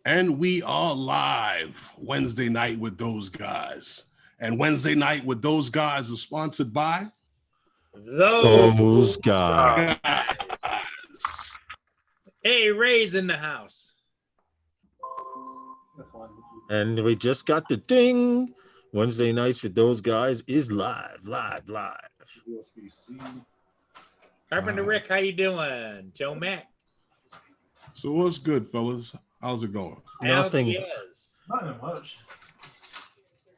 And we are live Wednesday night with those guys. And Wednesday night with those guys is sponsored by Those guys. Hey, Ray's in the house. And we just got the ding. Wednesday nights with those guys is live. Carpenter Rick, how you doing? Joe Mack. So what's good, fellas? How's it going? Nothing. Not much.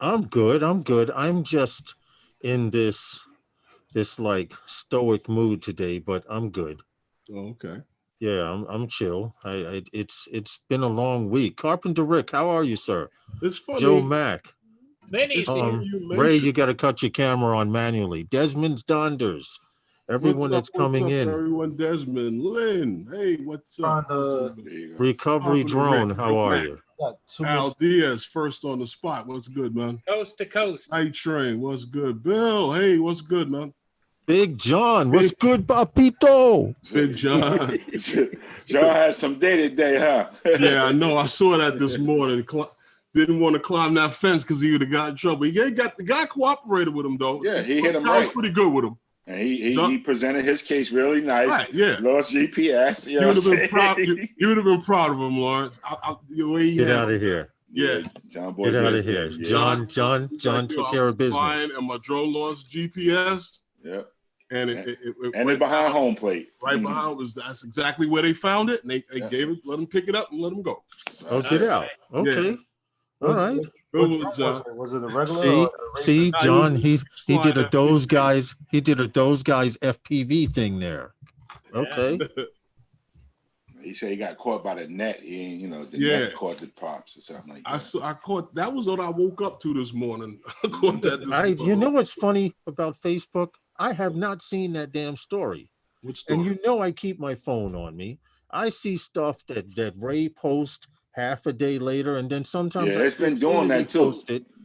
I'm good. I'm just in this like stoic mood today, but I'm good. Oh, okay. Yeah, I'm chill. It's been a long week. Carpenter Rick, how are you, sir? It's funny. Joe Mack. Vinny's here. Ray, you got to cut your camera on manually. Desmond Donders. Everyone that's coming in. Everyone, Desmond, Lynn. Hey, what's up? Recovery Drone, how are you? Al Diaz, first on the spot. What's good, man? Coast to coast. Night Train, what's good? Bill, hey, what's good, man? Big John, what's good, Papito? Big John. John had some day today, huh? Yeah, I know. I saw that this morning. Didn't want to climb that fence because he would have got in trouble. He got the guy cooperated with him, though. Yeah, he hit him right. right. Was pretty good with him. And he presented his case really nice. Right, yeah. Lost GPS. You would have been proud of him, Lawrence. Get out of here. Yeah. John Boy. Get out of here. Yeah. John took care of business. And my drone lost GPS. Yeah. And it went behind home plate. Right behind that's exactly where they found it. And they gave it, let them pick it up and let them go. Oh, get out. Okay. Yeah. All right. Was it a regular? See, John, he did a those guys FPV thing there. Okay. He said he got caught by the net. He, the net caught the props or something like that. I caught that was what I woke up to this morning. I caught that. You know what's funny about Facebook? I have not seen that damn story. Which story? And I keep my phone on me. I see stuff that Ray posts half a day later, and then sometimes it's been doing that too.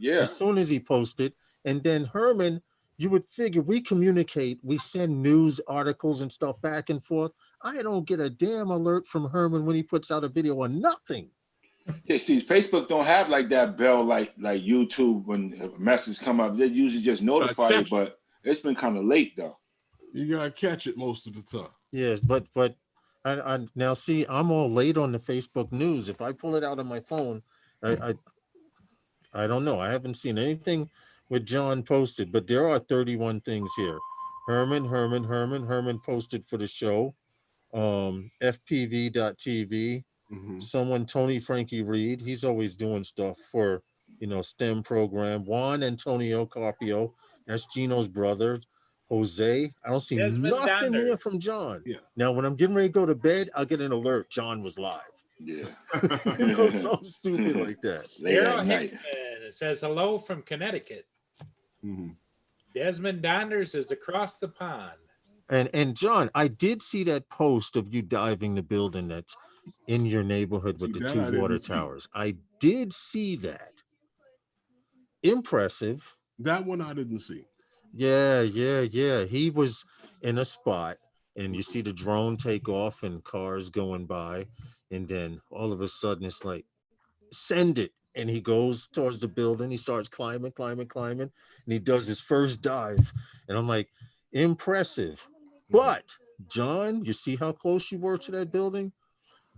As soon as he posted, and then Herman, you would figure we communicate, we send news articles and stuff back and forth. I don't get a damn alert from Herman when he puts out a video on nothing. Yeah, see, Facebook don't have like that bell like YouTube when a message come up. They usually just notify you, but it's been kind of late though. You gotta catch it most of the time. Yes, but I now see I'm all late on the Facebook news. If I pull it out on my phone, I don't know. I haven't seen anything with John posted, but there are 31 things here. Herman posted for the show. FPV.tv. Someone, Tony Frankie Reed, he's always doing stuff for STEM program. Juan Antonio Carpio, that's Gino's brother. Jose, I don't see nothing here from John. Yeah. Now, when I'm getting ready to go to bed, I'll get an alert. John was live. Yeah. So stupid like that. Daryl Hickman, it says hello from Connecticut. Mm-hmm. Desmond Donders is across the pond. And John, I did see that post of you diving the building that's in your neighborhood with the two water towers. I did see that. Impressive. That one I didn't see. Yeah. He was in a spot and you see the drone take off and cars going by. And then all of a sudden it's like, send it. And he goes towards the building. He starts climbing. And he does his first dive. And I'm like, impressive. But John, you see how close you were to that building?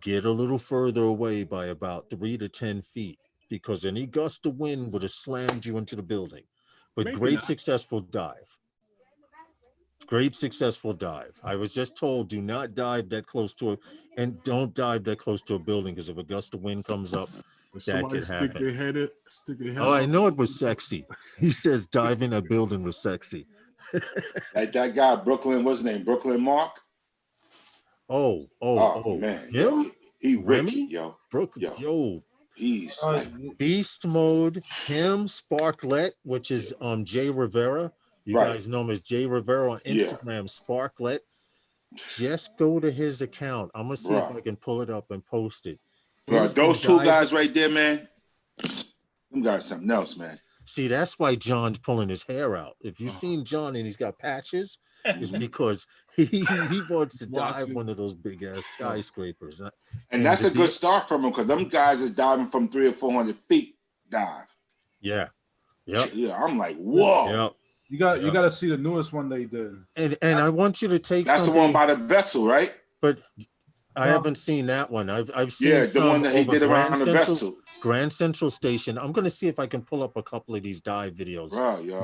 Get a little further away by about 3 to 10 feet because any gust of wind would have slammed you into the building. But Maybe successful dive. Great successful dive. I was just told do not dive that close to it, and don't dive that close to a building because if a gust of wind comes up, that could happen. Stick their head I know it was sexy. He says diving a building was sexy. Like that guy, Brooklyn, what's his name? Brooklyn Mark? Oh, man. Him? He Remy? wicked, yo. Yo. He's Beast Mode, him, Sparklet, which is Jay Rivera. You guys know him as Jay Rivera on Instagram, Sparklet. Just go to his account. I'm gonna see if I can pull it up and post it. Bro, those two guys right there, man. Them guys something else, man. See, that's why John's pulling his hair out. If you've seen John and he's got patches, is because he wants to dive Watching. one of those big ass skyscrapers. And that's to a good start from him because them guys is diving from 300 or 400 feet dive. Yeah. Yep. Yeah, I'm like, whoa. Yep. You got to see the newest one they did. And I want you to take That's the one by the vessel, right? But I haven't seen that one. I've seen the one that he over did around the vessel. Grand Central Station. I'm going to see if I can pull up a couple of these dive videos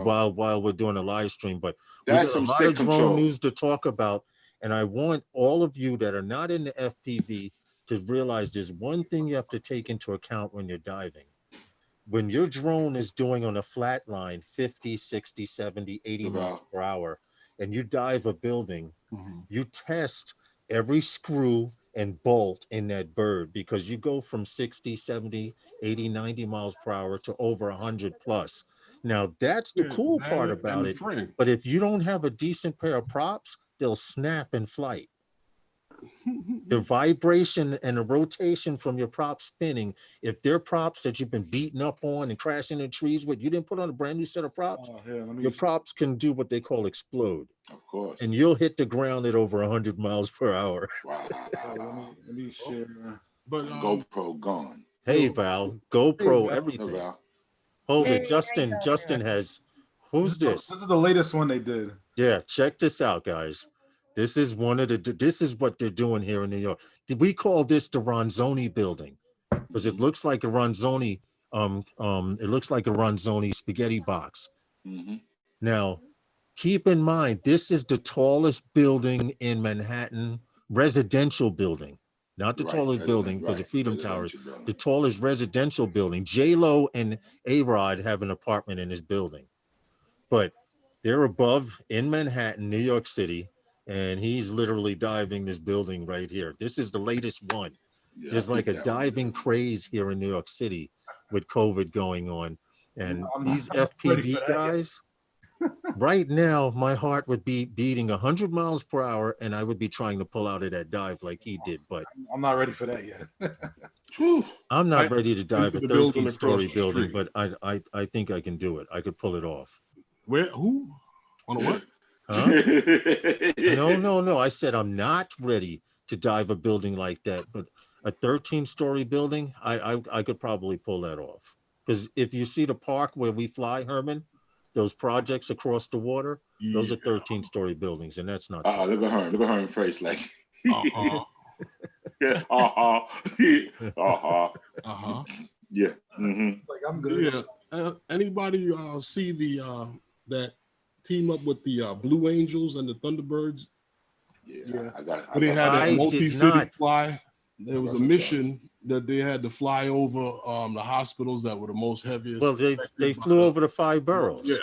while we're doing a live stream. But that's some stick control news to talk about, and I want all of you that are not in the FPV to realize there's one thing you have to take into account when you're diving. When your drone is doing on a flat line 50, 60, 70, 80 miles per hour, and you dive a building, you test every screw and bolt in that bird, because you go from 60, 70, 80, 90 miles per hour to over 100 plus. Now, that's the cool part about it. But if you don't have a decent pair of props, they'll snap in flight. The vibration and the rotation from your props spinning, if they're props that you've been beaten up on and crashing in trees with, you didn't put on a brand new set of props, your props can do what they call explode. Of course. And you'll hit the ground at over 100 miles per hour. Wow. Let me share. But GoPro gone. Hey, Val, GoPro, everything. Val. Hold it. Justin has, who's this? This is the latest one they did. Yeah, check this out, guys. This is this is what they're doing here in New York. We call this the Ronzoni building because it looks like a Ronzoni, it looks like a Ronzoni spaghetti box. Now, keep in mind, this is the tallest building in Manhattan, residential building, not the tallest building because of Freedom Towers, the tallest residential building. J-Lo and A-Rod have an apartment in this building, but they're above in Manhattan, New York City. And he's literally diving this building right here. This is the latest one. There's like a diving craze here in New York City with COVID going on. And these FPV guys, right now, my heart would be beating 100 miles per hour and I would be trying to pull out of that dive like he did. But I'm not ready for that yet. I'm not ready to dive a 13-story building, street. but I think I can do it. I could pull it off. Where? Who? On a what? Huh? No. I said I'm not ready to dive a building like that, but a 13-story building, I could probably pull that off. Because if you see the park where we fly, Herman, those projects across the water, those are 13-story buildings, and that's not. Look at her face like. Yeah. Yeah. Like I'm good. Yeah. Anybody see the that team up with the Blue Angels and the Thunderbirds? Yeah. They had that multi-city fly. There was a mission that they had to fly over the hospitals that were the most heaviest. Well, they flew over the 5 boroughs. Yeah.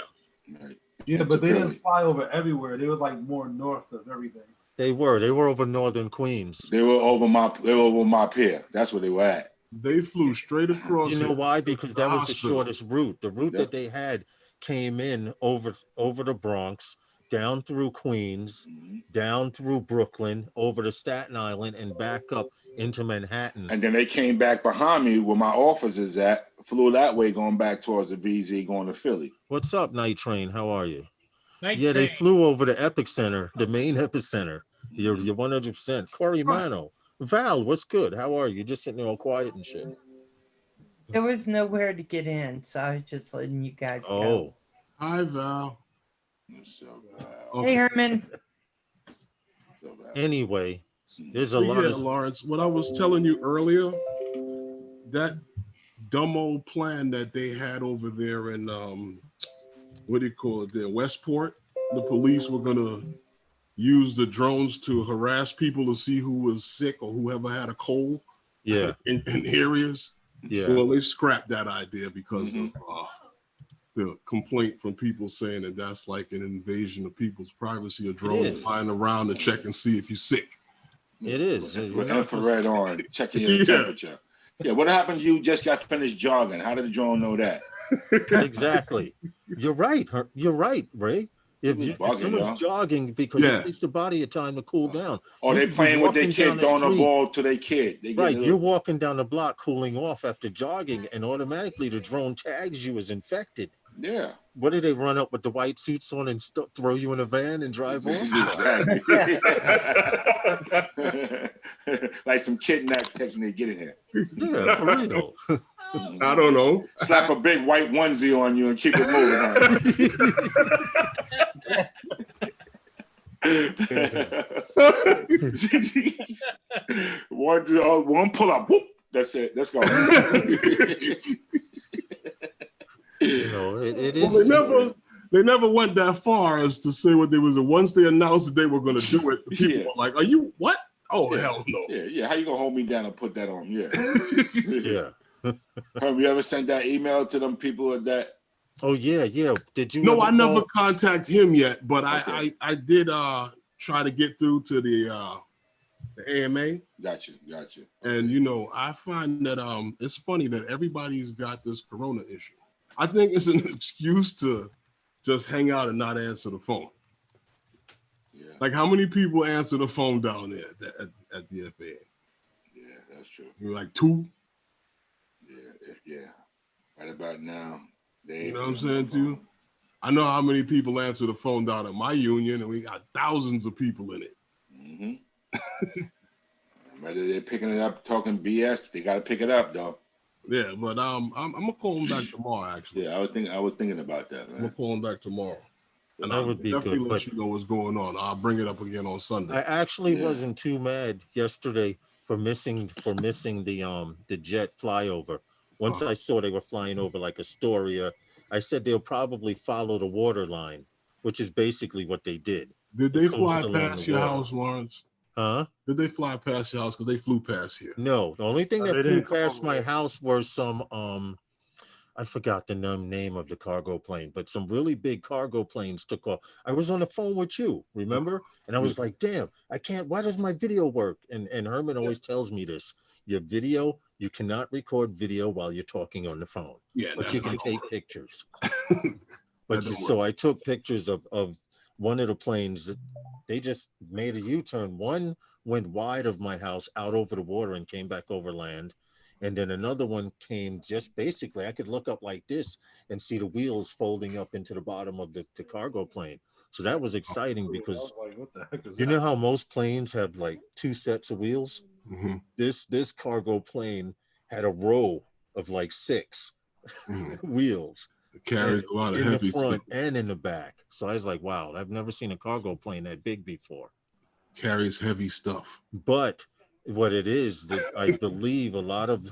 Yeah, but they didn't fly over everywhere. They were like more north of everything. They were over northern Queens. They were over my pier. That's where they were at. They flew straight across. You know why? Because that was the hospital. shortest route. The route that they had came in over the Bronx, down through Queens, down through Brooklyn, over to Staten Island, and back up into Manhattan. And then they came back behind me where my office is at, flew that way going back towards the VZ going to Philly. What's up, Night Train? How are you? Night Yeah, they Train. flew over the epicenter, the main epicenter. You're 100%. Corey Mano. Val, what's good? How are you? Just sitting there all quiet and shit. There was nowhere to get in, so I was just letting you guys go. Oh, Hi, Val. Hey, Herman. anyway, there's a But lot yeah, of Lawrence, what I was telling you earlier, that dumb old plan that they had over there in what do you call it there, Westport, the police were gonna use the drones to harass people to see who was sick or whoever had a cold yeah, in areas. yeah. Well, they scrapped that idea because of the complaint from people saying that that's like an invasion of people's privacy, a drone is. flying around to check and see if you're sick. It is. With infrared on, checking your temperature. Yeah, what happened? You just got finished jogging. How did the drone know that? Exactly. You're right. You're right, Ray. If someone's jogging because it takes the body a time to cool down. Or they playing with their kid, throwing a ball to their kid. Right, you're walking down the block cooling off after jogging, and automatically the drone tags you as infected. Yeah. what do they run up with the white suits on and throw you in a van and drive off? Exactly. Like some kidnap technique. Get in here. Yeah, for real. I don't know. Slap a big white onesie on you and keep it moving. One pull up. Whoop. That's it. Let's go. You know, it Well, is. they never went that far as to say what they was. Once they announced that they were going to do it, the people Yeah. were like, "Are you what? Oh Yeah. hell no!" Yeah. How you gonna hold me down and put that on? Yeah. Yeah. Have you ever sent that email to them people at that? Oh yeah. Did you? No, ever I never call- contact him yet, but Okay. I did try to get through to the AMA, Got you. and you know I find that it's funny that everybody's got this corona issue. I think it's an excuse to just hang out and not answer the phone. Yeah. Like how many people answer the phone down there at the FAA? Yeah, that's true. You're like 2. Yeah. Right about now, they You know what I'm saying to you? I know how many people answer the phone down at my union, and we got thousands of people in it. Mm-hmm. Whether they're picking it up, talking BS, they gotta pick it up, though. Yeah, but I'm gonna call him back tomorrow. Actually, Yeah, I was thinking about that, I'm gonna man. call him back tomorrow, and That I'll would be definitely good, let but- you know what's going on. I'll bring it up again on I Sunday. actually Yeah. wasn't too mad yesterday for missing the jet flyover. Once I saw they were flying over like Astoria, I said they'll probably follow the water line, which is basically what they did. Did they coast fly along past the your water. house, Lawrence? Huh? Did they fly past your house? Because they flew past here. No, the only thing No, that they flew didn't come past over my there. house were some I forgot the name of the cargo plane, but some really big cargo planes took off. I was on the phone with you, remember? And I was like, damn, I can't, why does my video work? And Herman always tells me this. Your video, you cannot record video while you're talking on the phone, Yeah, but that's you can not take gonna pictures. work. But That don't so work. I took pictures of one of the planes that they just made a U-turn. One went wide of my house out over the water and came back over land. And then another one came just basically, I could look up like this and see the wheels folding up into the bottom of the cargo plane. So that was exciting I because was like, what the heck is you that? know how most planes have like 2 sets of wheels? Mhm, This cargo plane had a row of like 6 mhm. wheels It carries a lot of in the heavy front stuff. and in the back. So I was like, wow, I've never seen a cargo plane that big before. Carries heavy stuff. But what it is that I believe a lot of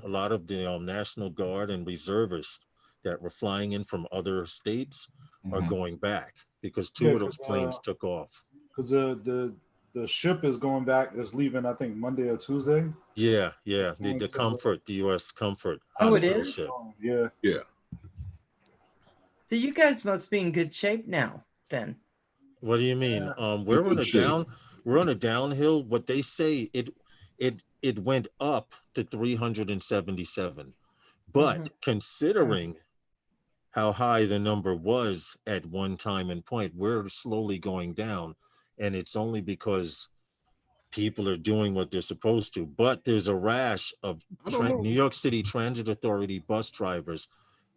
the National Guard and reservists that were flying in from other states are Mhm. going back because 2 Yeah, of those 'cause, planes took off. Because the ship is going back, is leaving, I think, Monday or Tuesday. Yeah, the Going to Comfort, the U.S. Comfort Oh, it hospital is? ship. Yeah. So you guys must be in good shape now, then. What do you mean? We're on good a shape. we're on a downhill. What they say it went up to 377, but Mhm. considering how high the number was at one time and point, we're slowly going down, and it's only because people are doing what they're supposed to. But there's a rash of I don't know. New York City Transit Authority bus drivers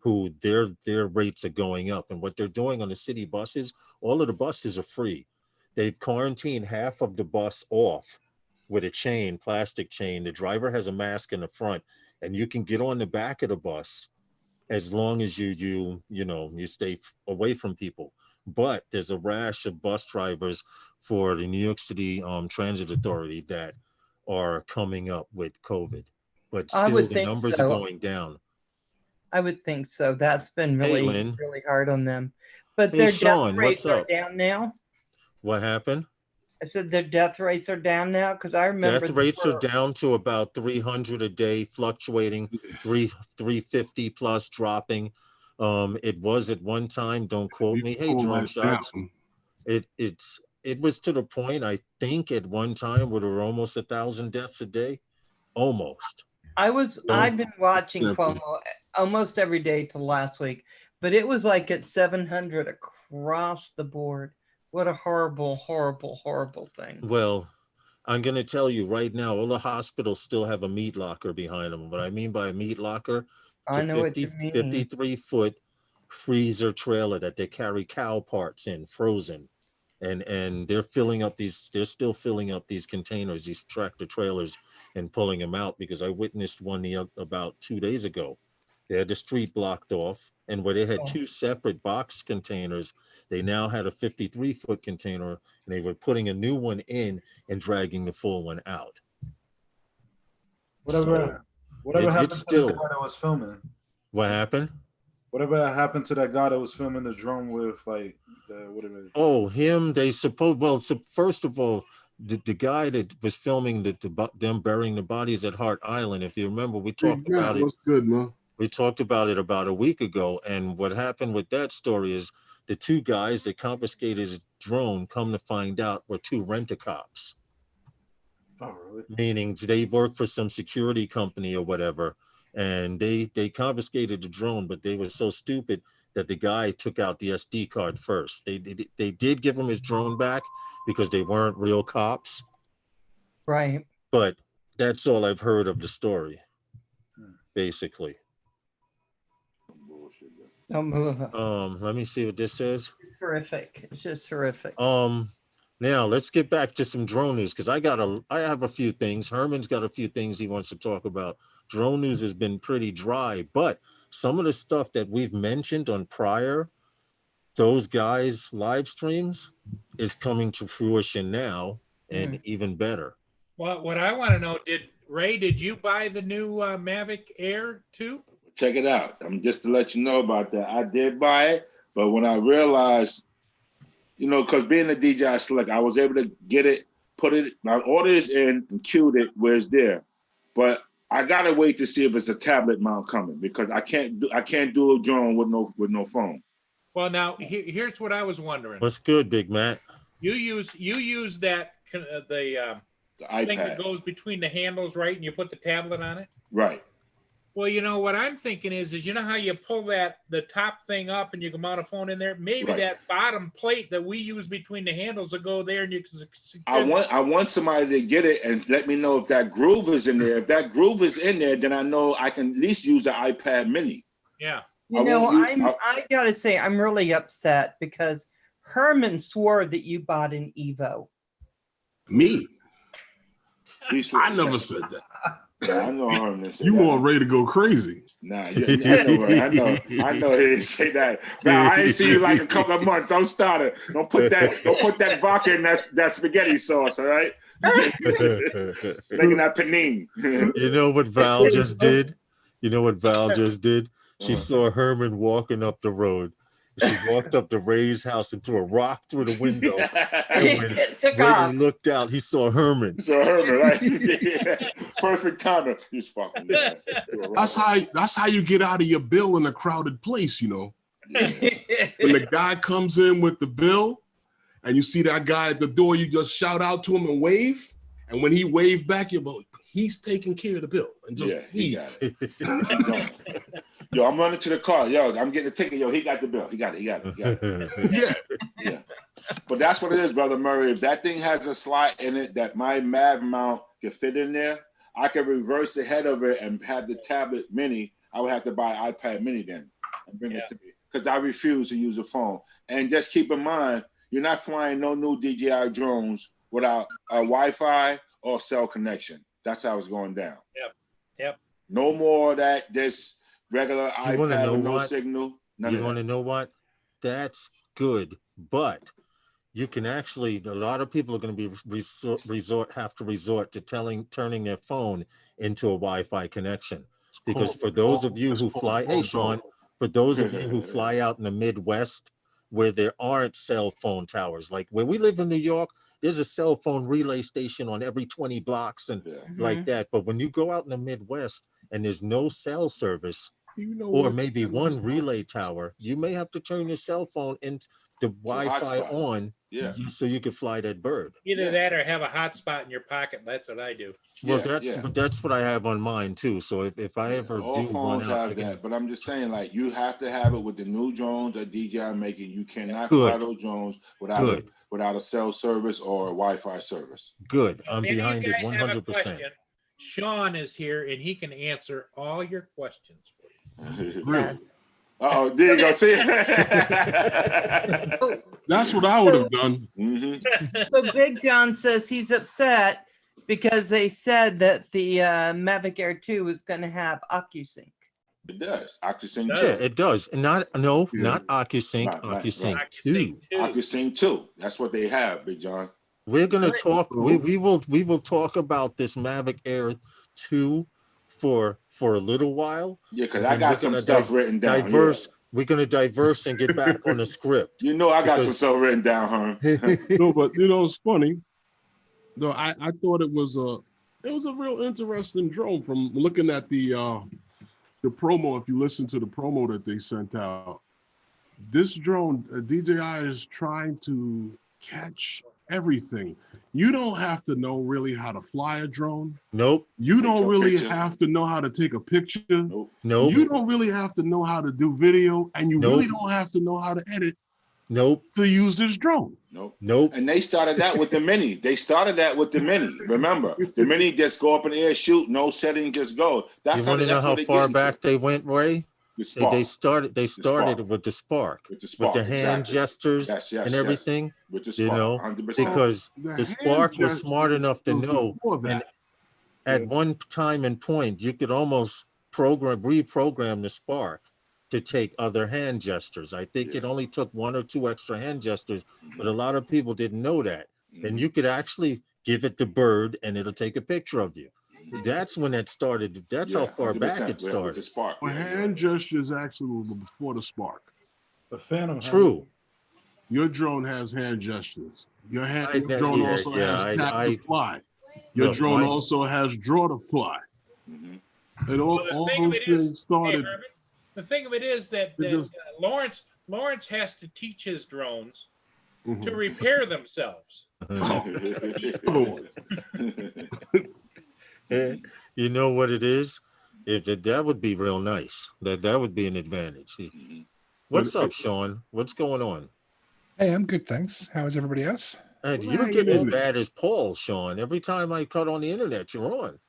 who their rates are going up, and what they're doing on the city buses, all of the buses are free. They've quarantined half of the bus off with a chain, plastic chain. The driver has a mask in the front, and you can get on the back of the bus as long as you stay away from people. But there's a rash of bus drivers for the New York City Transit Authority that are coming up with COVID, but I still would the think numbers so. are going down. I would think so. That's been really, Lynn. really hard on them. But Hey, their Sean, death rates what's are up? down now. What happened? I said their death rates are down now because I remember Death they rates are were- down to about 300 a day, fluctuating 350 plus, dropping. It was at one time, don't quote You me. Hey, pull Jerome that Shots. down. It was to the point, I think at one time where there were almost 1,000 deaths a day. Almost. I've been watching Yeah. Cuomo almost every day till last week, but it was like at 700 across the board. What a horrible, horrible, horrible thing. Well, I'm going to tell you right now, all the hospitals still have a meat locker behind them. What I mean by a meat locker, I know what you mean. 53 foot freezer trailer that they carry cow parts in, frozen. And they're still filling up these containers, these tractor trailers, and pulling them out, because I witnessed one about 2 days ago. They had the street blocked off, and where they had Oh. 2 separate box containers, they now had a 53-foot container, and they were putting a new one in and dragging the full one out. Whatever it happened to still- the guy that was filming? What happened? Whatever happened to that guy that was filming the drone with like whatever? Oh, him. They suppose. Well, so first of all, the guy that was filming them burying the bodies at Hart Island. If you remember, we talked Big Matt, about it. what's good, man? We talked about it about a week ago. And what happened with that story is the 2 guys that confiscated his drone, come to find out, were 2 rent-a-cops, Oh, really? meaning they work for some security company or whatever. And they confiscated the drone, but they were so stupid that the guy took out the SD card first. They did give him his drone back because they weren't real cops, Right. but that's all I've heard of the story, basically. Don't move. Let me see what this says. It's horrific. It's just horrific. Now let's get back to some drone news, because I have a few things. Herman's got a few things he wants to talk about. Drone news has been pretty dry, but some of the stuff that we've mentioned on prior, those guys' live streams, is coming to fruition now, and even better. Well, what I want to know, did you buy the new Mavic Air too? Check it out. I'm just to let you know about that. I did buy it, but when I realized, you know, because being a DJI Select, I was able to get it, my order is in and queued it where it's there. But I gotta wait to see if it's a tablet mount coming, because I can't do a drone with no phone. Well, now here's what I was wondering. What's good, Big Matt? You use that the The thing that iPad. goes between the handles, right? And you put the tablet on it. Right. Well, you know what I'm thinking is you know how you pull the top thing up and you can mount a phone in there. Maybe Right. that bottom plate that we use between the handles will go there, and you can. I want somebody to get it and let me know if that groove is in there. If that groove is in there, then I know I can at least use the iPad Mini. Yeah. You I know, won't use- I gotta say, I'm really upset because Herman swore that you bought an Evo. Me? He's- I never said that. Yeah, I know Herman. said You that. all ready to go crazy? Nah, I know he didn't say that. Now I ain't seen you like a couple of months. Don't start it. Don't put that vodka in that spaghetti sauce, all right? Making that panini. You know what Val just did? You know what Val just did? She saw Herman walking up the road. She walked up to Ray's house and threw a rock through the window. And when It took off. Ray looked out, he saw Herman. So Herman, right? Yeah. Perfect timing. He's fucking. That's how you get out of your bill in a crowded place, you know. When the guy comes in with the bill and you see that guy at the door, you just shout out to him and wave. And when he waved back, you're like, he's taking care of the bill. And just he leave. got it. Yo, I'm running to the car. Yo, I'm getting a ticket. Yo, he got the bill. He got it. Yeah. But that's what it is, Brother Murray. If that thing has a slot in it that my Mav mount can fit in there, I can reverse the head of it and have the tablet mini. I would have to buy an iPad mini then and bring it to me, because I refuse to use a phone. And just keep in mind, you're not flying no new DJI drones without a Wi-Fi or cell connection. That's how it's going down. Yep. No more of that. This regular You wanna iPad know with no what? signal. None You of want that. to know what? That's good, but you can actually. A lot of people are going to be have to resort to turning their phone into a Wi-Fi connection, because for those of you who fly, hey Sean, for those of you who fly out in the Midwest where there aren't cell phone towers, like where we live in New York, there's a cell phone relay station on every 20 blocks and like that. But when you go out in the Midwest and there's no cell service, You know or what? maybe one relay tower, you may have to turn your cell phone into Wi-Fi hotspot. on, Yeah. so you can fly that bird. Either that or have a hotspot in your pocket. That's what I do. Well, Yeah. but that's what I have on mine too. So if I ever All do phones run out, I have can- that, but I'm just saying, like, you have to have it with the new drones that DJI making. You cannot Good. fly those drones without a cell service or a Wi-Fi service. good. I'm If any of behind you it guys have a 100%. question, Sean is here and he can answer all your questions for you. Really? Yes. Oh, there you go. See? That's what I would have done. Mhm. So Big John says he's upset because they said that the Mavic Air 2 is going to have OcuSync. It does. OcuSync Does. Yeah, 2. it does. And not no, Yeah. not OcuSync, Right. OcuSync OcuSync 2. too. OcuSync 2. That's what they have, Big John. We're gonna Right. talk. We will talk about this Mavic Air 2 for a little while. Yeah, because And I then got we're some gonna stuff written down. diverse. We're gonna diverse and get back on the script. Yeah. You know I got some Because- stuff written down, Herm. No, but it's funny. No, I thought it was a real interesting drone from looking at the promo. If you listen to the promo that they sent out, this drone, DJI is trying to catch everything. You don't have to know really how to fly a drone. Nope, You Take don't a really picture. have to know how to take a picture. Nope. nope, You don't really have to know how to do video, and you Nope. really don't have to know how to edit nope, to use this drone. Nope. nope. And they started that with the Mini. Remember, the Mini just go up in the air, shoot, no setting, just go. That's You want to know that's how what they far get back into. they went, Ray? The They, Spark. they started. They started Spark. with the Spark, With the with Spark. the hand exactly. gestures Yes, yes, and yes. everything. With the You Spark, know, 100%. because the hand Spark was smart gesture enough to was know, before that. and at one time and point, you could almost reprogram the Spark to take other hand gestures. I think it Yeah. only took 1 or 2 extra hand gestures, but a lot of people didn't know that. And Mhm. you could actually give it the bird and it'll take a picture of you. That's when that started. That's how Yeah, far back 100%, it With started. the Spark. Well, Yeah, hand gestures actually were before the Spark. The Phantom. True. Your drone has hand gestures. Your I- drone yeah, also yeah, has tap I- to fly. Your Look, drone my- also has draw to fly. Mhm. And all, Well, the all thing of those it is- things Hey, started. Herman, the thing of it is that, It just- Lawrence has to teach his drones to Mhm. repair themselves. You know what it is? If that would be real nice. That would be an advantage. Mhm. What's But up, Sean? What's going on? Hey, I'm good, thanks. How is everybody else? You're hanging getting as in there. bad as Paul, Sean. Every time I cut on the internet, you're on.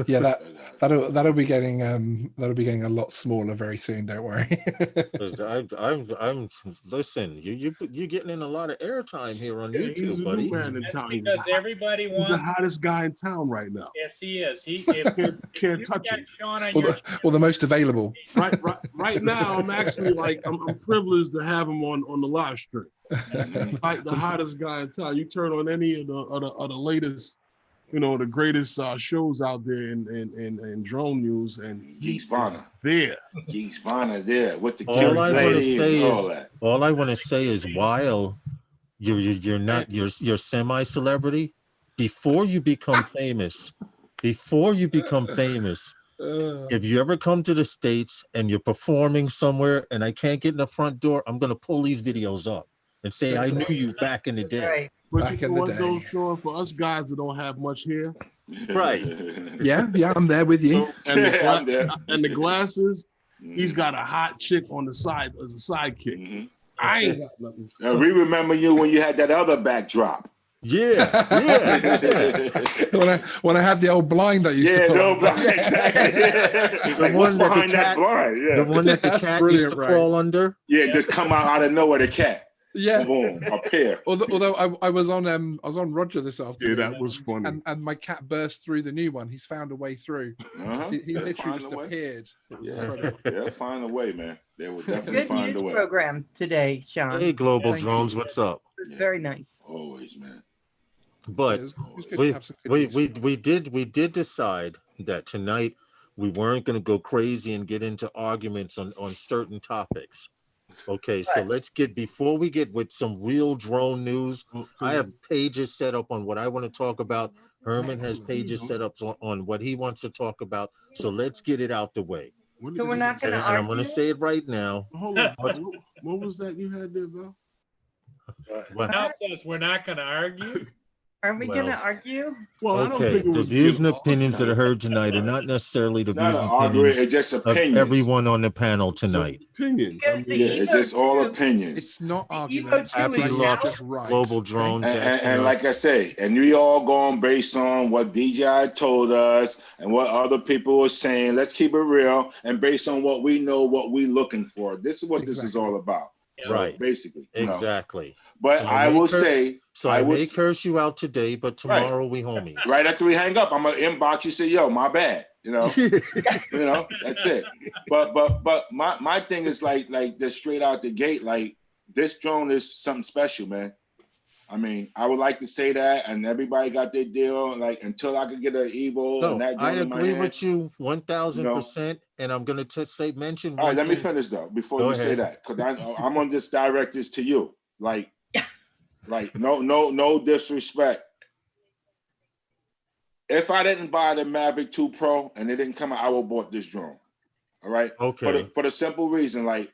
Yeah, that'll be getting a lot smaller very soon. Don't worry. 'Cause I'm listen. You're getting in a lot of airtime here on Yeah, he's YouTube, the buddy. new man in That's town. because everybody He's the wants. hottest guy in town right now. Yes, he is. If Can't you touch got him. Sean on or, your the most available. Right now, I'm actually like I'm privileged to have him on the live stream. Mhm. Like the hottest guy in town. You turn on any of the latest, the greatest shows out there in drone news, and Geeks he's Vana. there. Geeks Vana there with the All cute I wanna lady say and all is- that. All I want to say is, while you're not you're semi-celebrity, before you become famous, if you ever come to the States and you're performing somewhere and I can't get in the front door, I'm gonna pull these videos up and say I knew you back in the day. Right. But Back you in know the what, though, day. Sean, for us guys that don't have much hair, Right. Yeah, I'm there with you. and the, I'm there. and the glasses, he's Mhm. got a hot chick on the side as a sidekick. Mhm. I ain't got nothing. We remember you when you had that other backdrop. Yeah, yeah. when I had the old blind I used Yeah, to put no, on. blind, exactly. Like, what's one that the behind that cat- blind? Yeah, The one that the That's cat used brilliant, to Ray. crawl under. yeah, just come out of nowhere, the cat. Yeah. Boom, appear. Although I was on Roger this afternoon. that was funny. And my cat burst through the new one. He's found a way through. Uh-huh. He They'll literally find just a way. appeared. It was Yeah, incredible. they'll find a way, man. They will definitely Good find news a way. program today, Sean. Hey, Global Thank Drones, you. what's up? It was very nice. Always, man. But It was good to we have some good we, news. we did decide that tonight we weren't going to go crazy and get into arguments on certain topics. Okay, so before we get with some real drone news, I have pages set up on what I want to talk about. Herman has pages set up on what he wants to talk about. So let's get it out the way. So we're not And going to I'm going argue. to say it right now. Hold on. What was that you had there, Bill? What? Now says we're not going to argue. Are we Well, gonna argue? Well, I don't Okay, think it the was views and being opinions that are heard tonight are not necessarily the Not views an and argument, opinions it's just of opinions. everyone on the panel tonight. opinions. Because the Yeah, it's just all opinions. It's not The arguments. Evo 2 Happy is Lux, out. Just right. Global Drone, And, Jackson. and like I say, and we all going based on what DJI told us and what other people were saying. Let's keep it real and based on what we know, what we looking for. This is what this is Exactly. all about. So Right. basically, you know. Exactly. But So I will say, So I I would may s- curse you out today, but tomorrow we homies. right after we hang up, I'm gonna inbox you, say, yo, my bad. You know, that's it. But my thing is like this straight out the gate, like this drone is something special, man. I mean, I would like to say that, and everybody got their deal. Like until I could get an Evo and No, that I drone in my agree hand. with you 1000%. And I'm going to mention All right, one let me thing. finish though before Go you say ahead. that, because I'm gonna just direct this to you. Like no disrespect. If I didn't buy the Mavic 2 Pro and it didn't come out, I would have bought this drone. All right. Okay. For the simple reason, like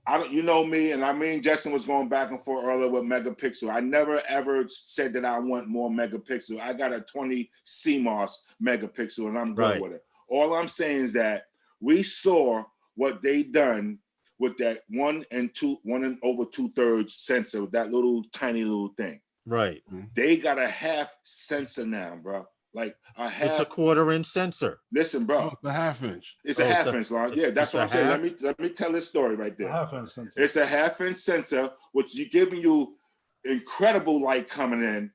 I don't, you know me, and I mean Justin was going back and forth earlier with megapixel. I never ever said that I want more megapixel. I got a 20 CMOS megapixel, and I'm good Right. with it. All I'm saying is that we saw what they done with that 1 and over 2/3 sensor, that little tiny little thing. Right. They got a half sensor now, bro. Like a half. It's a 1/4-inch sensor. Listen, bro. Oh, the half inch. It's Oh, a it's half a- inch, Lon. it's- Yeah, that's it's what a I'm saying. half? Let me tell this story right there. Half-inch sensor. It's a half-inch sensor, which is giving you incredible light coming in.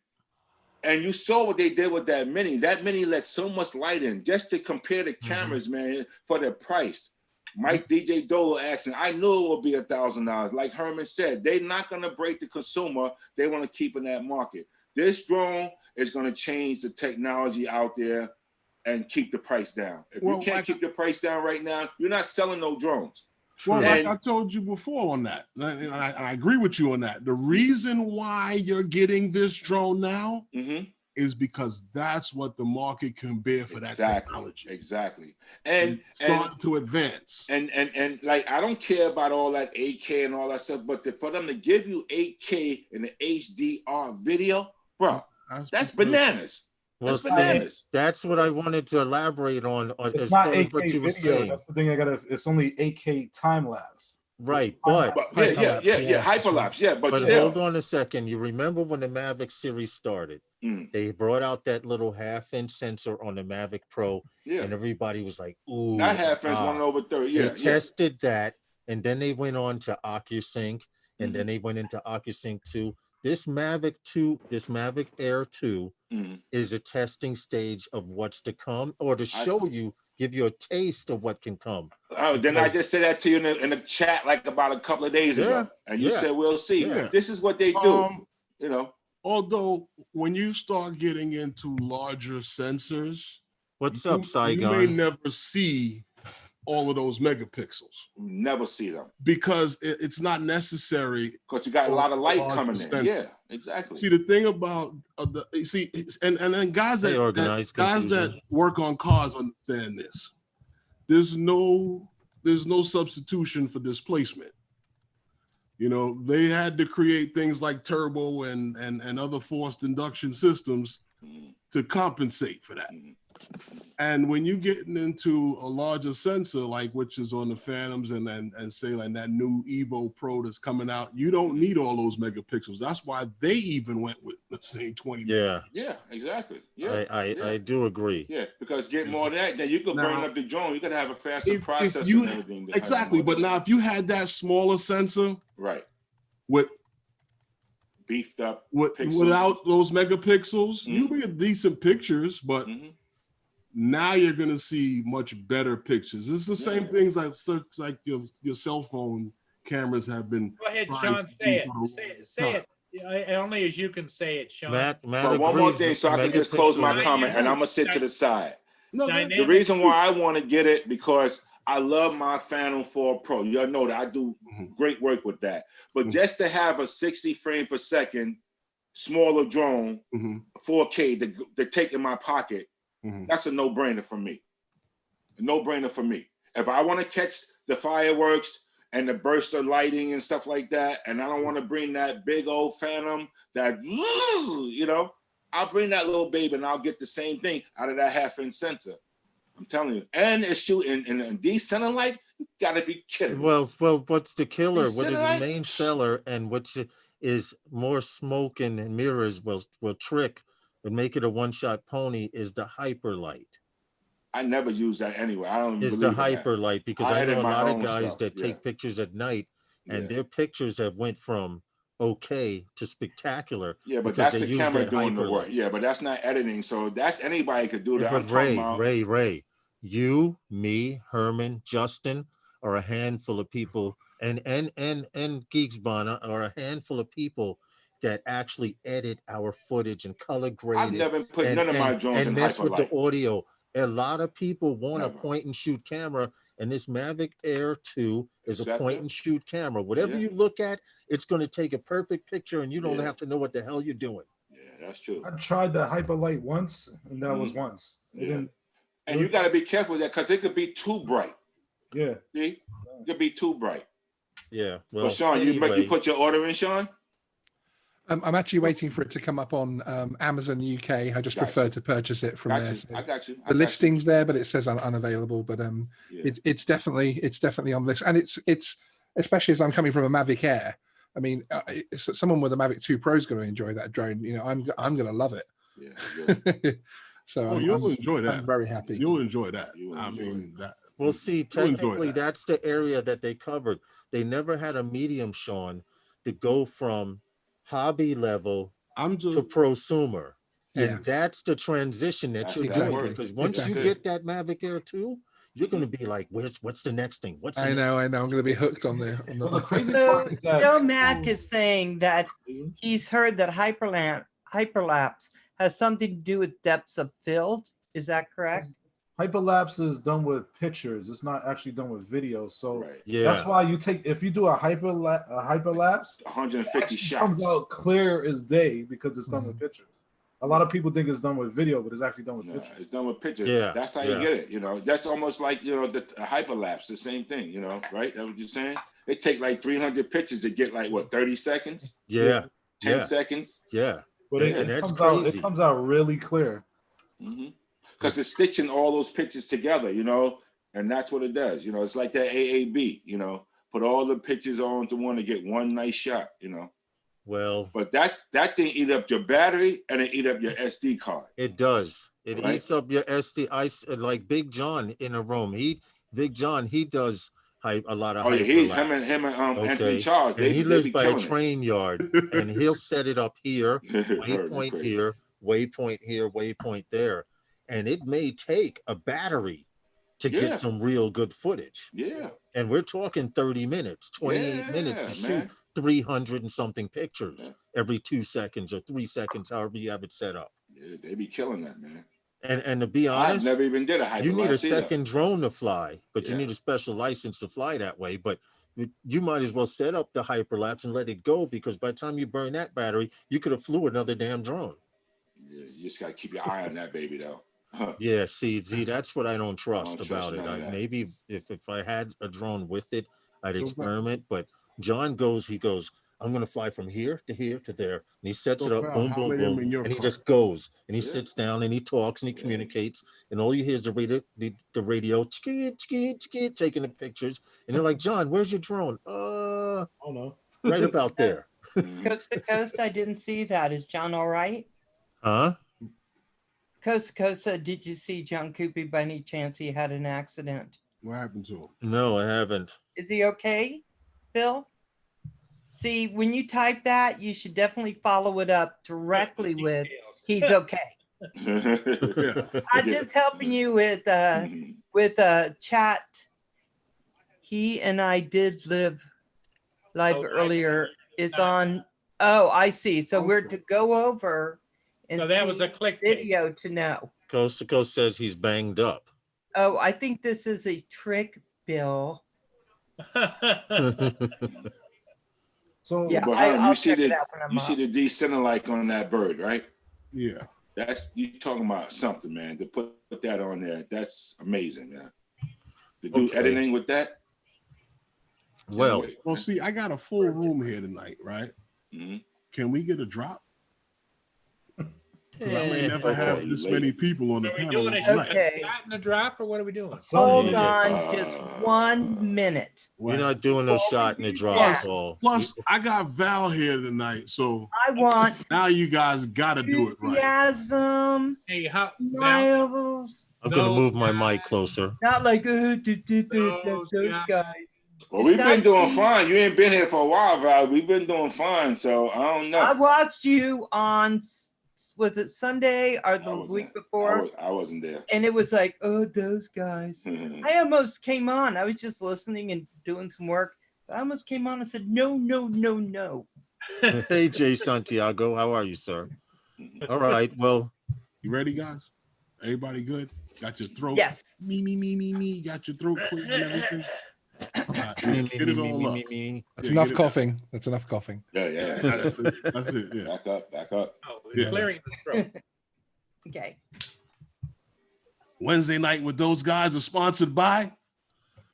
And you saw what they did with that mini. That mini let so much light in just to compare the cameras, man, for the price. Mike DJ Dolo asking, I knew it would be $1,000. Like Herman said, they're not going to break the consumer. They want to keep in that market. This drone is going to change the technology out there and keep the price down. If Well, you can't like- keep the price down right now, you're not selling no drones. Well, True. like And- I told you before on that, and I agree with you on that. The reason why you're getting this drone now Mm-hmm. is because that's what the market can bear for that technology. Exactly. And It's starting to advance. and like I don't care about all that 8K and all that stuff, but for them to give you 8K in the HDR video, bro, that's bananas. Well, That's see, bananas. that's what I wanted to elaborate on It's as not far as what 8K you were video. saying. That's the thing. It's only 8K time lapse. Right, but But Hyperlapse, yeah, yeah, hyperlapse, yeah, but But still. hold on a second. You remember when the Mavic series started? Mm. They brought out that little half-inch sensor on the Mavic Pro, Yeah, and everybody was like, "Ooh!" not half inch, ah. 1 over 30. They Yeah, yeah. tested that, and then they went on to OcuSync, and Mhm. then they went into OcuSync 2. This Mavic Air 2 Mhm. is a testing stage of what's to come, or to show you, give you a taste of what can come. Oh, then I Because- just said that to you in the chat like about a couple of days ago, Yeah, and you yeah, said we'll see. yeah. This is what they do, you know. Although when you start getting into larger sensors, What's you up, may Saigon? never see all of those megapixels You never see them because it's not necessary. because you got a lot of light Oh, coming in. 100%. Yeah, exactly. See, the thing about and then guys They that organize guys that confusion. work on cars understand this. There's no substitution for displacement. You know, they had to create things like turbo and other forced induction systems Mhm. to compensate for that. Mhm. And when you're getting into a larger sensor, like which is on the Phantoms and say like that new Evo Pro that's coming out, you don't need all those megapixels. That's why they even went with the same 20. Yeah, Yeah, exactly. Yeah, I do agree. yeah. Because get more of that, then you could burn Now, up the drone. You could have a faster if processor you- and everything. that has Exactly. more But than- now if you had that smaller sensor right, with beefed up. With, Pixels. without those megapixels, Mhm. you get decent pictures, but Mhm. now you're gonna see much better pictures. It's the same Yeah. things like your cell phone cameras have been. Go ahead, Right. Sean. Say it. Mhm. Say it. Only as you can say it, Sean. Matt But one more agrees thing, that so I can just close my megapixels- comment, and I'm gonna sit to the side. No, Dynamic. The reason why I want to get it because I love my Phantom 4 Pro. Y'all know that I do Mhm. great work with that. But Mhm. just to have a 60 frame per second smaller drone, Mhm. 4K to take in my pocket, Mhm. that's a no-brainer for me. A no-brainer for me. If I want to catch the fireworks and the burst of lighting and stuff like that, and I don't want to bring that big old Phantom that, I'll bring that little baby and I'll get the same thing out of that 1/2-inch sensor. I'm telling you. And it's shooting in decenter light. You gotta be kidding me. Well, what's the killer? What is the Decenter main light? seller, and which is more smoke and mirrors will trick and make it a one-shot pony is the hyper light. I never use that anyway. I don't Is believe the in that. hyper light because I I know edit a my lot of own guys stuff, that yeah. take pictures at night, and Yeah. their pictures have went from okay to spectacular. Yeah, but because that's they the use camera that doing the hyper work. light. Yeah, but that's not editing. So that's anybody could do Yeah, that. I'm but talking about. Ray, you, me, Herman, Justin are a handful of people, and Geeksvana are a handful of people that actually edit our footage and color grade I've it never put and, none of my and, drones and in mess with the hyperlight. audio. A lot of people want a Never. point and shoot camera, and this Mavic Air 2 is a Is that point the- and shoot camera. Whatever Yeah. you look at, it's going to take a perfect picture, and you don't Yeah. have to know what the hell you're doing. Yeah, that's true. I tried the Hyperlight once, and that was Mhm. once. It Yeah. didn't. And you got to be careful with that because it could be too bright. Yeah. See, it could be too bright. Yeah. Well, Well, Sean, anyway, you put your order in, Sean? I'm actually waiting for it to come up on Amazon UK. I just Gotcha. prefer to purchase it from Got there. you. So I got you. the listing's there, but it says unavailable. But Yeah. it's definitely on this, and it's especially as I'm coming from a Mavic Air. I mean, someone with a Mavic 2 Pro is going to enjoy that drone. You know, I'm going to love it. Yeah, yeah. So you'll enjoy that. I'm very happy. You'll enjoy that. You will I enjoy mean, that. well, see, you'll enjoy technically, that. that's the area that they covered. They never had a medium, Sean, to go from hobby level I'm just to prosumer. And Yeah. that's the transition that That's you're exactly doing. word. Because once Exactly. you get that Mavic Air 2, you're going to be like, what's the next thing? What's the I next know. I'm going to be hooked on Well, the crazy So part is that Joe Mack is saying that he's heard that hyperlapse has something to do with depths of field. Is that correct? hyperlapse is done with pictures. It's not actually done with video. So Right. Yeah. that's why if you do a hyperlapse, 150 actually shots. comes out clear as day because it's done Mm-hmm. with pictures. A lot of people think it's done with video, but it's actually done with No, pictures. it's done with pictures. Yeah, That's how yeah. you get it. You know, that's almost like, you know, the hyperlapse, the same thing, you know, right? That's what you're saying? They take like 300 pictures to get like, what, 30 seconds? Yeah. 10 Yeah. seconds? Yeah. But And that's comes out, crazy. it comes out really clear. Because it's stitching all those pictures together, you know, and that's what it does. You know, it's like that AAB, you know, put all the pictures on to one to get one nice shot, you know. Well, But that thing eat up your battery and it eat up your SD card. it does. It Right. eats up your SD. Like Big John in a room. Big John, he does a lot of Oh yeah, him hyperlapse. and Anthony Okay. Charles, And they he lives be by a killing it. train yard, and he'll set it up here, Heard it's waypoint crazy. here, waypoint here, waypoint there. And it may take a battery to Yeah. get some real good footage. Yeah. And we're talking 30 minutes, 28 minutes to Yeah, shoot man. 300 and something pictures Yeah. every 2 seconds or 3 seconds, however you have it set up. Yeah, they be killing that, man. And to be I've honest, never even did a hyperlapse you need a either. second drone to fly, but you Yeah. need a special license to fly that way. But you might as well set up the hyperlapse and let it go, because by the time you burn that battery, you could have flew another damn drone. Yeah, you just gotta keep your eye on that baby though. Yeah, see, that's what I don't trust trust about it. none of that. Maybe if I had a drone with it, I'd So, experiment. But John he goes, I'm gonna fly from here to here to there, and he sets So, it up, Val, boom, how boom, many of them boom, in your and he car? just goes and he Yeah. sits down and he talks and he Yeah. communicates, and all you hear is the radio taking the pictures, and they're like, John, where's your drone? Oh no. Right about there. Mhm. Coast to coast, I didn't see that. Is John all right? Huh? Coast to coast said, did you see John Coopy by any chance he had an accident? What happened to him? No, I haven't. Is he okay, Bill? See, when you type that, you should definitely follow it up directly with Details. he's okay. Yeah. I'm just helping you with Mhm. chat. He and I did live live Oh, earlier. It's on. Oh, I see. So we're to go over and So that was see a clickbait. video to know. Coast to Coast says he's banged up. Oh, I think this is a trick, Bill. So Yeah, But I'll you see check it the out when I'm you see up. the decenter like on that bird, right? Yeah. That's you talking about something, man. To put that on there, that's amazing, man. To do Okay. editing with that. Well, Well, see, I got a full room here tonight, right? Mhm. Can we get a drop? 'Cause I may never have okay. this many people on the Are we panel. doing a overnight. Okay. shot and a drop, or what are we doing? Hold Sunday. on just 1 minute. We're not doing no shot in the drop, Yeah. Paul. Plus, I got Val here tonight, so I want now you guys got to do it right. enthusiasm, Hey, Val, smiles, I'm gonna No, move my mic guys. closer. not like Those those guys. guys. Well, It's we've been not doing me. fine. You ain't been here for a while, Val. We've been doing fine, so I don't know. I watched you on, was it Sunday or I the wasn't- week before? I wasn't there. And it was like, oh, those guys. I almost came on. I was just listening and doing some work. I almost came on and said, no, no, no, no. Hey, Jay Santiago, how are you, sir? All right. Well, You ready, guys? Everybody good? Got your throat? Yes. Me. Got your throat clear and everything? All right, me, get it all up. me. That's Yeah, enough get it coughing. That's enough coughing. Yeah. That's it. That's it. Yeah. Back up. Oh, Yeah. clearing the throat. Okay. Wednesday night with those guys are sponsored by.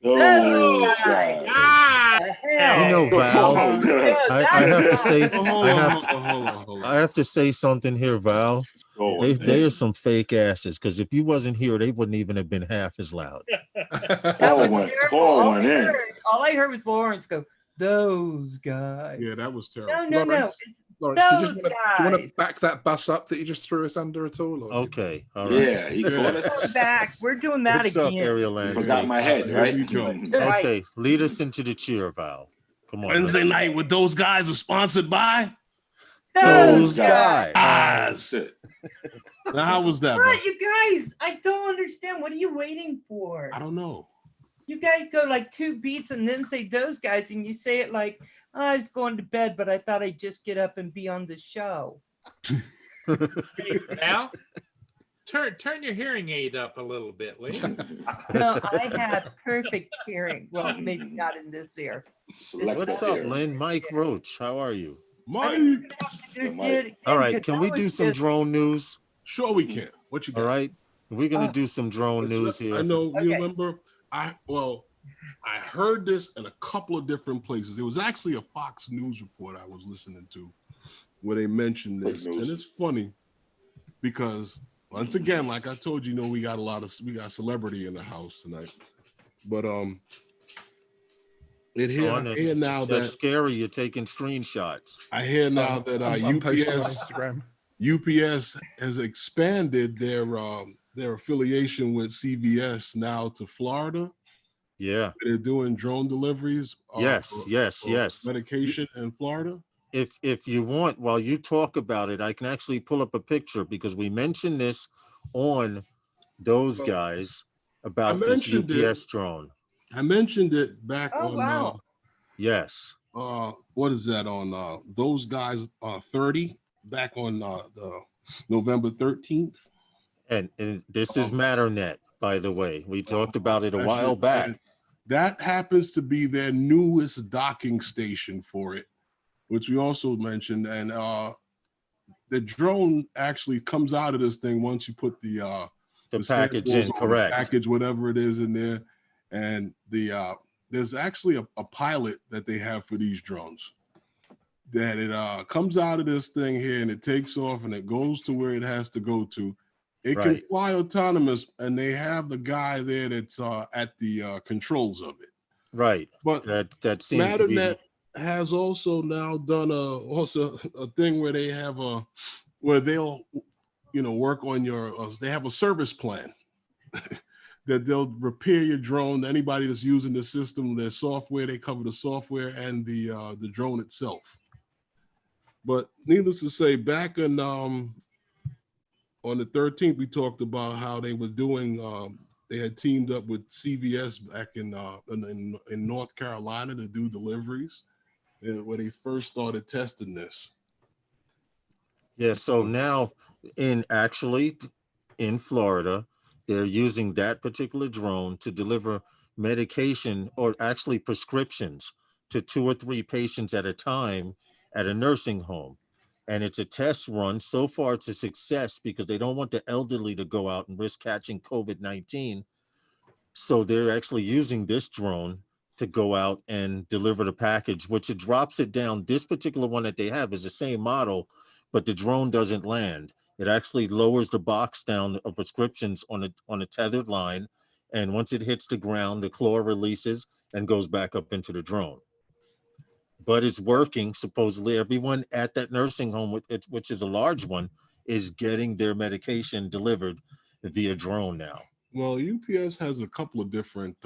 Those Those guys. Ah, The hell? You know, Val, Yeah, I that's have to say, Oh, hold I on, have, hold on. I have to say something here, Val. Go They, on, they man. are some fake asses. Because if you wasn't here, they wouldn't even have been half as loud. That Call was one- terrible. call All one I in. heard- All I heard was Lawrence go, those guys. Yeah, that was terrible. No. Lawrence, It's Lawrence, do you those want to guys. back that bus up that you just threw us under at all? Or Okay. All right. Yeah, he caught Going us. back. We're doing that What's up, again. Ariel You Landry? forgot my head, Here right? we go. Right. Okay, lead us into the cheer, Val. Come on. Wednesday night with those guys are sponsored by. Those guys. That's it. Now, how was that? What, Bro? you guys? I don't understand. What are you waiting for? I don't know. You guys go like 2 beats and then say those guys, and you say it like, I was going to bed, but I thought I'd just get up and be on the show. hey, Val, turn your hearing aid up a little bit, will you? No, I have perfect hearing. Well, maybe not in this ear. Selective What's up, hearing. Lynn? Mike Roach, how are you? Mike. All right, can we do some drone news? Sure, we can. What you got? All right, we're gonna do some drone news I here. know. You Okay. remember? I heard this in a couple of different places. It was actually a Fox News report I was listening to where they mentioned this, Fake news. and it's funny because once again, like I told you, we got celebrity in the house tonight, but On it. here now That's that scary. You're taking screenshots. I hear now that I'm posting on UPS Instagram. UPS has expanded their affiliation with CVS now to Florida. Yeah. They're doing drone deliveries. Yes. for Yes. medication in Florida. If you want, while you talk about it, I can actually pull up a picture because we mentioned this on those Well, guys about this mentioned it. UPS drone. I mentioned it back Oh, on wow. Yes. what is that on those guys 30 back on the November 13th. And this is Matternet, by the way. We talked about it a while back. And that happens to be their newest docking station for it, which we also mentioned. And the drone actually comes out of this thing once you put the Package stamp in, on the correct. package, whatever it is in there. And there's actually a pilot that they have for these drones that it comes out of this thing here and it takes off and it goes to where it has to go to. It can Right. fly autonomous, and they have the guy there that's at the controls of it. Right. But That seems to be Matternet has also now done a thing where they have where they'll work on your they have a service plan that they'll repair your drone. Anybody that's using the system, their software, they cover the software and the drone itself. But needless to say, back in on the 13th, we talked about how they were doing. They had teamed up with CVS back in North Carolina to do deliveries, where they first started testing this. Yeah, so now in Florida, they're using that particular drone to deliver medication or actually prescriptions to 2 or 3 patients at a time at a nursing home. And it's a test run. So far, it's a success because they don't want the elderly to go out and risk catching COVID-19. So they're actually using this drone to go out and deliver the package, which it drops it down. This particular one that they have is the same model, but the drone doesn't land. It actually lowers the box down of prescriptions on a tethered line, and once it hits the ground, the claw releases and goes back up into the drone. But it's working. Supposedly, everyone at that nursing home, which is a large one, is getting their medication delivered via drone now. Well, UPS has a couple of different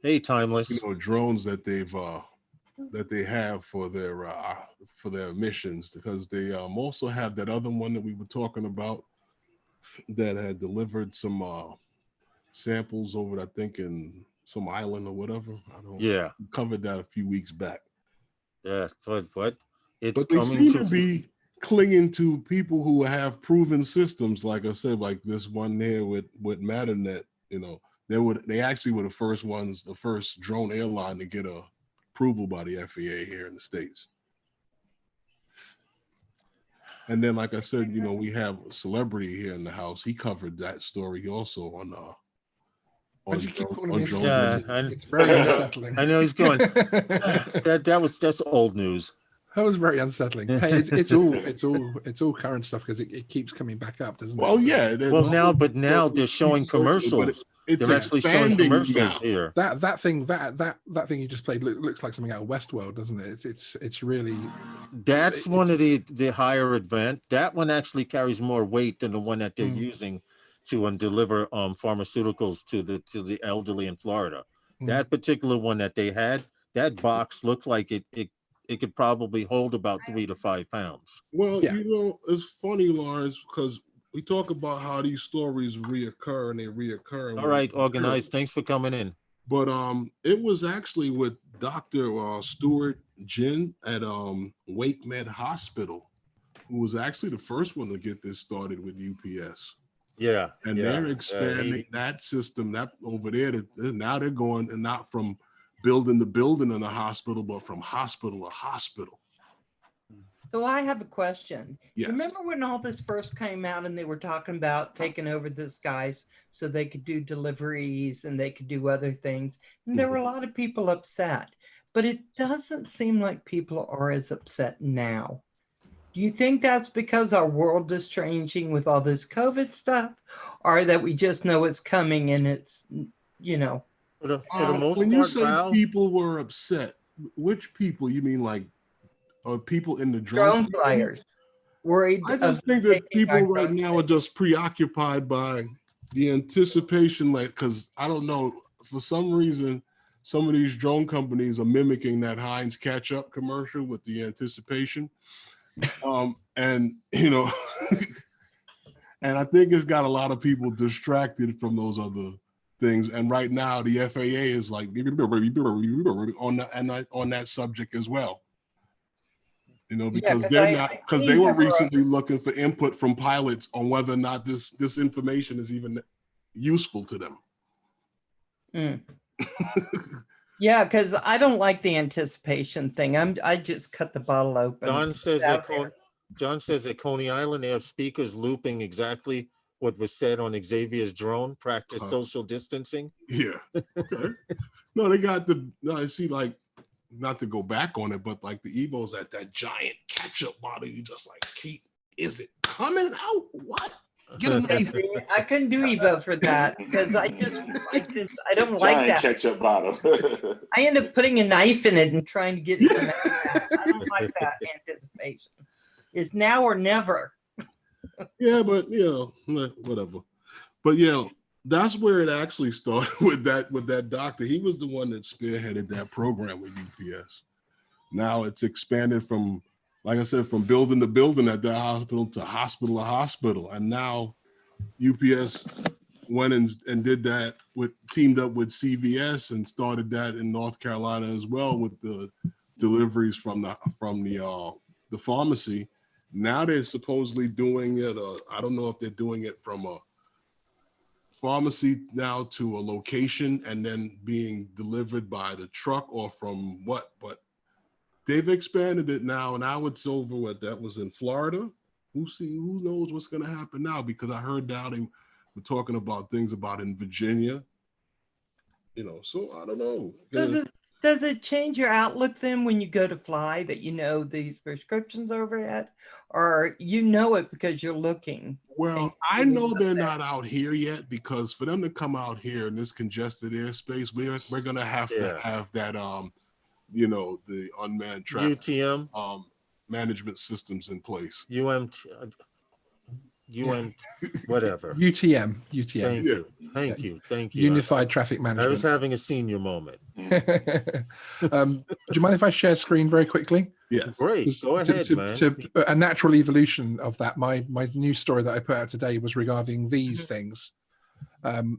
Hey, Timeless. drones that they have for their missions, because they also have that other one that we were talking about that had delivered some samples over, I think, in some island or whatever. I don't. Yeah, We covered that a few weeks back. yeah. What? It's But they coming seem to be clinging to people who have proven systems. Like I said, like this one there with Matternet. They actually were the first drone airline to get a approval by the FAA here in the States. And then, like I said, we have a celebrity here in the house. He covered that story also on Why do you keep calling me a drone. celebrity? It's very unsettling. I know he's going. That's old news. That was very unsettling. Hey, it's all current stuff because it keeps coming back up, doesn't it? Well, yeah. Now they're showing commercials. They're actually showing commercials here. That thing you just played looks like something out of Westworld, doesn't it? It's really. That's one of the higher advanced. That one actually carries more weight than the one that they're using to deliver pharmaceuticals to the elderly in Florida. That particular one that they had, that box looked like it could probably hold about 3 to 5 pounds. Well, Yeah. it's funny, Lawrence, because we talk about how these stories reoccur and they reoccur. All right, Organized. Thanks for coming in. But it was actually with Dr. Stuart Jin at Wake Med Hospital, who was actually the first one to get this started with UPS. Yeah. And they're expanding that system that over there. Now they're going, and not from building the building in a hospital, but from hospital to hospital. So I have a question. Yes. Remember when all this first came out and they were talking about taking over the skies so they could do deliveries and they could do other things? And there were a lot of people upset, but it doesn't seem like people are as upset now. Do you think that's because our world is changing with all this COVID stuff, or that we just know it's coming and it's, For the most when part, you say Val, people were upset, which people? You mean like people in the drone community? flyers worried? I just think that people right now are just preoccupied by the anticipation, because I don't know, for some reason, some of these drone companies are mimicking that Heinz ketchup commercial with the anticipation. And I think it's got a lot of people distracted from those other things. And right now, the FAA is like on that subject as well. Because they were recently looking for input from pilots on whether or not this information is even useful to them. Yeah, because I don't like the anticipation thing. I just cut the bottle open. John says at Coney Island they have speakers looping exactly what was said on Xavier's drone. Practice social distancing. Yeah. Okay. No, they got I see, like, not to go back on it, but like the Evo's at that giant ketchup bottle. You just like, Keith, is it coming out? What? Get a knife. I couldn't do Evo for that because I don't like Giant that ketchup bottle. I end up putting a knife in it and trying to get it. I don't like that anticipation. It's now or never. Yeah, but whatever. But that's where it actually started with that doctor. He was the one that spearheaded that program with UPS. Now it's expanded from, like I said, from building to building at the hospital to hospital. And now UPS went and did that teamed up with CVS and started that in North Carolina as well with the deliveries from the pharmacy. Now they're supposedly doing it. I don't know if they're doing it from a pharmacy now to a location and then being delivered by the truck or from what, but they've expanded it now, and now it's over. That was in Florida. Who knows what's going to happen now? Because I heard now they were talking about things about in Virginia. So I don't know. Does it change your outlook then when you go to fly that you know these prescriptions overhead, or you know it because you're looking? Well, I know they're not out here yet, because for them to come out here in this congested airspace, we're gonna have to have that the unmanned traffic UTM, management systems in place. whatever. UTM. Thank you. Unified Traffic I Management. was having a senior moment. Do you mind if I share screen very quickly? Yes. Great. Go ahead, man. A natural evolution of that. My news story that I put out today was regarding these things,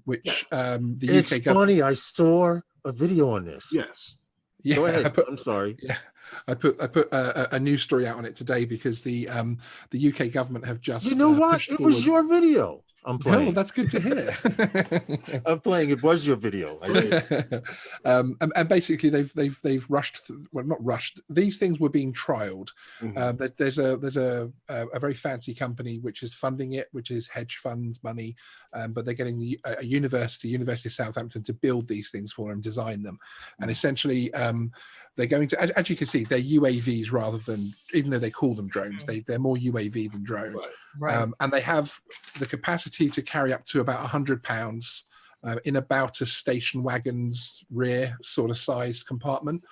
which the It's UK funny. I saw a video on this. Yes. Yeah, Go ahead. I'm sorry. Yeah, I put a news story out on it today because the UK government have just. You know what? pushed It was forward- your video. I'm playing. Oh, that's good to hear. I'm playing. It was your video. I did. And basically, they've rushed. Well, not rushed. These things were being trialed. Mhm. There's a very fancy company which is funding it, which is hedge fund money, but they're getting a University of Southampton to build these things for them, design them, and essentially. They're going to, as you can see, they're UAVs rather than, even though they call them drones, they're more UAV than drone. Right. And they have the capacity to carry up to about 100 pounds in about a station wagon's rear sort of sized compartment.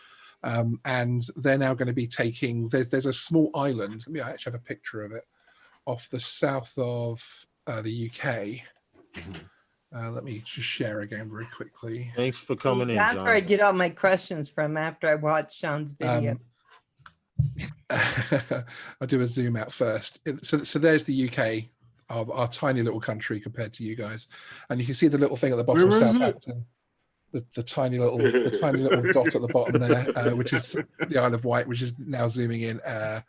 And they're now going to be taking, there's a small island, I actually have a picture of it, off the south of the UK. Let me just share again very quickly. Thanks for coming in, That's John. where I get all my questions from after I watch Sean's video. I'll do a zoom out first. So there's the UK, our tiny little country compared to you guys, and you can see the little thing at the bottom of Where is it? Southampton. The tiny little dot at the bottom there, which is the Isle of Wight, which is now zooming in. And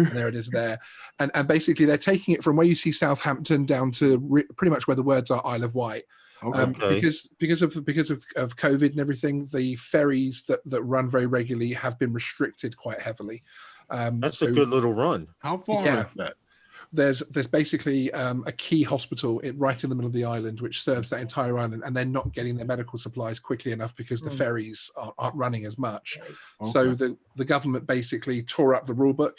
there it is there, and basically they're taking it from where you see Southampton down to pretty much where the words are Isle of Wight. Okay. Because of COVID and everything, the ferries that run very regularly have been restricted quite heavily. That's a good little run. How far Yeah. is that? There's basically a key hospital right in the middle of the island, which serves that entire island, and they're not getting their medical supplies quickly enough because the ferries aren't running as much. So the government basically tore up the rule book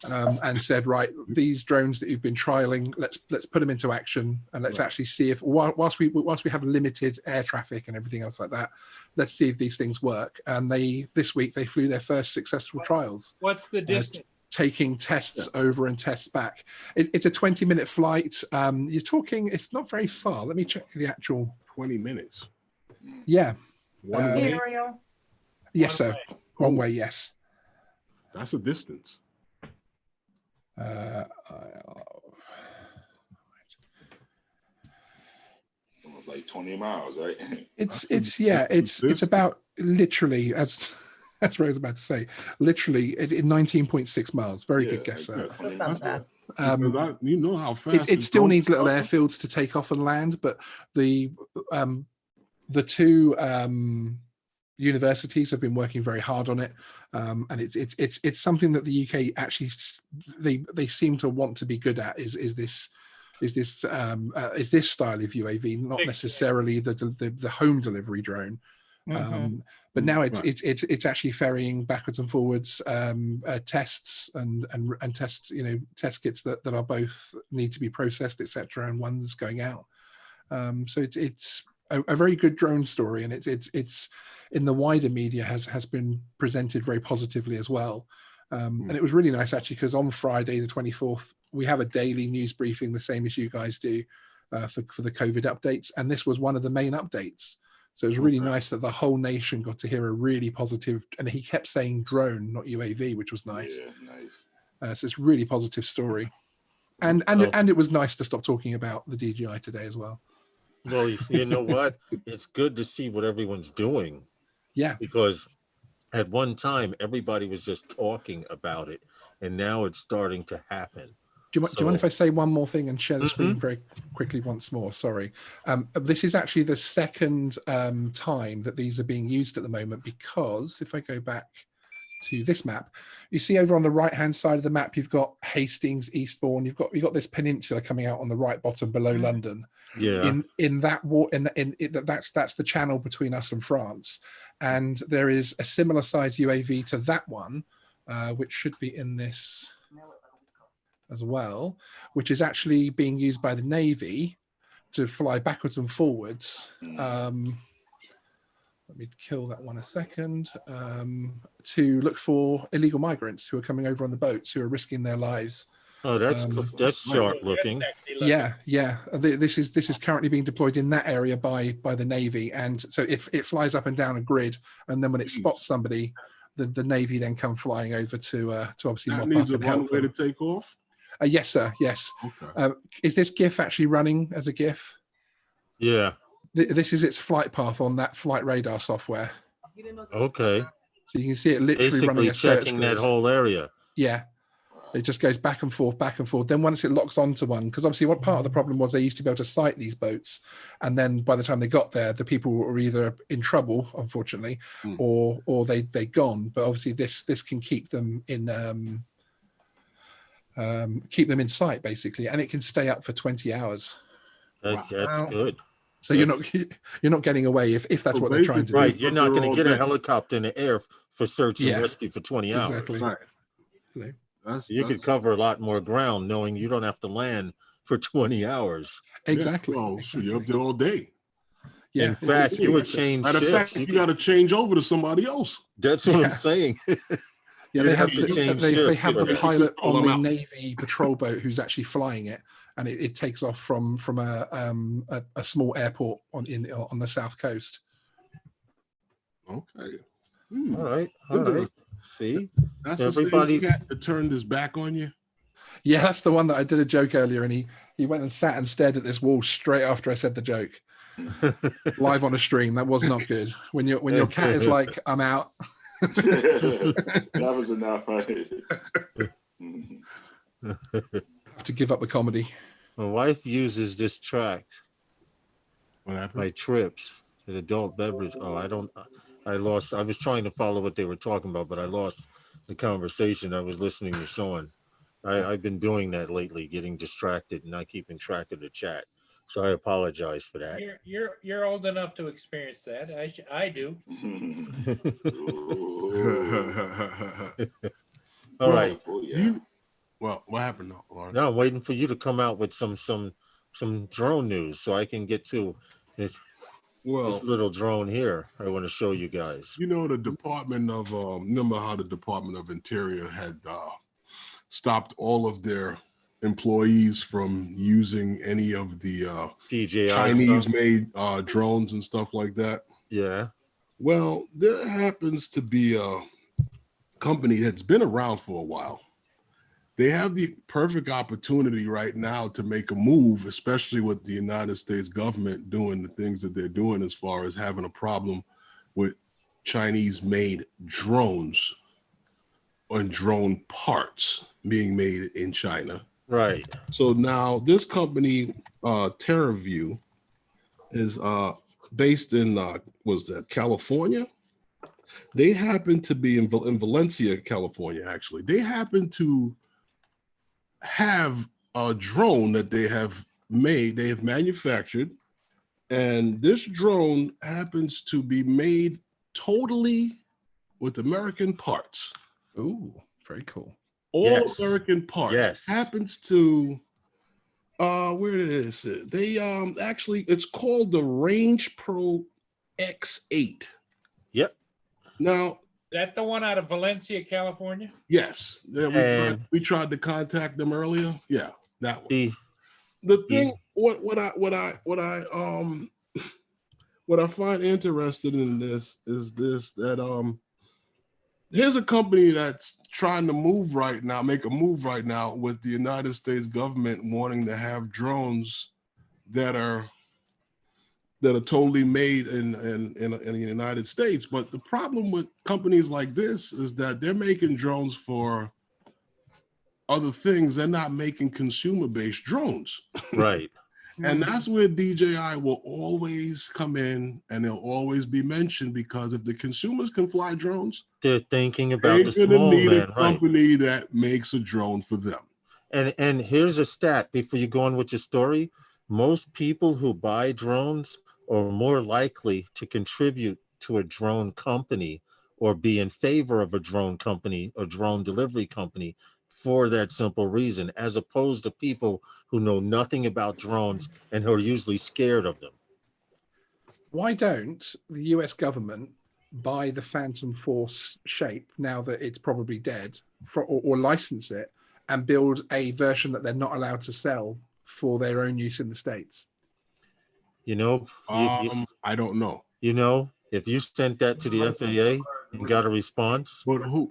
and said, right, these drones that you've been trialing, let's put them into action, and let's actually see if whilst we have limited air traffic and everything else like that, let's see if these things work. And this week they flew their first successful trials. What's the distance? Taking tests over and tests back. It's a 20-minute flight. You're talking, it's not very far. Let me check the actual. 20 minutes. Yeah. One way. Ariel? Yes, sir. One way, yes. That's a distance. Almost like 20 miles, right? It's about literally, as Rose was about to say, literally in 19.6 miles. Very good guess, sir. That's not bad. You know how fast It still needs little airfields to take off and land, but the two universities have been working very hard on it, and it's something that the UK actually they seem to want to be good at. Is this style of UAV, not necessarily the home delivery drone. But now it's actually ferrying backwards and forwards tests and test test kits that are both need to be processed, etc., and one's going out. So it's a very good drone story, and it's in the wider media has been presented very positively as well. And it was really nice actually, because on Friday the 24th we have a daily news briefing, the same as you guys do, for the COVID updates, and this was one of the main updates. So it was really nice that the whole nation got to hear a really positive, and he kept saying drone, not UAV, which was nice. Yeah, nice. So it's a really positive story. And it was nice to stop talking about the DJI today as well. Well, you know what? It's good to see what everyone's doing. Yeah. Because at one time, everybody was just talking about it, and now it's starting to happen. Do you mind if I say one more thing and share the screen very quickly once more? Sorry. This is actually the second time that these are being used at the moment, because if I go back to this map, you see over on the right-hand side of the map, you've got Hastings, Eastbourne. You've got this peninsula coming out on the right bottom below London. Yeah. in that war. That's the channel between us and France, and there is a similar size UAV to that one, which should be in this as well, which is actually being used by the Navy to fly backwards and forwards. Let me kill that one a second. To look for illegal migrants who are coming over on the boats, who are risking their lives. Oh, that's sharp looking. Yeah. This is currently being deployed in that area by the Navy, and so if it flies up and down a grid, and then when it spots somebody, the Navy then come flying over to obviously That mop needs up a and help runway to them. take off. Yes, sir. Yes. Okay. Is this GIF actually running as a GIF? Yeah. This is its flight path on that flight radar software. Okay. So you can see it literally running Basically a search checking grid. that whole area. Yeah. It just goes back and forth, back and forth. Then once it locks onto one, because obviously what part of the problem was they used to be able to sight these boats. And then by the time they got there, the people were either in trouble, unfortunately, or they'd gone. But obviously this can keep them in sight, basically, and it can stay up for 20 hours. That's good. So you're not getting away if that's what they're trying to do. Right. You're not going to get a helicopter in the air for search and rescue for 20 hours. Exactly. Right. So, You could cover a lot more ground knowing you don't have to land for 20 hours. exactly. Oh, so you're up there all day. Yeah. In fact, you would change Matter of ships. fact, you got to change over to somebody else. That's what I'm saying. Yeah, they have have to change they ships, have the right? pilot Pull on them the out. Navy patrol boat who's actually flying it, and it takes off from a small airport on the south coast. Okay. All right. All right. See? That's Everybody's- the same cat that turned his back on you. Yeah, that's the one that I did a joke earlier, and he went and sat and stared at this wall straight after I said the joke. Live on a stream. That was not good. When your cat is like, I'm out. That was enough, right? Have to give up the comedy. My wife uses this track, What happened? my trips, an adult beverage. Oh, I was trying to follow what they were talking about, but I lost the conversation. I was listening to Sean. I've been doing that lately, getting distracted and not keeping track of the chat. So I apologize for that. You're old enough to experience that. I do. All right. Oh, yeah. Well, what happened, Lauren? Now I'm waiting for you to come out with some drone news so I can get to this Well, little drone here. I want to show you guys. you know, the Department of, remember how the Department of Interior had stopped all of their employees from using any of the DJI Chinese stuff. made drones and stuff like that? Yeah. Well, there happens to be a company that's been around for a while. They have the perfect opportunity right now to make a move, especially with the United States government doing the things that they're doing as far as having a problem with Chinese made drones and drone parts being made in China. Right. So now this company, TerraView, is based in California. They happen to be in Valencia, California. Actually, they happen to have a drone that they have manufactured, and this drone happens to be made totally with American parts. Ooh, very cool. All Yes. American parts. Yes. Happens to where is it? They actually, it's called the Range Pro X8. Yep. Now, That the one out of Valencia, California? yes, And- we tried to contact them earlier. Yeah, that one. The The thing, what I find interested in this is that here's a company that's trying to make a move right now with the United States government wanting to have drones that are totally made in the United States. But the problem with companies like this is that they're making drones for other things. They're not making consumer-based drones. right. And that's where DJI will always come in, and they'll always be mentioned, because if the consumers can fly drones, They're thinking about they're the going to small need man, a right? company that makes a drone for them. And here's a stat before you go on with your story. most people who buy drones are more likely to contribute to a drone company or be in favor of a drone company or drone delivery company for that simple reason, as opposed to people who know nothing about drones and who are usually scared of them. Why don't the US government buy the Phantom Force shape now that it's probably dead, or license it and build a version that they're not allowed to sell for their own use in the States? You know, I don't know. you know, if you sent that to the FAA and got a response, But who?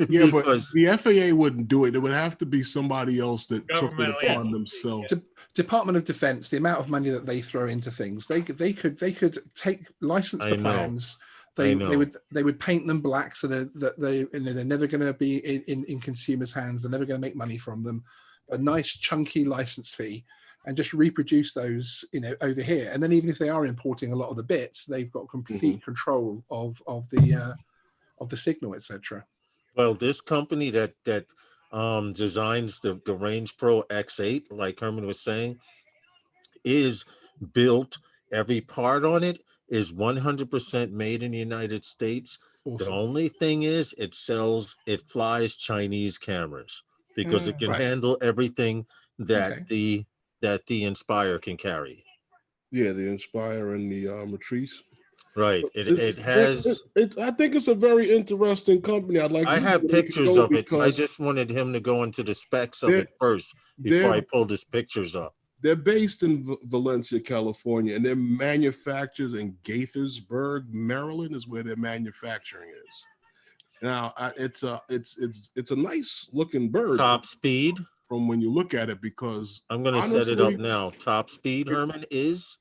Yeah, but because the FAA wouldn't do it. It would have to be somebody else that took it Government, upon yeah. themselves. Department of Defense, the amount of money that they throw into things, they could take license the I know. plans. I They know. would paint them black so that they're never going to be in consumers' hands. They're never going to make money from them. A nice chunky license fee, and just reproduce those, over here. And then even if they are importing a lot of the bits, they've got complete control of the signal, etc. Well, this company that designs the Range Pro X8, like Herman was saying, is built. Every part on it is 100% made in the United States. The Awesome. only thing is, it flies Chinese cameras because it can Right. handle everything that Okay. the Inspire can carry. Yeah, the Inspire and the Matrice. Right. It has. I think it's a very interesting company. I'd like. I to see have where they can pictures go of it. I because just wanted him to go into the specs of they're- it first before I they're- pulled his pictures up. They're based in Valencia, California, and their manufacturers in Gaithersburg, Maryland, is where their manufacturing is. Now, it's a nice looking bird Top speed. from when you look at it, because I'm going to set it up honestly, now. Top speed, Herman, is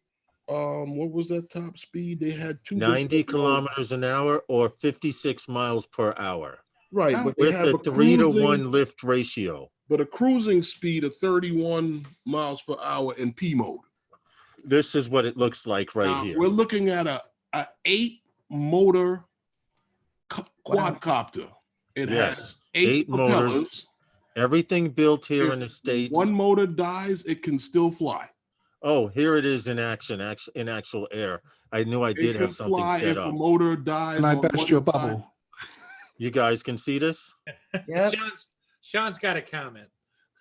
what was that top speed? They had 90 kilometers an hour or 56 miles per hour right, Oh. but they with have a a 3-to-1 lift ratio. but a cruising speed of 31 miles per hour in P mode. This is what it looks like right Now, here. we're looking at a 8-motor quadcopter. It Yes, has 8 motors. propellers. Everything built here If in the States. one motor dies, it can still fly. Oh, here it is in action, in actual air. I knew I It did can have something fly set if a up. motor dies. And I on burst one your side. bubble. You guys can see this? Yep. Sean's got a comment.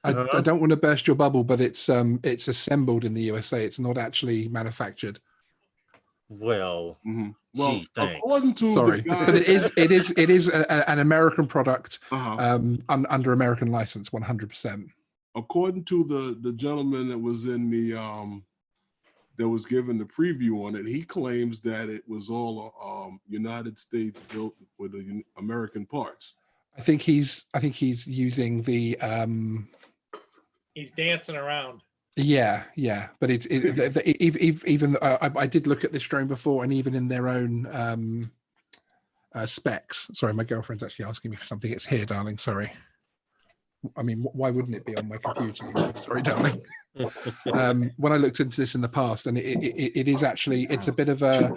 I Uh-huh. don't want to burst your bubble, but it's assembled in the USA. It's not actually manufactured. Well, Mhm. Well, Gee, thanks. according to Sorry, the guy, but it is an American product uh-huh. under American license, 100%. According to the gentleman that was in the that was given the preview on it, he claims that it was all United States built with the American parts. I think he's using the He's dancing around. yeah, but even I did look at this drone before, and even in their own specs. Sorry, my girlfriend's actually asking me for something. It's here, darling. Sorry. I mean, why wouldn't it be on my computer? Sorry, darling. When I looked into this in the past, and it is actually, it's a bit of a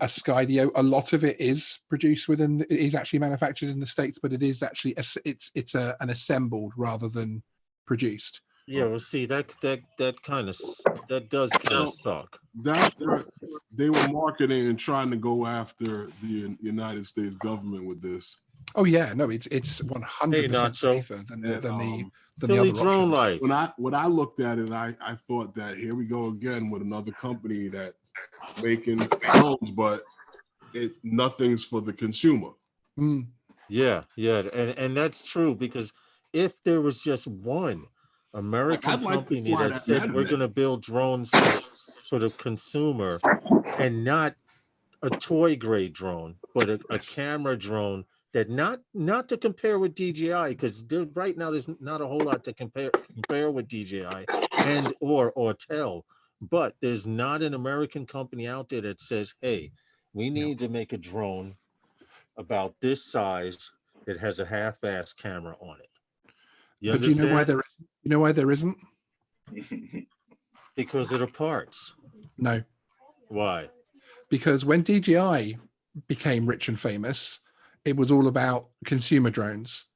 Skydio. A lot of it is produced within, it is actually manufactured in the States, but it is actually it's an assembled rather than produced. yeah, well, see, that does kind of suck. That's what they were marketing and trying to go after the United States government with this. Oh yeah, no, it's 100% Nacho. safer than And, the Philly other Drone options. Life. when I looked at it, I thought that here we go again with another company that's making drones, but nothing's for the consumer. Mm. Yeah, and that's true, because if there was just one American I'd like to company fly that that said Mad we're Men. going to build drones for the consumer, and not a toy grade drone, but a camera drone that not to compare with DJI, because right now there's not a whole lot to compare with DJI and or Tel, but there's not an American company out there that says, hey, we need to make a drone about this size that has a half-ass camera on it. You But do you know why understand? there isn't? Because of the parts. No, Why? because when DJI became rich and famous, it was all about consumer drones.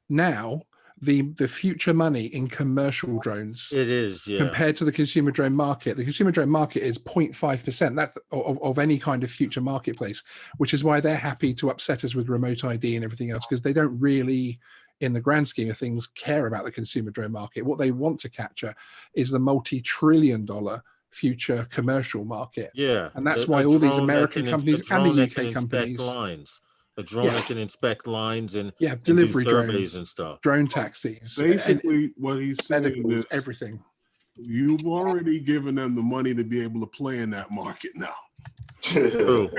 Now the future money in commercial drones It is, yeah. compared to the consumer drone market. The consumer drone market is 0.5% that's of any kind of future marketplace, which is why they're happy to upset us with remote ID and everything else, because they don't really, in the grand scheme of things, care about the consumer drone market. What they want to capture is the multi-trillion-dollar future commercial market. Yeah. And that's A why all these drone that American can- companies a and drone the that can UK inspect companies, lines. A drone Yeah. that can inspect lines and yeah, and do delivery surveys drones, and stuff. drone taxis, and Basically, what he's saying medicals, is everything. you've already given them the money to be able to play in that market now. True.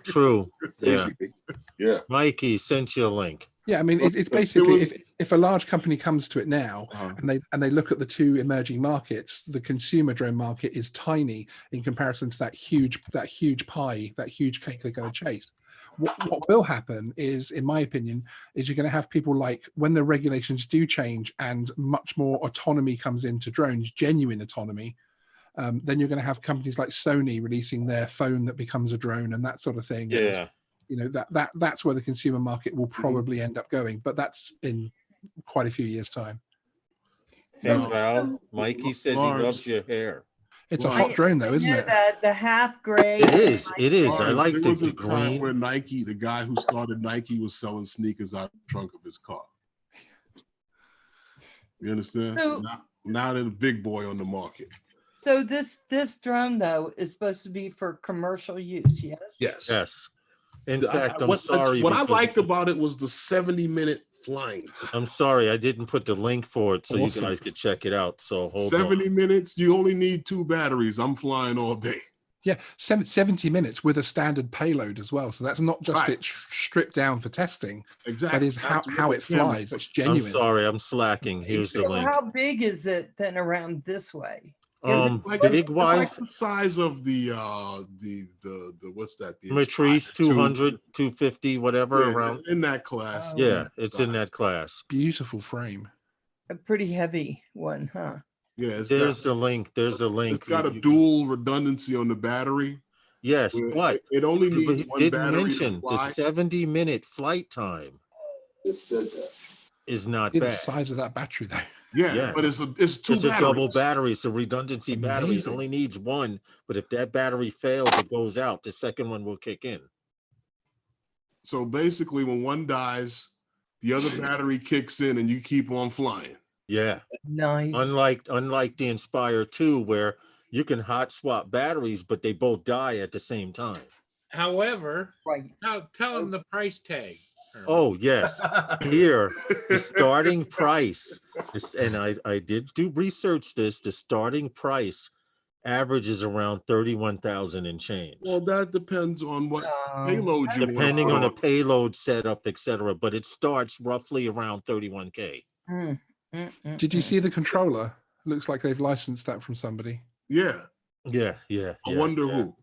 True. Yeah. Basically. Yeah. Mikey sent you a link. Yeah, I mean, it's It basically was- if a large company comes to it now Uh-huh. and they look at the two emerging markets, the consumer drone market is tiny in comparison to that huge pie, that huge cake they're going to chase. What will happen is, in my opinion, is you're going to have people like, when the regulations do change and much more autonomy comes into drones, genuine autonomy, then you're going to have companies like Sony releasing their phone that becomes a drone and that sort of thing. And, Yeah. you know, that's where the consumer market will probably end up going, but that's in quite a few years' time. And So- Val, Mikey says he Lars. loves your hair. It's a Well, hot drone though, I isn't know it? that the half gray. It is. It is. I Lars, like there the, was the a time green. where Nike, the guy who started Nike, was selling sneakers out of the trunk of his car. You understand? So- Now they're the big boy on the market. So this drone though is supposed to be for commercial use, yes? Yes. Yes. In fact, I'm what sorry. what I because- liked about it was the 70-minute flying. I'm sorry, I didn't put the link for it so Awesome. you guys could check it out. So hold 70 on. minutes, you only need 2 batteries. I'm flying all day. Yeah, 70 minutes with a standard payload as well. So that's not just Right. it stripped down for testing. Exactly. That is how That's how what it the camera- flies. That's I'm genuine. sorry, I'm slacking. Here's the So link. how big is it then around this way? Like Big it's wise, like the size of the what's that? The Matrice Inspire 2. 200, 250, whatever Yeah, around. in that class. Oh. Yeah, it's in that class. Beautiful frame. A pretty heavy one, huh? Yeah, it's There's got, the link. There's the link. it's got a You- dual redundancy on the battery. Yes, where but it only but needs he one didn't battery mention to the fly. 70-minute flight time is not Yeah, the bad. size of that battery though. Yeah, Yes. but it's 2 It's a double batteries. battery. It's a redundancy battery. It Amazing. only needs one, but if that battery fails, it goes out. The second one will kick in. So basically, when one dies, the other battery kicks in, and you keep on flying. Yeah. Nice. Unlike the Inspire 2, where you can hot swap batteries, but they both die at the same time. However, Right. now tell them the price tag. Herman. Oh yes, here the starting price is, and I did do research this. The starting price averages around 31,000 and change, Well, that depends on what payload you want. depending on the payload setup, etc. But it starts roughly around 31K. Did you see the controller? Looks like they've licensed that from somebody. Yeah, Yeah. I wonder who.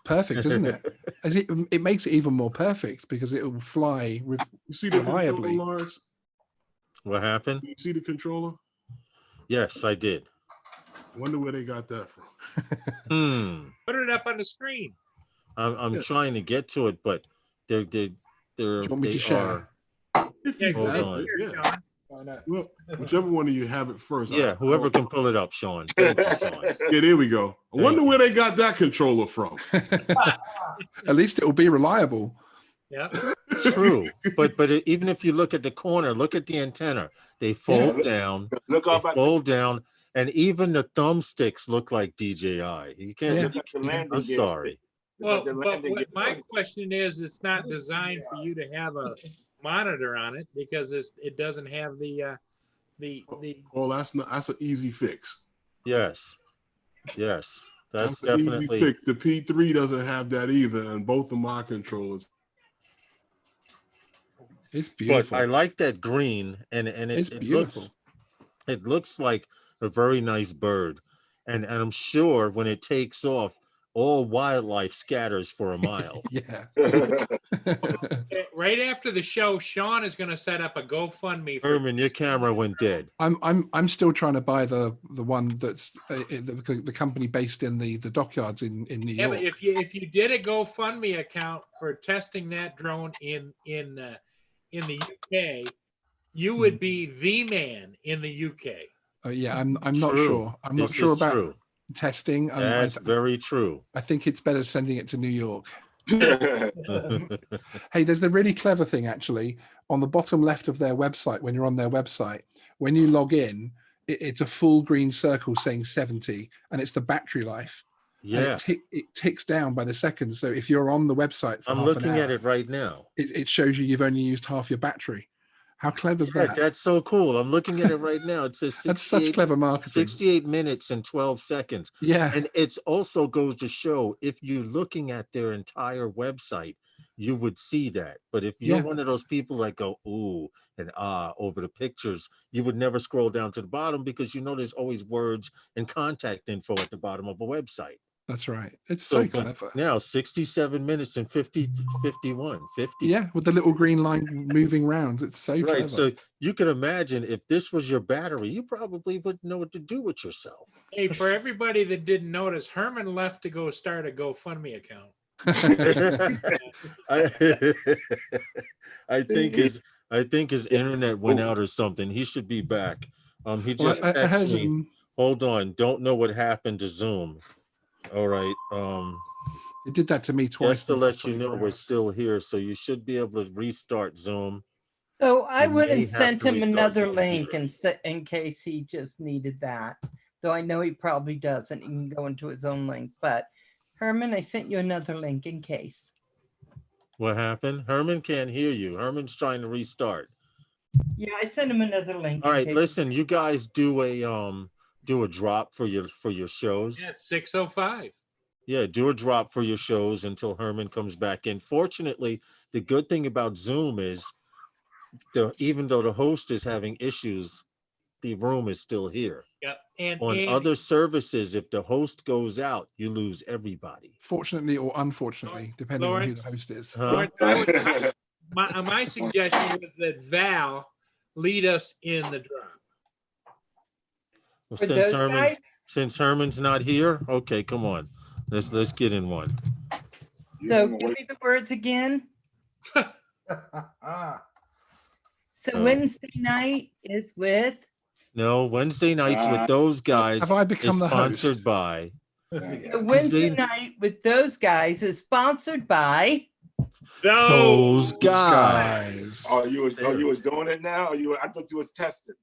Perfect, isn't it? As it makes it even more perfect because it will fly with You see the Reliably. controller, Lars? What happened? You see the controller? Yes, I did. Wonder where they got that from. Put it up on the screen. I'm Yeah. trying to get to it, but they're you want me to they share? are. If Yeah, you Hold have on. it, here, yeah. John. Well, whichever one of you have it first. Yeah, whoever can pull it up, Sean. Thank you, Sean. Yeah, there we go. I Thank wonder you. where they got that controller from. At least it will be reliable. Yeah. True, but even if you look at the corner, look at the antenna. They fold down, Look they up at fold down, and even the thumbsticks look like DJI. You can't. Yeah. look at the landing I'm gear sorry. stick. Look Well, at the but landing what gear. my question is, it's not designed for you to have a monitor on it because it doesn't have the Oh, that's an easy fix. Yes, yes, that's an easy definitely. fix. The P3 doesn't have that either, and both of my controllers. It's But beautiful. I like that green, and It's it beautiful. looks like a very nice bird, and I'm sure when it takes off, all wildlife scatters for a mile. Yeah. right after the show, Sean is going to set up a GoFundMe for Herman, your camera went dead. I'm still trying to buy the one that's the company based in the dockyards in New Yeah, York. but if you did a GoFundMe account for testing that drone in the UK, you would be the man in the UK. Yeah, I'm not True. sure. I'm not This sure is about true. testing. That's very true. I think it's better sending it to New York. Hey, there's the really clever thing actually on the bottom left of their website. When you're on their website, when you log in, it's a full green circle saying 70, and it's the battery life. Yeah, And it ticks down by the second. So if you're on the website for I'm half an looking hour, at it right now. it shows you've only used half your battery. How clever is Yeah, that? that's so cool. I'm looking at it right now. It says That's such 68 clever marketing. 68 minutes and 12 seconds. Yeah, And it also goes to show if you're looking at their entire website, you would see that. But if you're Yeah. one of those people that go ooh and ah over the pictures, you would never scroll down to the bottom because you know there's always words and contact info at the bottom of a website. that's right. It's so but clever. now 67 minutes and 50 50. Yeah, with the little green line moving round. It's so Right. clever. So you can imagine if this was your battery, you probably wouldn't know what to do with yourself. Hey, for everybody that didn't notice, Herman left to go start a GoFundMe account. I think his internet went out or something. He should be back. He Well, just I heard texted me. Hold on, don't know what happened to Zoom. All right. it did that to me twice. Just to in the let last you know 24 we're hours. still here, so you should be able to restart Zoom. So I You went may and have sent to him restart another your link computer. in case he just needed that. Though I know he probably doesn't. He can go into his own link. But Herman, I sent you another link in case. What happened? Herman can't hear you. Herman's trying to restart. Yeah, I sent him another link. All in right, case. listen, you guys do a drop for your shows. Yeah, 6:05. Yeah, do a drop for your shows until Herman comes back in. Fortunately, the good thing about Zoom is even though the host is having issues, the room is still here. Yep. And On Andy, other services, if the host goes out, you lose everybody. Fortunately or unfortunately, depending on who Lawrence? the host is. Huh? my suggestion was that Val lead us in the drop. Well, For those guys, since Herman's not here, okay, come on. Let's get in one. so give me the words again. So Oh. Wednesday night is with No, Wednesday nights with those guys Have I is become the host? sponsored by the Wednesday night with those guys is sponsored by those Those guys. Oh, you was doing it now? Or I thought you was testing.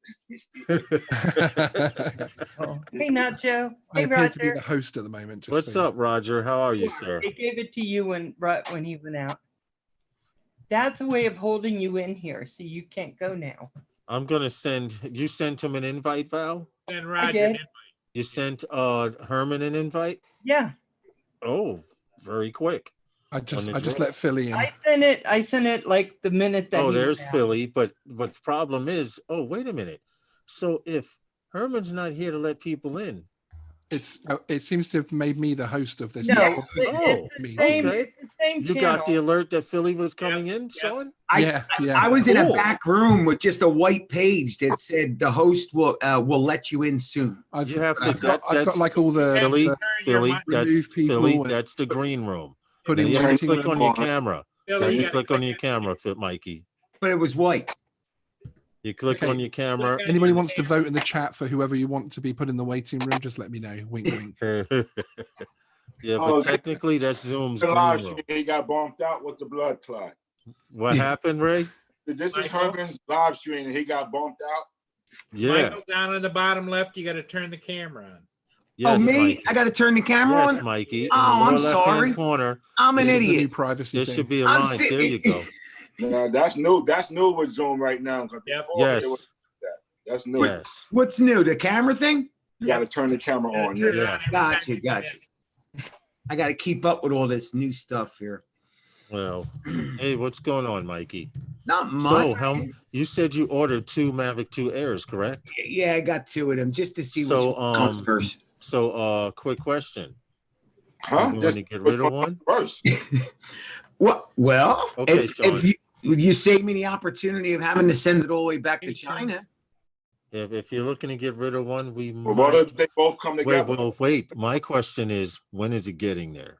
Hey Nacho. I Hey appear to be the Roger. host at the moment. just What's so you up, Roger? How are you, sir? They gave it to you when he went out. That's a way of holding you in here, so you can't go now. I'm gonna send you sent him an invite, Val? And I Roger. did. You sent Herman an invite? Yeah, Oh, very quick. I just On the let draw. Philly in. I sent it like the minute that. Oh, he there's went out. Philly, but problem is, oh, wait a minute. So if Herman's not here to let people in, It seems to have made me the host of this. No, now. it's the Me. same. Okay. It's the same you channel. got the alert that Philly was coming in, Yep. Sean? Yeah, I was in a Cool. back room with just a white page that said the host will let you in soon. I've, You have to- I've got that's- like all the, Philly, the Philly, mic. that's remove people Philly, and that's the green room. put Now in you have to waiting click room. on your camera. Philly, Now you you gotta click on click your camera, Mikey. But it was white. You click Okay. on your camera. Click Anybody wants to vote in the chat for whoever you want to be put in the waiting room, just let me know. Wink, wink. Yeah, but Oh, technically that's Zoom's The green live room. stream, he got bumped out with the blood clot. What happened, Ray? This is Michael? Herman's live stream, and he got bumped out. Yeah. Michael, down in the bottom left, you got to turn the camera on. Yes, oh, me? Mikey. I got to turn the camera Yes, on? Mikey. In Oh, the I'm lower left-hand sorry. corner, I'm an This is the new idiot. privacy there thing. should be a I'm line. There you go. That's new. That's new with Zoom right now. 'cause Yep. before it Yes. was that's new. Yes. What's new? The camera thing? You got to turn the camera Gotta on. turn it Yeah. on every time Gotcha, you come gotcha. in. I got to keep up with all this new stuff here. Well, hey, what's going on, Mikey? Not much. So, you said you ordered 2 Mavic 2 Airs, correct? Yeah, I got 2 of them just to see So, which one comes first. So, quick question. Huh? You Just want to get rid of one? first. Well, Okay, Sean. if you save me the opportunity of having to send it all the way back to China. If you're looking to get rid of one, we Well, what might. if they both come Wait, together? well, wait. My question is, when is it getting there?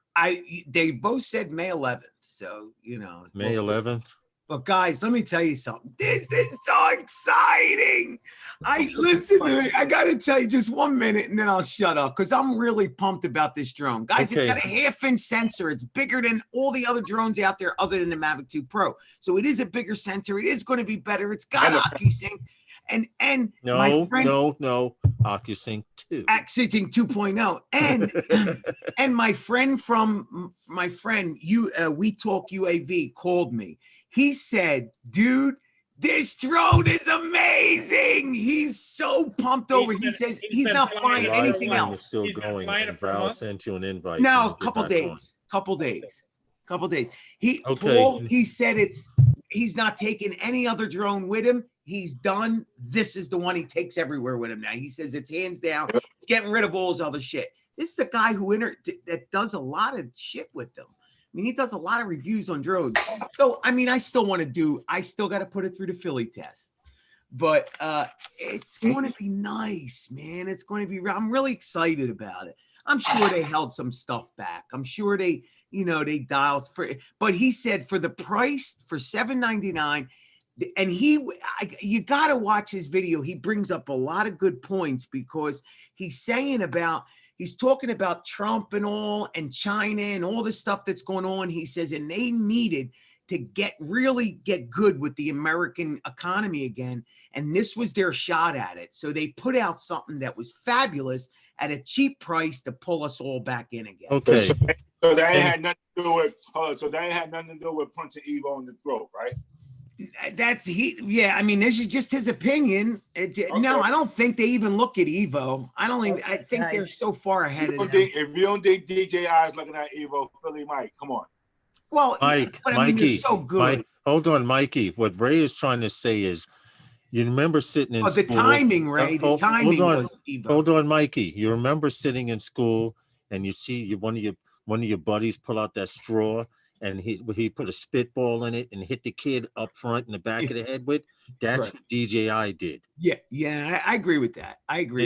They both said May 11th, so May 11th? But guys, let me tell you something. This is so exciting. Listen to me. I gotta tell you just 1 minute and then I'll shut up because I'm really pumped about this drone. Guys, Okay. It's got a 1/2-inch sensor. It's bigger than all the other drones out there other than the Mavic 2 Pro. So it is a bigger sensor. It is going to be better. It's got OcuSync. And my friend, No. OcuSync 2. OcuSync 2.0. And my friend We Talk UAV called me. He said, dude, this drone is amazing. He's so pumped over. He says he's not flying The anything live stream is else. still He's been going, flying and it for a Val month? sent you an invite. No, when you get couple back on. days. Okay. Paul, he said he's not taking any other drone with him. He's done. This is the one he takes everywhere with him now. He says it's hands down. He's getting rid of all his other shit. This is a guy that does a lot of shit with them. I mean, he does a lot of reviews on drones. So, I mean, I still got to put it through the Philly test. But it's going to be nice, man. It's going to be, I'm really excited about it. I'm sure they held some stuff back. I'm sure they dialed for it. But he said for the price, for $799, and you got to watch his video. He brings up a lot of good points because he's talking about Trump and all, and China and all the stuff that's going on. He says, and they needed to really get good with the American economy again. And this was their shot at it. So they put out something that was fabulous at a cheap price to pull us all back in again. Okay. So that ain't had nothing to do with. Punching Evo in the throat, right? I mean, this is just his opinion. No, I don't think they even look at Evo. I think they're so far ahead of them. If you don't think DJI is looking at Evo, Philly Mike, come on. Well, Mike, but I mean, Mikey, you're so good. hold on, Mikey. What Ray is trying to say is, you remember sitting in the school. timing, Ray. The timing. Hold on, Mikey. You remember sitting in school and you see one of your buddies pull out that straw and he put a spitball in it and hit the kid up front in the back of the head with. That's what DJI did. Yeah, I agree with that. I agree.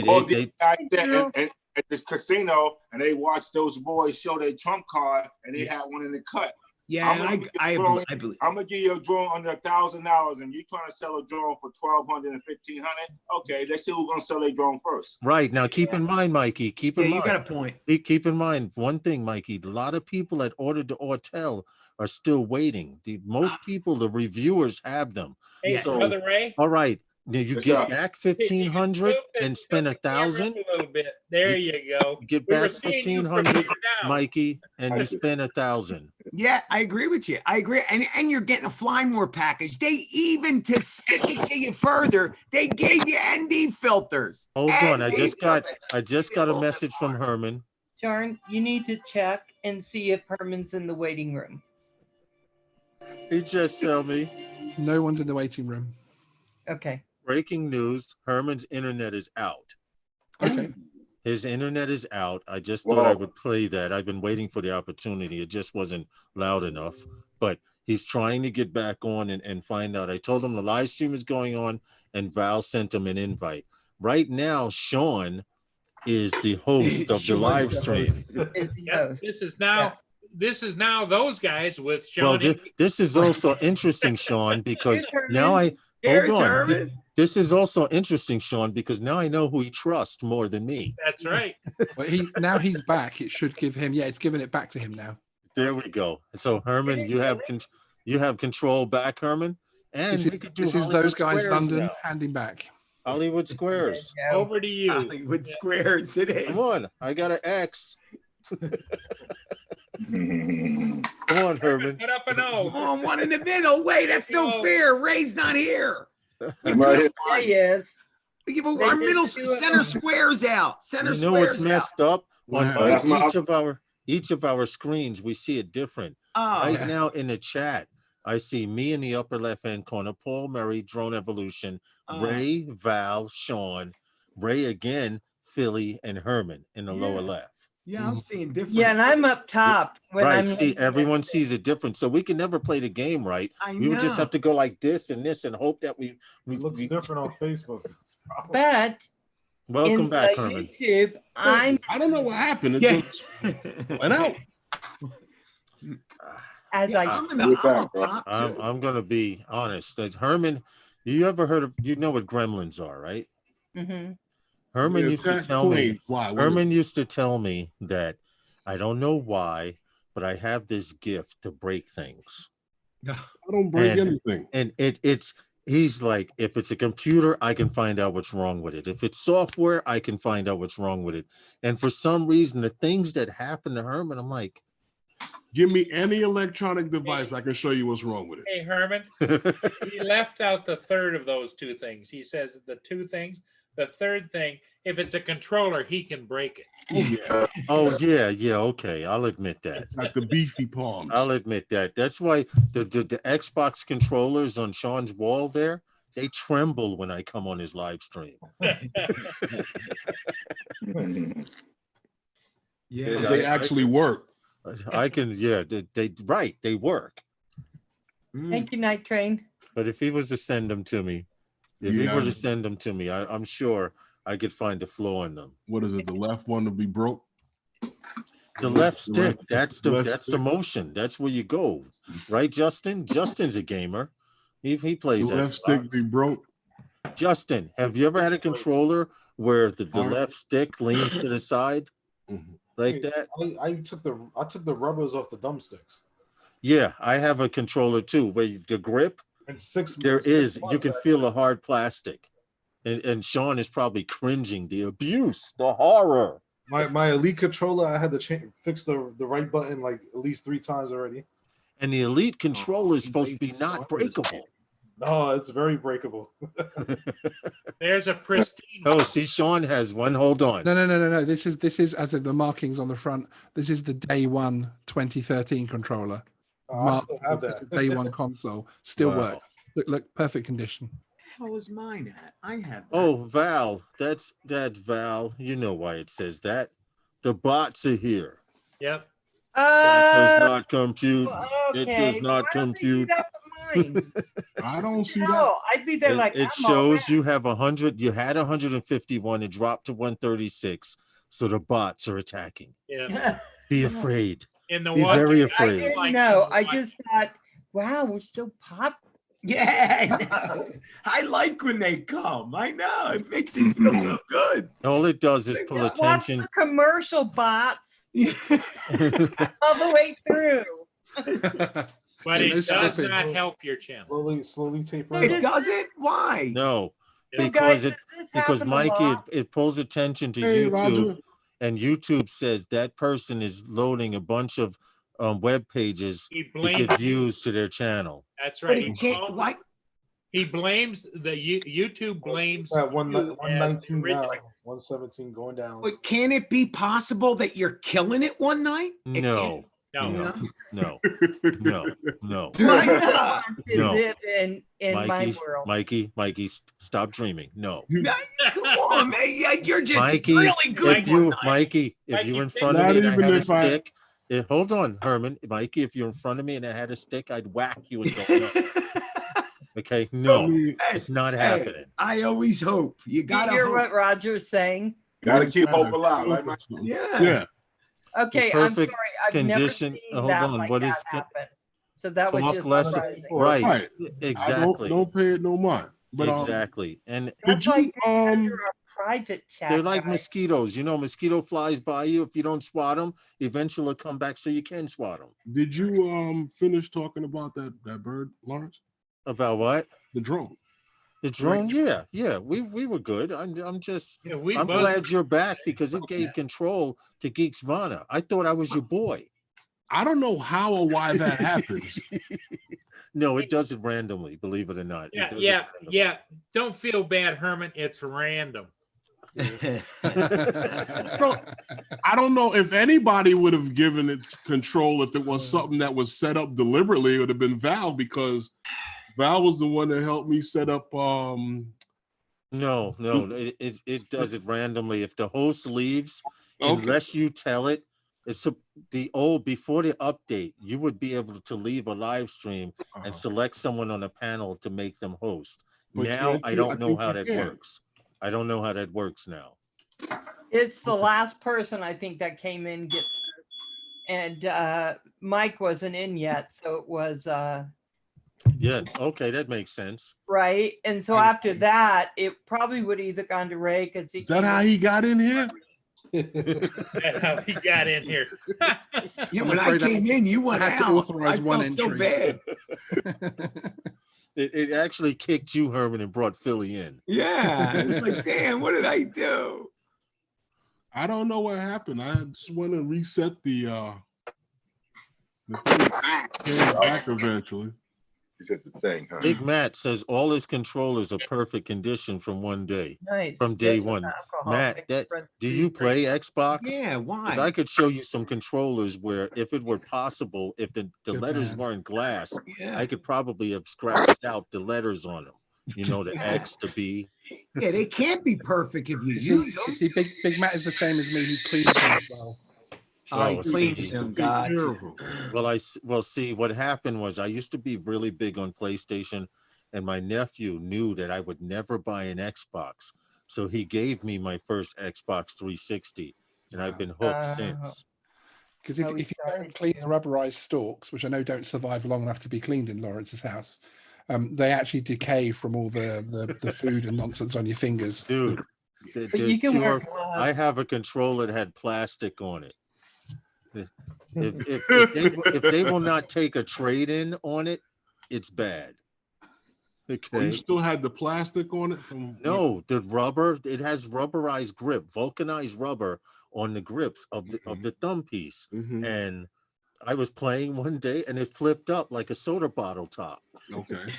At this casino, and they watched those boys show their trump card, and they had one in the cut. Yeah, I believe. I'm gonna give you a drone under $1,000, and you trying to sell a drone for $1,200 and $1,500. Okay, let's see who's gonna sell their drone first. Right now, keep in mind, Mikey. Keep in mind. You got a point. Keep in mind one thing, Mikey. A lot of people that ordered the Autel are still waiting. Most people, the reviewers, have them. Hey, So, Brother Ray. all right. Now you What's get up? back 1,500 and spend 1,000. A little bit. There you go. You get We were back seeing you from 1,500, here down. Mikey, and you spend 1,000. Yeah, I agree with you. I agree. And you're getting a Fly More package. They even, to stick it to you further, they gave you ND filters. Hold on, I ND just got filters. a message from Herman. John, you need to check and see if Herman's in the waiting room. He just told me. No one's in the waiting room. Okay. Breaking news, Herman's internet is out. Okay. His internet is out. I just thought I would play that. I've been waiting for the opportunity. It just wasn't loud enough. But he's trying to get back on and find out. I told him the live stream is going on, and Val sent him an invite. Right now, Sean is the host of the live stream. Yep, this is now those guys with Sean. Well, this is also interesting, Sean, because now There's hold on. Herman. This is also interesting, Sean, because now I know who he trusts more than me. That's right. Well, now he's back. It should give him. Yeah, it's giving it back to him now. There we go. So Herman, you have control back, Herman. And This is those guys, Squares London, now. handing back. Hollywood Squares. Over to you. Hollywood Squares, it is. Come on, I got an X. Come on, Herman. Put up an O. Oh, one in the middle. Wait, that's no fair. Ray's not here. I'm right here. There he is. Yeah, but our middle center square's out. Center You know square's what's messed up? On Wow. That's my- each of our screens, we see it different. out. Right now in the chat, I see me in the upper left-hand corner, Paul Murray, Drone Evolution, Ray, Val, Sean, Ray again, Philly, and Herman in the lower left. Yeah, I'm seeing different. Yeah, and I'm up top. When Right. I'm See, everyone sees it different. So we can never play the game right. We would just have to go like this and this and hope that we It looks different on Facebook. But welcome in back, the Herman. YouTube, I don't know what happened. It Yeah. just went out. As Yeah, I I'm gonna, We're I'm back, a bro. pop I'm too. I'm gonna be honest. That Herman, you ever heard of? You know what gremlins are, right? Mhm. Herman They used to attack tell me. planes. Why? What is Herman it? used to tell me that I don't know why, but I have this gift to break things. I don't break And anything. it's he's like, if it's a computer, I can find out what's wrong with it. If it's software, I can find out what's wrong with it. And for some reason, the things that happen to Herman, I'm like, Give me any electronic device, I can show you what's wrong with it. Hey, Herman, he left out the third of those two things. He says the two things. The third thing, if it's a controller, he can break it. Oh yeah, oh yeah, okay, I'll admit that. like the beefy palms. I'll admit that. That's why the Xbox controllers on Sean's wall there, they tremble when I come on his live stream. Yeah. Because they actually work. I can, yeah, they work. Thank you, Night Train. But if he was to send them to me, I'm sure I could find a flaw in them. What is it? The left one to be broke. The left stick, right. that's Left the stick. motion. That's where you go. Right, Justin? Justin's a gamer. He The plays left Xbox. stick be broke. Justin, have you ever had a controller where the Hard. left stick leans to the side Mhm. like that? I took the rubbers off the thumbsticks. Yeah, I have a controller too, where the grip, And six. there 6 is, you months, can feel the hard plastic. And Sean is probably cringing, the abuse, the horror. My Elite controller, I had to fix the right button like at least 3 times already. And the Elite controller is supposed to be not breakable. No, it's very breakable. There's a pristine. Oh, see, Sean has one. Hold on. No. This is as of the markings on the front. This is the day one 2013 controller. I still have It's that. a day one console. Still Wow. work. Look, perfect condition. How is mine at? I have. That. Oh, Val, that's Val. You know why it says that. The bots are here. Yep. That does not compute. Okay. It does not Why don't they do compute. that to mine? I don't see that. No, I'd be there It, like it I'm all shows back. you have 100. You had 151. It dropped to 136. So the bots are attacking. Yeah. Be afraid. In the Be one very I afraid. didn't Like know. some I like- just thought, wow, we're so popular. Yeah, I know. I like when they come. I know. It makes it feel so good. All it does is pull Watch attention. the commercial bots all the way through. But Yeah, no it does skipping. not help your channel. Slowly taper. So it It up. doesn't? Why? No, So because guys, this because happened a Mikey, lot. it pulls attention to Hey, YouTube, Roger. and YouTube says that person is loading a bunch of web pages He to blames get views to their channel. That's But right. it can't. Why? He blames YouTube blames At you as 119 now, original. 117 going down. But can it be possible that you're killing it one night? It No, No. no, no, no. can't. Why I not? want to No. live in my Mikey, world. Mikey, stop dreaming. No. No, come on, man. Yeah, you're just Mikey, really good. if you, one night. Mikey, if Mikey, you were in think front of Not me and I even had a if I- stick, hold on, Herman, Mikey, if you're in front of me and I had a stick, I'd whack you and go, no. Okay, I no, mean, it's not Hey, happening. I always hope. You Do gotta you hear hope. what Roger's saying? Gotta keep hope alive, right, Mike? Yeah. Yeah. Okay, I'm sorry. perfect I've never condition- seen hold that on, like what that is the- happen. So that was Talk just less- surprising. Right, Right. exactly, I don't pay it no mind. But exactly. And That's Did you, like under a private chat. they're like guy. mosquitoes. You know, mosquito flies by you. If you don't swat them, eventually they'll come back so you can swat them. did you finish talking about that bird, Lawrence? About what? The drone. The drone? Yeah. We were good. I'm just. Yeah, we I'm both- glad you're back because it gave control to Geeks Vana. I thought I was your boy. I don't know how or why that happens. No, it does it randomly. Believe it or not. It does it Yeah. randomly. Don't feel bad, Herman. It's random. I don't know if anybody would have given it control if it was something that was set up deliberately. It would have been Val because Val was the one that helped me set up. No, it does it randomly. If the host leaves, Okay. unless you tell it, it's the old before the update, you would be able to leave a live stream and select someone on a panel to make them host. But Now can't I you? don't I know think how you that can. works. I don't know how that works now. It's the last person I think that came in gets. and Mike wasn't in yet, so it was Yeah, okay, that makes sense. right. And so after that, it probably would have either gone to Ray because he Is that how he got in here? That's how he got in here. Yeah, I'm when I afraid I- came in, you went I had to out. authorize I one felt so entry. bad. It actually kicked you, Herman, and brought Philly in. Yeah, it's like, damn, what did I do? I don't know what happened. I just want to reset the thing came back eventually. He said the thing, huh? Big Matt says all his controllers are perfect condition from one day. nice. From day Yes, one. alcohol Matt, makes that friends do be you great. play Xbox? Yeah, 'Cause why? I could show you some controllers where if it were possible, if the Good letters man. weren't glass, Yeah, I could probably have scratched out the letters on them. You know, the X, the B. yeah, they can't be perfect if you You use them. see, Big Matt is the same as me. He cleans them as well. Oh, he Oh, cleans see. them, Take care gotcha. of him. Well, see, what happened was I used to be really big on PlayStation, and my nephew knew that I would never buy an Xbox. So he gave me my first Xbox 360, and I've been hooked since. Because if, Oh, if you sorry. don't clean the rubberized stalks, which I know don't survive long enough to be cleaned in Lawrence's house, they actually decay from all the food and nonsense on your fingers. Dude, But you can wear gloves. I have a controller that had plastic on it. If they will not take a trade-in on it, it's bad. Oh, you Okay. still had the plastic on it from No, the rubber, it has rubberized grip, vulcanized rubber on the grips of the thumb piece. Mhm. And I was playing one day and it flipped up like a soda bottle top. Okay.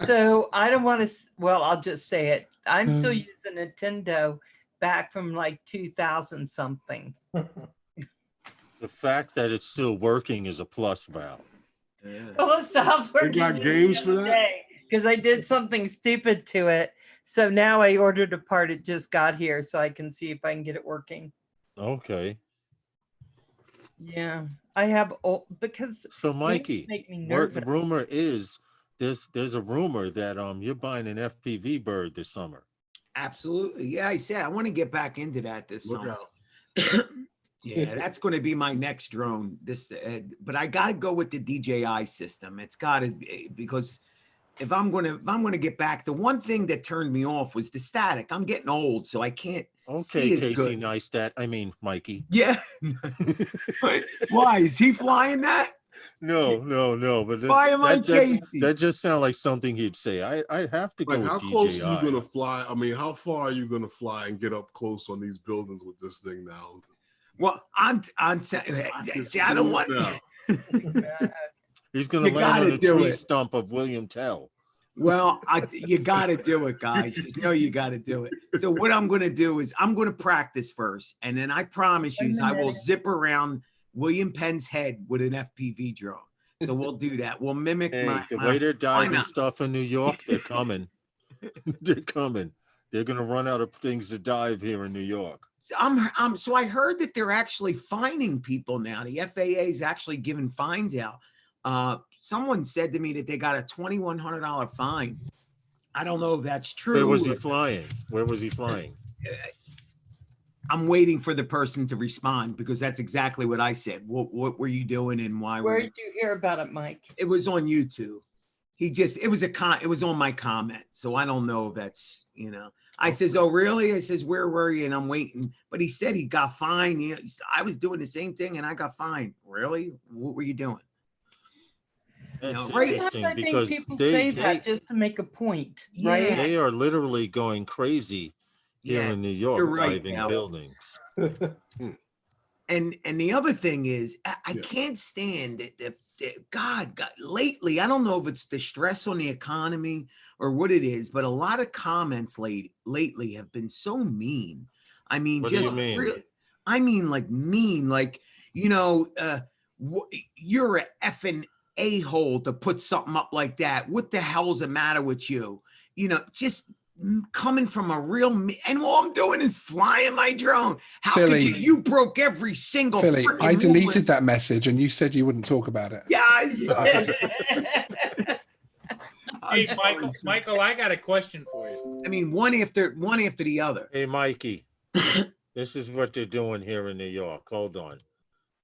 So I don't want to. Well, I'll just say it. I'm still Mm. using Nintendo back from like 2000 something. The fact that it's still working is a plus, Val. Well, it stopped working. got games for that? Because I did something stupid to it. So now I ordered a part. It just got here, so I can see if I can get it working. Okay. Yeah, I have because So games Mikey, make me the nervous. rumor is there's a rumor that you're buying an FPV bird this summer. Absolutely. Yeah, I said I want to get back into that this Look summer. out. Yeah, that's going to be my next drone. But I got to go with the DJI system. It's got to because if I'm going to get back, the one thing that turned me off was the static. I'm getting old, so I can't. Okay, See, it's Casey good. Neistat. I mean, Mikey. Yeah. But why is he flying that? No. But Why am I Casey? that just sounds like something he'd say. I have to go Like, with how DJI. close are you gonna fly? I mean, how far are you gonna fly and get up close on these buildings with this thing now? Well, see, I don't want. Now. He's gonna You land on gotta the do tree it. stump of William Tell. Well, you got to do it, guys. You know you got to do it. So what I'm going to do is I'm going to practice first, and then I promise you, I will zip around William Penn's head with an FPV drone. So we'll do that. We'll mimic Hey, my. the way they're diving not? stuff in New York, they're coming. They're coming. They're gonna run out of things to dive here in New York. So I heard that they're actually fining people now. The FAA is actually giving fines out. Someone said to me that they got a $2,100 fine. I don't know if that's true. Where was he flying? Where was he flying? I'm waiting for the person to respond because that's exactly what I said. What were you doing and why were Where you? did you hear about it, Mike? It was on YouTube. It was on my comment. So I don't know if that's, I says, oh, really? I says, where were you? And I'm waiting. But he said he got fined. I was doing the same thing and I got fined. Really? What were you doing? That's right. interesting I think because people say that just to make a point, right? Yeah. they are literally going crazy here Yeah, in New York, you're right, diving Al. buildings. And the other thing is, I Yeah. can't stand it. God, lately, I don't know if it's the stress on the economy or what it is, but a lot of comments lately have been so mean. I mean, What do you just mean? I mean, like mean, like you're a effing a-hole to put something up like that. What the hell's the matter with you? Just coming from a real and all I'm doing is flying my drone. How could Philly. you broke every single Philly, frickin' I rule. deleted that message and you said you wouldn't talk about it. Yeah, Hey, Michael, I got a question for you. I mean, one after the other. Hey, Mikey. This is what they're doing here in New York. Hold on.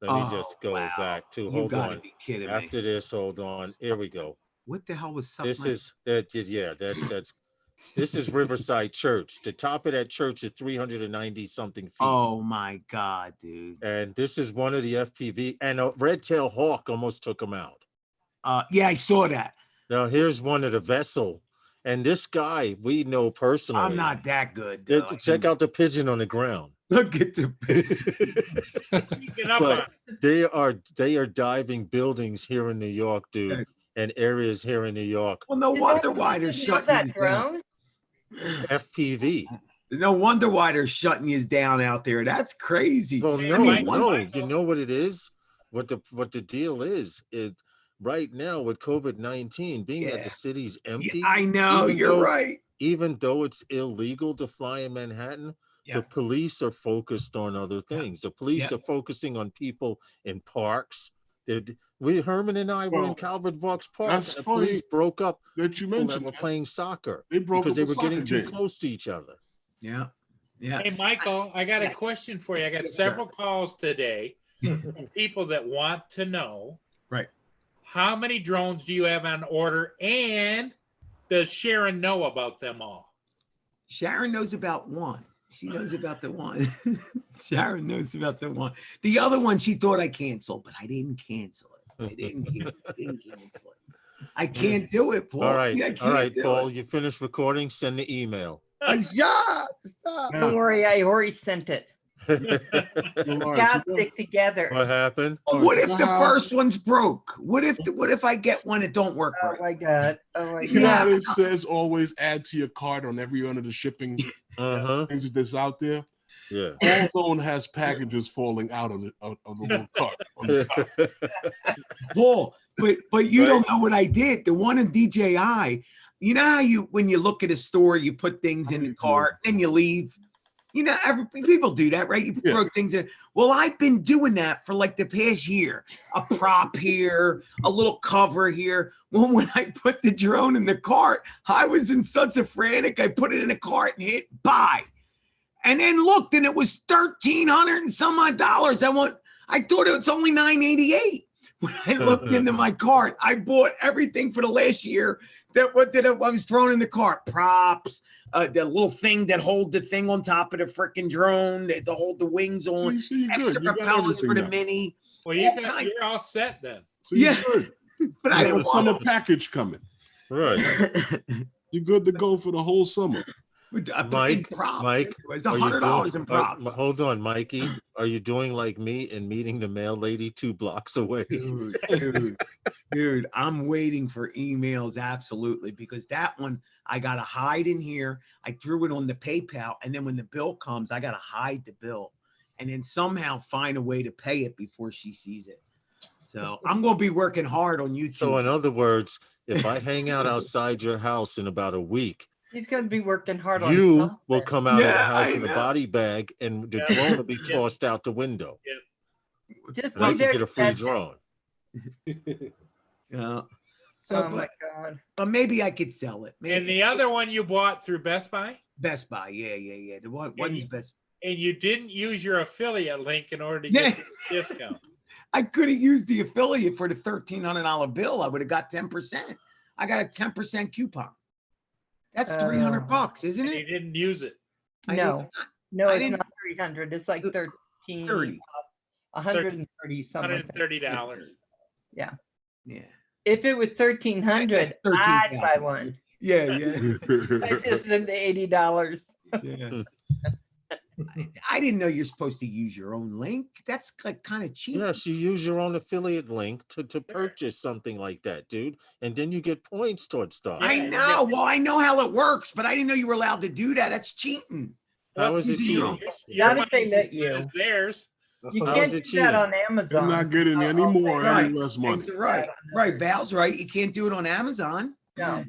Let me just Oh, go wow. back to, You hold gotta on. be kidding me. After this, hold on. Here we go. What the hell was This something? is that, yeah, that's this is Riverside Church. The top of that church is 390 something feet. Oh my God, dude. And this is one of the FPV, and a red-tailed hawk almost took him out. Yeah, I saw that. Now here's one of the vessel, and this guy we know personally. I'm not that good. Yeah, Though. check out the pigeon on the ground. Look at the picture. Sneaking up But on. they are diving buildings here in New York, dude, and areas here in New York. Well, no wonder why they're shutting that you down. drone. FPV. No wonder why they're shutting you down out there. That's crazy. Well, Hey, no, Michael. you know what it is? What the deal is? It right now with COVID-19 being that Yeah. the city's Yeah, empty. I know, even you're though- right. Even though it's illegal to fly in Manhattan, Yeah. the police are focused on other things. The police Yeah. are focusing on people in parks. Herman and I were in Well, Calvert Vaux Park, and that's the funny police broke up that you people that mentioned were that. playing soccer They broke because up they a were getting soccer too game. close to each other. Yeah. Yeah. Hey, Michael, I got a Yes. question for you. I got Yes, sir. several calls today from people that want to know, Right. how many drones do you have on order, and does Sharon know about them all? Sharon knows about one. She knows about the one. Sharon knows about the one. The other one she thought I canceled, but I didn't cancel it. I didn't cancel it. I can't do it, Paul. All right, I can't all right, do Paul. it. You finished recording? Send the email. Stop. Don't worry, I already sent it. Lawrence, Guys you know- stick together. What happened? What if you the know how- first one's broke? What if I get one that don't work Oh right? my God. Oh my You know how God. it says always add to your cart on every one of the shipping Uh-huh. things that's out there? Yeah. Allzone has packages falling out of the little cart. On the top. Paul, but you Right. don't know what I did. The one in DJI, you know how when you look at a store, you put things in the cart and you leave. You know, people do that, right? You Yeah. throw things in. Well, I've been doing that for like the past year. A prop here, a little cover here. Well, when I put the drone in the cart, I was in such a frantic. I put it in the cart and hit buy, and then looked, and it was $1,300 and some odd dollars. I thought it was only $988. When I looked into my cart, I bought everything for the last year that I was throwing in the cart. Props, the little thing that hold the thing on top of the freaking drone to hold the wings on, You see, you're extra good. You got propellers for everything the now. mini. Well, you All got, kinds. you're all set then. So you're Yeah. good. But I You got didn't a summer want package coming. Right. You're good to go for the whole summer. Mike, props. Mike, It's are you $100 doing- in props. Hold on, Mikey. Are you doing like me and meeting the mail lady 2 blocks away? Dude, I'm waiting for emails absolutely, because that one I gotta hide in here. I threw it on the PayPal, and then when the bill comes, I gotta hide the bill and then somehow find a way to pay it before she sees it. So I'm gonna be working hard on YouTube. So in other words, if I hang out outside your house in about a week, He's going to be working hard on you something. will come out of the Yeah, house I in a know. body bag and the Yeah. drone will be Yeah. tossed out the window. Just And I be can there get a to free catch it. drone. Yeah. So, Oh my God. but maybe I could sell it. Maybe And the other one you bought through Best Buy, Best Buy. Yeah. The one And is you- Best. and you didn't use your affiliate link in order to get the discount. I could have used the affiliate for the $1,300 bill. I would have got 10%. I got a 10% coupon. That's $300, isn't And you it? didn't use it. I No, no, I it's didn't- not 300. It's like 13, 30. 130 something. like that. $130. Yeah. If it was 1,300, That's I'd buy 13,000. one. Yeah. I just spent the $80. Yeah. I didn't know you're supposed to use your own link. That's like kind of cheap. Yes, you use your own affiliate link to purchase something like that, dude. And then you get points towards stuff. I Yeah, know. Well, I know how it works, but I didn't know you were allowed to do that. That's cheating. How is it using your own- cheating? Your Not if they money's let as good you. as theirs. You How can't is it do that cheating? on They're Amazon. not getting any I'll more, say any that. less money. That's right. Right. Val's right. You can't do it on Amazon. No.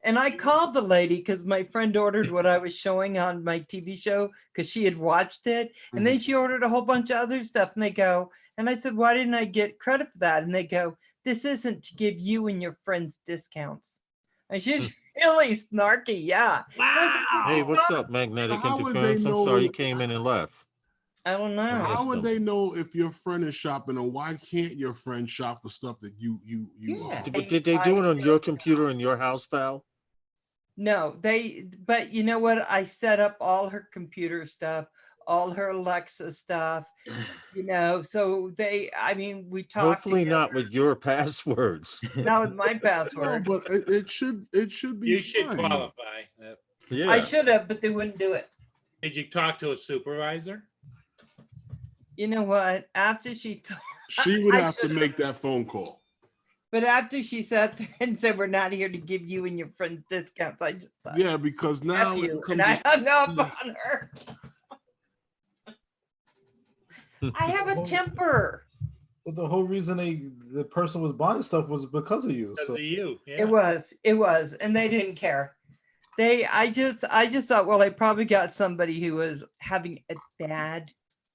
And I called the lady because my friend ordered what I was showing on my TV show because she had watched it. And then she ordered a whole bunch of other stuff. And they go, and I said, why didn't I get credit for that? And they go, this isn't to give you and your friends discounts. And she's really snarky. Yeah. Wow. Hey, what's up, Magnetic How would they Interference? I'm know sorry you if- came in and left. I don't know. Yes, How would though. they know if your friend is shopping, and why can't your friend shop for stuff that you Yeah. But did they do it on your computer in your house, pal? No, but you know what? I set up all her computer stuff, all her Alexa stuff, so we talked. Hopefully not with your passwords. Not with my No, password. but it should be. You should fine. qualify. Yeah. I should have, but they wouldn't do it. Did you talk to a supervisor? You know what? After she She would I have to should've. make that phone call. But after she sat there and said, "We're not here to give you and your friends discounts," I just thought, Yeah, because now "F it you," comes and I hung up on her. I have a temper. But the whole reason the person was buying stuff was because of you. Because So of you. Yeah. It was, and they didn't care. I just thought, well, they probably got somebody who was having a bad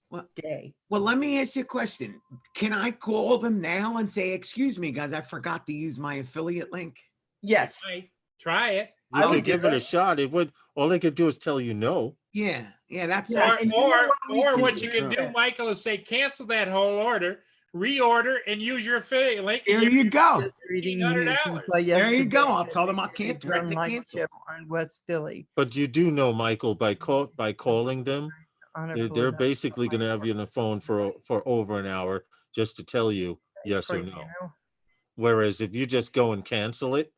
What? day. Well, let me ask you a question. Can I call them now and say, "Excuse me, guys, I forgot to use my affiliate link"? Yes. Right. Try it. You I would could give do it a it. shot. It would. All they could do is tell you no. Yeah, that's Yeah, Or, and you know or, what we or can what do? you can do, Yeah. Michael, is say cancel that whole order, reorder, and use your affiliate link. and There you go. Just reading $1,500. news until There you go. yesterday I'll that tell them I they can't did threaten one to light cancel. show on West Philly. But you do know, Michael, by calling them, On a they're Florida basically going to have you on the phone for over an hour just to tell you yes or crazy, no. you know? Whereas if you just go and cancel it,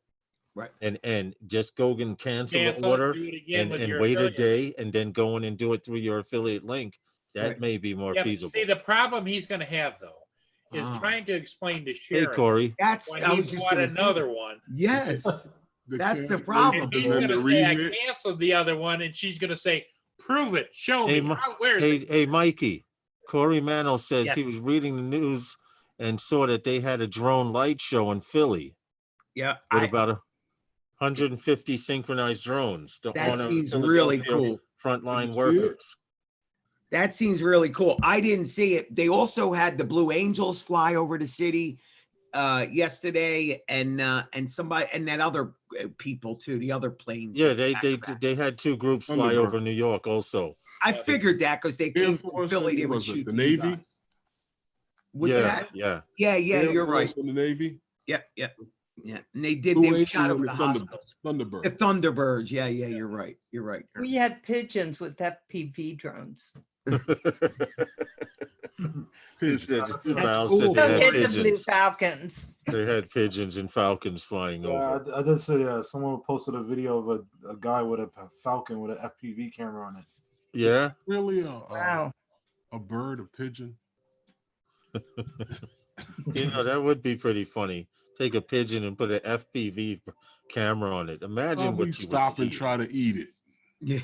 Right. and just go and cancel the Cancel it, order do it again with and your wait a affiliate. day and then go in and do it through your affiliate link, that Right. may be more Yeah, but feasible. see, the problem he's going to have, though, is Ah. trying to explain to Hey, Sharon Corey. That's why I he was just bought gonna say another that. one. Yes. The That's the cancellation problem. And he's and going the to say, I rehit. canceled the other one. And she's going to say, prove it. Show Hey, me. Where is it? Hey, Mikey. Corey Mano says Yes. he was reading the news and saw that they had a drone light show in Philly Yeah. with about 150 synchronized drones to That honor seems really Philadelphia cool. frontline See it? workers. That seems really cool. I didn't see it. They also had the Blue Angels fly over the city yesterday, and somebody and that other people too. The other planes. Yeah, they had two groups fly Thunderbird. over New York also. I figured that because they Air came from Force Philly, and they would was it shoot the to you Navy? guys. What's yeah, that? yeah. Yeah, Air you're right. Force and the Navy. Yeah. And they Blue they Angels shot and over the the hospitals. The Thunderbird. Thunderbirds. Yeah, you're right. You're right. We had pigeons with FPV drones. Val cool. said they Don't had hit the Blue pigeons. Falcons. They had pigeons and falcons flying yeah, over. I did say someone posted a video of a guy with a falcon with an FPV camera on it. Yeah. Really Wow. a bird, a pigeon. That would be pretty funny. Take a pigeon and put an FPV camera on it. Imagine Probably what you stop would and see. try to eat it. Yeah.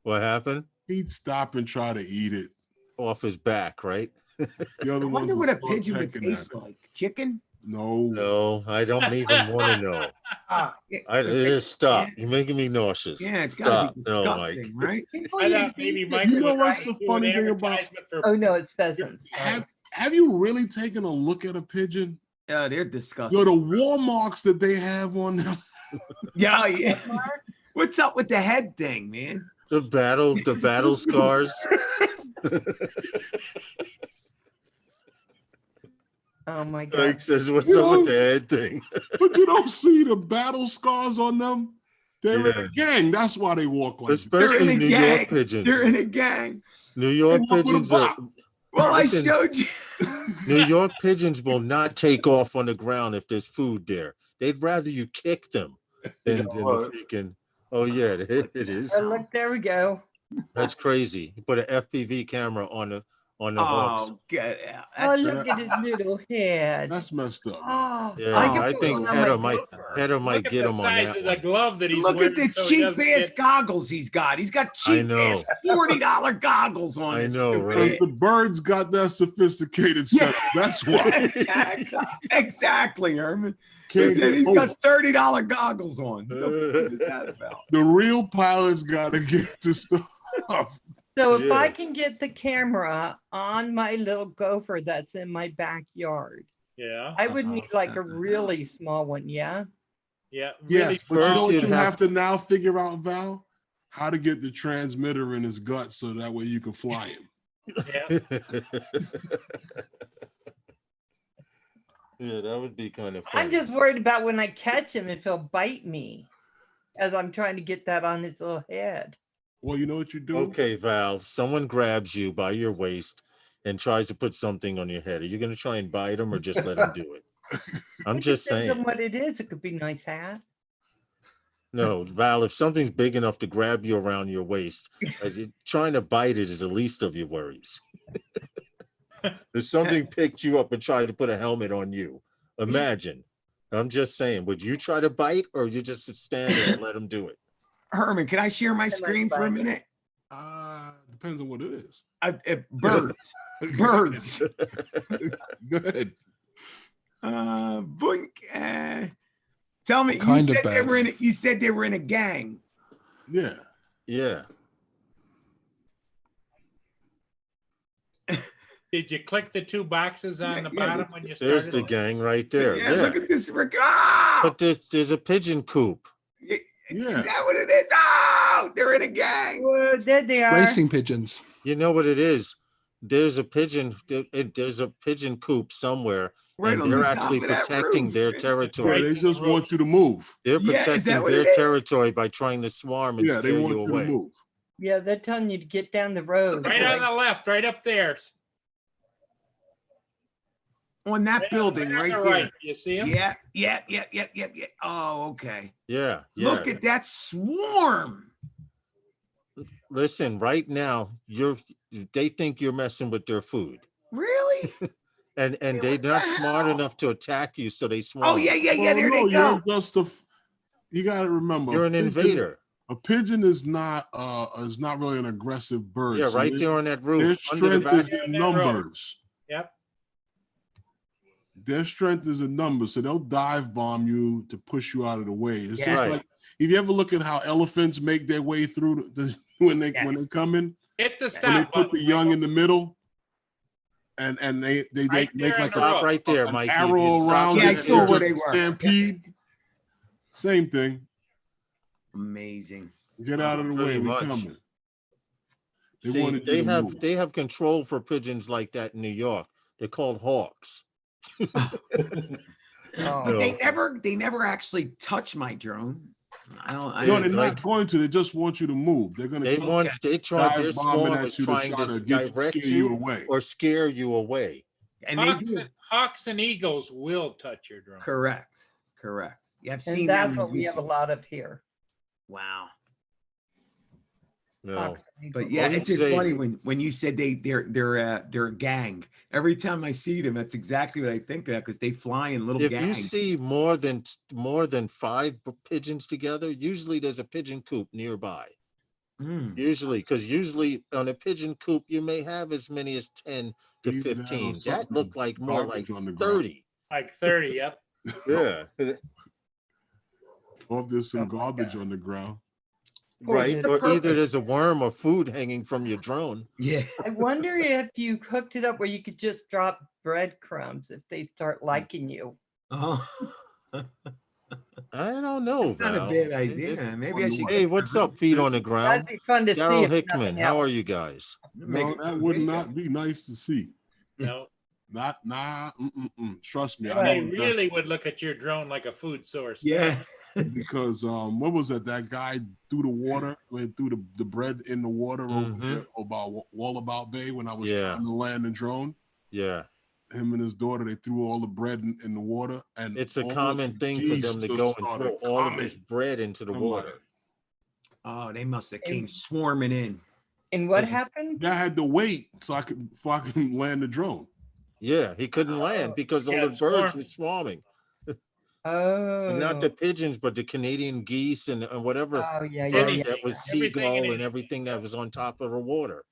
What happened? He'd stop and try to eat it. Off his back, right? The other I wonder ones what a would start pigeon would pecking at taste it. like. Chicken? No. No, I don't even want to know. Stop. You're making me nauseous. Yeah, it's gotta Stop. be No, disgusting, Mike. right? People I used thought to maybe eat it. Michael You know was what's trying the to do an funny thing about- advertisement for Oh no, it's pheasants. Have you really taken a look at a pigeon? Yeah, they're disgusting. Yo, the war marks that they have on them. Yeah. What's up with the head thing, man? The battle scars. Oh my god. Mike says, what's You up with know- the head thing? But you don't see the battle scars on them. They're in Yeah. a gang. That's why they walk like Especially a New gang. York pigeons. They're in a gang. New York They walk with a pigeons are. bop. Well, I Listen. showed you. New York pigeons will not take off on the ground if there's food there. They'd rather you kick them than the what? freaking. Oh yeah, it is. Oh, look, there we go. That's crazy. You put an FPV camera on the hawks. Oh, get out. Oh, That's look at his little head. That's messed up. Oh, Yeah, I could I put think one on Heather my might gopher. Heather might Look at get the him on size that of the one. glove that he's Look wearing. at the so he cheap doesn't ass get- goggles he's got. He's got cheap know. ass $40 goggles on. I this know, stupid right? head. The bird's got that sophisticated Yeah. setup. That's why. Exactly, Herman. Can't get He's both. got $30 goggles on. What the fuck is that about? The real pilot's got to get the stuff. So if I Yeah. can get the camera on my little gopher that's in my backyard, Yeah. I would need like a really small one, yeah? Yeah. Yeah, Really but you know First what you'd you have- have to now figure out, Val? How to get the transmitter in his gut so that way you can fly him. Yeah. Yeah, that would be kind of fun. I'm just worried about when I catch him if he'll bite me as I'm trying to get that on his little head. Well, you know what you do? Okay, Val, someone grabs you by your waist and tries to put something on your head. Are you going to try and bite him or just let him do it? I'm It just depends on saying. what it is. It could be a nice hat. No, Val, if something's big enough to grab you around your waist, trying to bite it is the least of your worries. If something picked you up and tried to put a helmet on you, imagine. I'm just saying, would you try to bite or you just stand there and let him do it? Herman, can I share my might screen for a bite. minute? Depends on what it is. Birds. Birds. Good. Boink. Tell me, What kind you of said they were birds? you said they were in a gang. Yeah. Yeah. Did you click the two boxes on the Yeah, bottom when you There's started? the gang right there. Yeah, Yeah. look at this. Ah! But there's a pigeon coop. Is Yeah. that what it is? Oh, they're in a gang. Well, there they are. Racing pigeons. You know what it is? There's a pigeon coop somewhere, Right and on they're the top actually of that protecting roof. their Yeah, territory. they just want you to move. They're Yeah, is that protecting what their it is? territory by trying to swarm and Yeah, they scare want you you to away. move. Yeah, they're telling you to get down the road. Right on the left, right up there. On that Right building on right the there. right. You see him? Yeah. Oh, okay. Yeah, yeah. Look at that swarm. Listen, right now, they think you're messing with their food. Really? And Yeah, they're what not the smart hell? enough to attack you, so they swarm. Oh, yeah. Well, There no, they go. you're just you got to remember. You're an invader. A pigeon is not really an aggressive bird. Yeah, So right there on that roof, Their under the strength is back. in Yeah, that road. numbers. Yep. Their strength is in numbers, so they'll dive bomb you to push you out of the way. It's Yeah. just Right. like if you ever look at how elephants make their way through when they Yes. come in, Hit the when they stop put the button. young in the middle, and they Right make there like on the a road. Stop right there, an Mike. arrow around Yeah, I it, saw and where just they were. stampede. Same thing. Amazing. Get out of the Pretty way. We much. coming. See, wanted you they to have move. they have control for pigeons like that in New York. They're called hawks. Oh. But No. they never actually touch my drone. No, Yeah, they're like- not going to. They just want you to move. They're going They to want their dive bombing swarm at is you to trying try to to get direct scare you you away. or scare you away. And they do. Hawks and eagles will touch your drone. Correct. Yeah, I've seen And them that's on what we have a YouTube. lot of here. Wow. No. Fox and But eagle. yeah, Well, it's just they- funny when you said they're a gang. Every time I see them, that's exactly what I think of because they fly in little If gangs. you see more than 5 pigeons together, usually there's a pigeon coop nearby. Mm. Usually on a pigeon coop, you may have as many as 10 to Either that or 15. That something looked like more garbage like on the ground. 30. Like 30, yep. Yeah. Or if there's some garbage on the ground. Right. the Or either purpose? there's a worm or food hanging from your drone. Yeah. I wonder if you hooked it up where you could just drop breadcrumbs if they Hmm. start liking you. Oh, I don't know. not a Val. bad idea. Maybe I should. Hey, what's up, feet on the That'd ground? be fun to see. Daryl if Hickman, nothing how are else. you guys? Make No, a that would video. not be nice to see. No, Trust me. they I know really would look at your drone like a food source. Yeah. because what was it? That guy threw the water, threw the bread in the water over Mhm. there about Wallabout Bay when I was Yeah. trying to land the drone. Yeah. Him and his daughter, they threw all the bread in the water, and It's a all common the thing for geese them to just go and started throw all of this coming. bread into the I'm like, water. Oh, they must have came And- swarming in. And what Listen, happened? I had to wait so I could land the drone. Yeah, he couldn't land because all Yeah, the birds swarm. were swarming. Oh. And not the pigeons, but the Canadian geese and whatever Oh, yeah, yeah, bird yeah. that was Everything seagull in and it. everything that was on top of the water.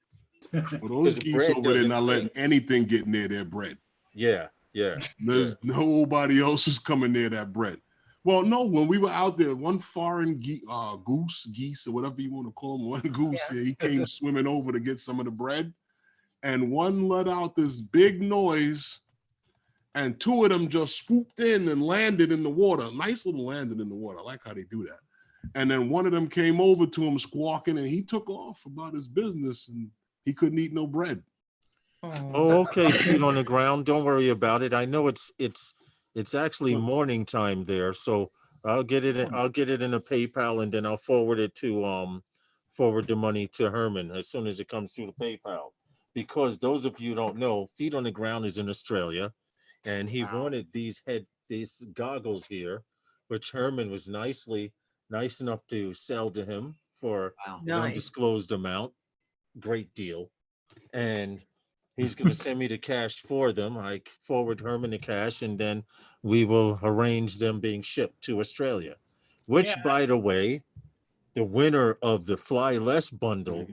Well, those the geese bread over there doesn't not letting sink. anything get near their bread. Yeah, yeah. There's nobody else who's coming near that bread. Well, no, when we were out there, one foreign geese, or whatever you want to call him, one goose, Yeah. he came swimming over to get some of the bread, and one let out this big noise, and two of them just swooped in and landed in the water. Nice little landing in the water. I like how they do that. And then one of them came over to him squawking, and he took off about his business, and he couldn't eat no bread. Oh, okay. Feet on the ground. Don't worry about it. I know it's actually morning time there, so I'll get it. I'll get it in a PayPal, and then I'll forward it to forward the money to Herman as soon as it comes through the PayPal. Because those of you who don't know, Feet on the Ground is in Australia, and he wanted these goggles here, which Herman was nice enough to sell to him for an Nice. undisclosed amount. Great deal. And he's going to send me the cash for them. I forward Herman the cash, and then we will arrange them being shipped to Australia, which, by the way, the winner of the Fly Less bundle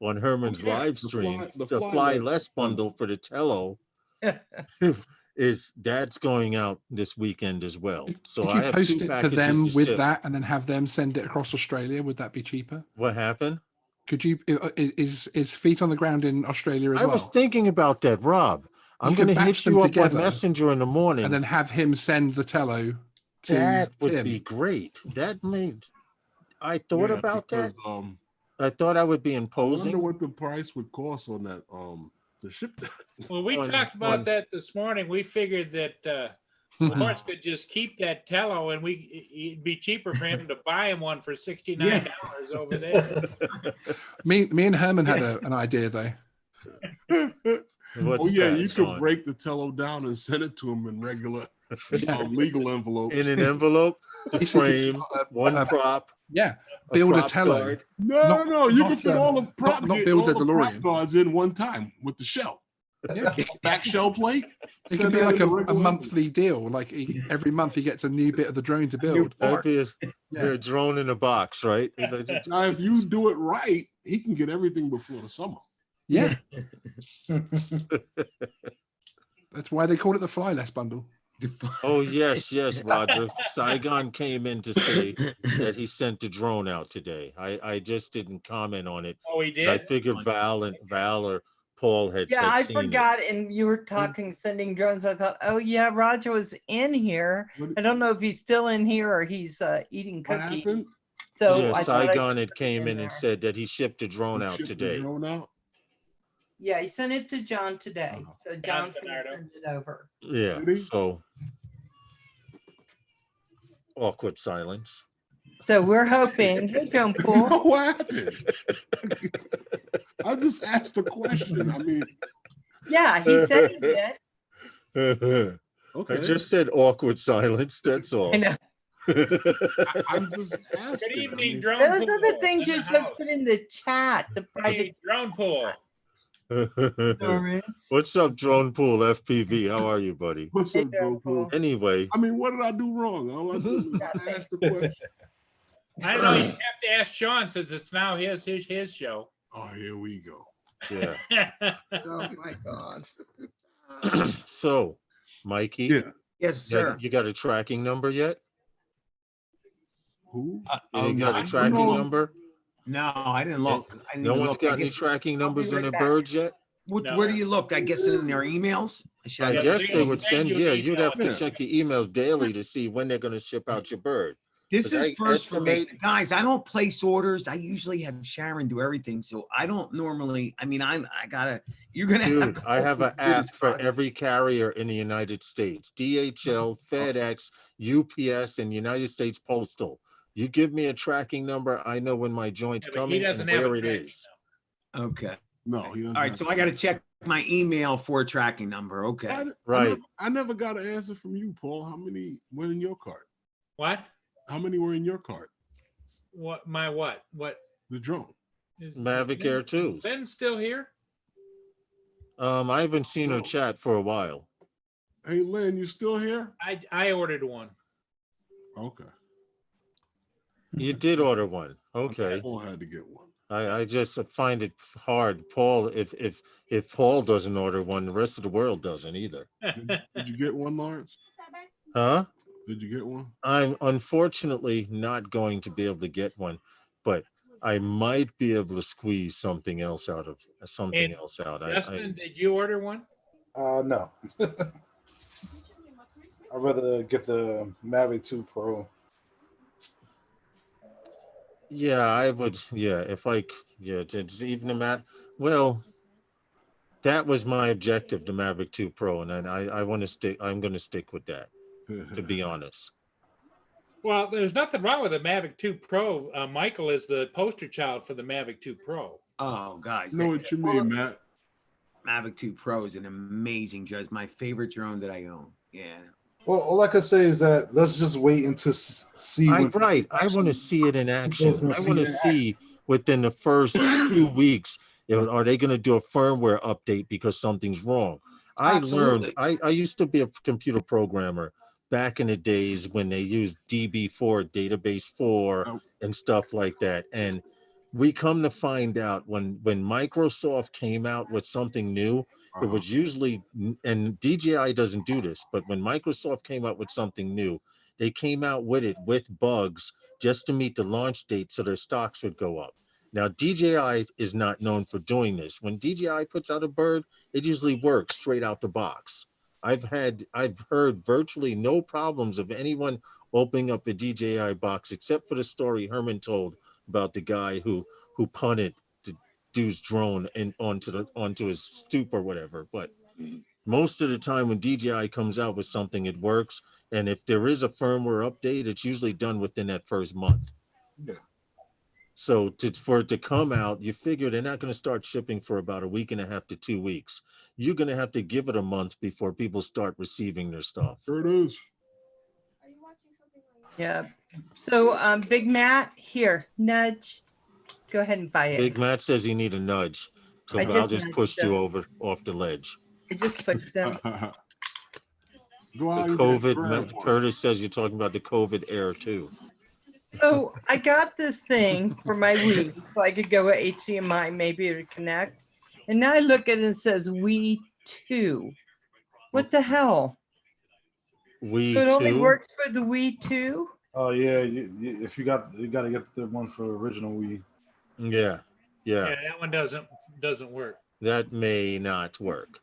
on Herman's live stream, the Fly Less bundle for the Tello, that's going out this weekend as well. So Could you I have post two it to packages them with ship. that and then have them send it across Australia? Would that be cheaper? What happened? Could you, is Feet on the Ground in Australia as I well? was thinking about that, Rob. I'm You could going to batch hit them you up on together Messenger in the morning. and then have him send the Tello to That would Tim. be great. I thought Yeah, about that. because, I thought I would be I wonder imposing. what the price would cost on that to ship that. Well, we on- talked about on- that this morning. We figured that Morris could just keep that Tello, and it'd be cheaper for him to buy him one for $69 over there. Me and Herman had an idea though. What's Oh yeah, that, you could Sean? break the Tello down and send it to him in regular Yeah. legal envelopes. In an envelope, Basically, frame, one prop, yeah, build a prop Tello. guard. No, you not can fit the- all the prop, not build all a the prop DeLorean. guards in one time with the shell. Yeah. Back shell plate. It Send could be that like in a regular monthly deal. Like every month he gets a new bit of the drone to build. That'd be Yeah. a drone in a box, right? envelope. Now, if you do it right, he can get everything before the summer. Yeah. That's why they call it the Fly Less bundle. Oh, yes, Roger. Saigon came in to say that he sent the drone out today. I just didn't comment on it. Oh, he I did? figured Val or Paul had Yeah, I seen it. forgot. And you were talking sending drones. I thought, oh yeah, Roger was in here. I don't know if he's still in here or he's eating What cookie. happened? So Yeah, I thought I Saigon should had put it came in and there. said that he shipped a drone He out shipped the today. drone out? Yeah, he sent it to John today. Uh-huh. So John's gonna Bernardo. send it over. Yeah, Did he? so awkward silence. So we're hoping. Hey, Joan Pool. What happened? I just asked a question. I mean, Yeah, he said he did. I okay. just said awkward silence. That's all. I know. I'm just asking. Good I evening, mean, drone Those pool. are the things in you're the supposed house. to put in the chat. The private Hey, drone pool. stories. What's up, Drone Pool FPV? How are you, buddy? what's Hey, up, Joan Joe? Pool. Anyway, I mean, what did I do wrong? All I did was ask the question. I don't know. You have to ask Sean since it's now his show. Oh, here we go. yeah. Oh my God. So, Mikey, Yeah. Yes, sir. you got a tracking number yet? Who? You got a no, tracking no. number? No, I didn't look. I didn't No even one's look. I got any guess, tracking numbers right on their back. birds yet? No. where do you look? I guess in their emails. Should I Yeah, guess they they would send send, you yeah, an you'd email. have to Yeah. check your emails daily to see when they're going to ship out your bird. This But is I first for me. estimate- Guys, I don't place orders. I usually have Sharon do everything. So I don't normally, I mean, you're going to Dude, I have an app for every. every carrier in the United States, DHL, FedEx, UPS, and United States Postal. You give me a tracking number, I know when my joint's Yeah, but he coming and doesn't have a where it tracking is. Okay. No, he doesn't. All right. have So I got to check my email for a tracking number. Okay. Right. I never got an answer from you, Paul. How many were in your cart? What? How many were in your cart? What? My what? What? The drone. Is Mavic Ben- Air 2s. Ben still here? I haven't seen her No. chat for a while. Hey, Lynn, you still here? I ordered one. Okay. You did order one. Okay. Paul had to get one. I just find it hard. Paul, if Paul doesn't order one, the rest of the world doesn't either. Did you get one, Lawrence? Huh? Did you get one? I'm unfortunately not going to be able to get one, but I might be able to squeeze something else out of something And else out. Justin, did you order one? No. I'd rather get the Mavic 2 Pro. Yeah, I would. Yeah, if I, even the well, that was my objective, the Mavic 2 Pro, and I want to stick. I'm going to stick with that, to be honest. Well, there's nothing wrong with the Mavic 2 Pro. Michael is the poster child for the Mavic 2 Pro. Oh, guys. Know what you mean, Matt? Mavic 2 Pro is an amazing drone. It's my favorite drone that I own. Yeah. Well, all I can say is that let's just wait until see. I want to see it in action. I want to see within the first 2 weeks. Are they going to do a firmware update because something's wrong? I used to be a computer programmer back in the days when they used DB4, Database 4, and stuff like that. And we come to find out when Microsoft came out with something new, it was usually, and DJI doesn't do this, but when Microsoft came out with something new, they came out with it with bugs just to meet the launch date so their stocks would go up. Now, DJI is not known for doing this. When DJI puts out a bird, it usually works straight out the box. I've heard virtually no problems of anyone opening up a DJI box, except for the story Herman told about the guy who punted the dude's drone and onto his stoop or whatever. But most of the time when DJI comes out with something, it works. And if there is a firmware update, it's usually done within that first month. Yeah. So for it to come out, you figure they're not going to start shipping for about a week and a half to 2 weeks. You're going to have to give it a month before people start receiving their stuff. There it is. Yeah. So, Big Matt, here, nudge. Go ahead and buy it. Big Matt says he need a nudge, so I'll just push you over off the ledge. I just pushed them. Go out The and COVID, grab one. Curtis says you're talking about the COVID era too. So I got this thing for my Wii, so I could go with HDMI, maybe to connect. And now I look at it and it says Wii 2. What the hell? Wii So it only 2? works for the Wii 2? Oh yeah, if you got to get the one for original Wii. Yeah, yeah, Yeah, that one doesn't work. that may not work.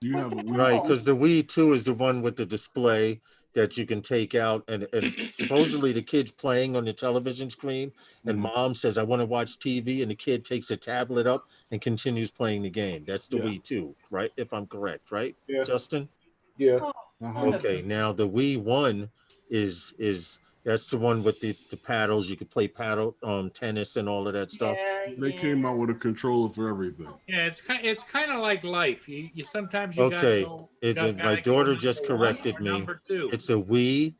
Do you have a Wii? Right, because the Wii 2 is the one with the display that you can take out, and supposedly the kid's playing on the television screen, and mom says, I want to watch TV, and the kid takes the tablet up and continues playing the game. That's the Yeah. Wii 2, right? If I'm correct, right, Yeah. Justin? Yeah. Okay, now the Wii 1 is that's the one with the paddles. You could play paddle tennis and all of that stuff. Yeah, They came out with a controller for everything. Yeah, it's kind of like life. You sometimes you Okay, gotta my go daughter number just one corrected or me. number two. It's a Wii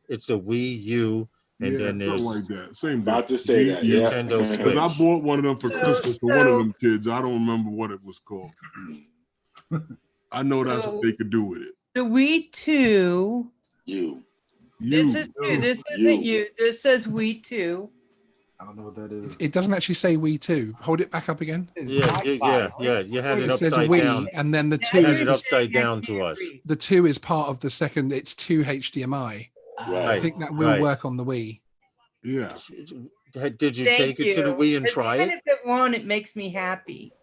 U, and then something there's like that. Same About thing. to say that, yeah. Nintendo Because Switch. I bought one of them for Christmas for one of them kids. I don't remember what it was called. I know that's what they could do with it. The Wii 2. This is two. This isn't you. This says Wii 2. I don't know what that is. It doesn't actually say Wii 2. Hold it back up again. Yeah. You had it It says upside Wii, down. and then the Now 2 Had you're is it the, upside saying I down to can't us. read. the 2 is part of the second. It's 2 HDMI. I Right. think that will Right. work on the Wii. Yeah. Did you Thank take it to the you. Wii and But try even it? if it won't, it makes me happy.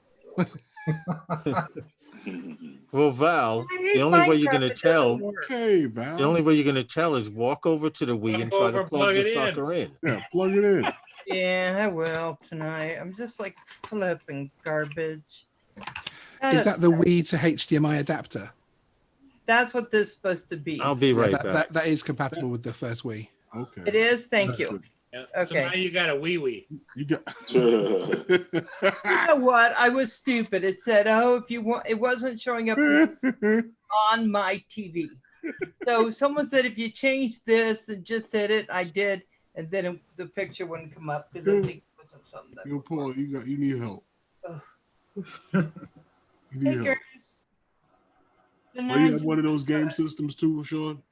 Well, Val, I hate the only way you're Minecraft, gonna it doesn't tell, work. Okay, Val. the only way you're gonna tell is walk over to the Wii and Walk try over to and plug plug the it in. sucker in. Yeah, plug it in. Yeah, I will tonight. I'm just like flipping garbage. Is that the Wii to HDMI adapter? That's what this is supposed to be. I'll be Yeah, right that, back. that is compatible with the first Wii. Okay. It is. Thank That's you. good. Yeah. Okay. So now you got a wee. You got. You know what? I was stupid. It said, "Oh, if you want," it wasn't showing up on my TV. So someone said, "If you change this and just hit it," I did, and then the picture wouldn't come up because I think it wasn't something that. Yo, Paul, you need help. Ugh. You need help. Figures. Oh, you have one of those game systems too, Sean?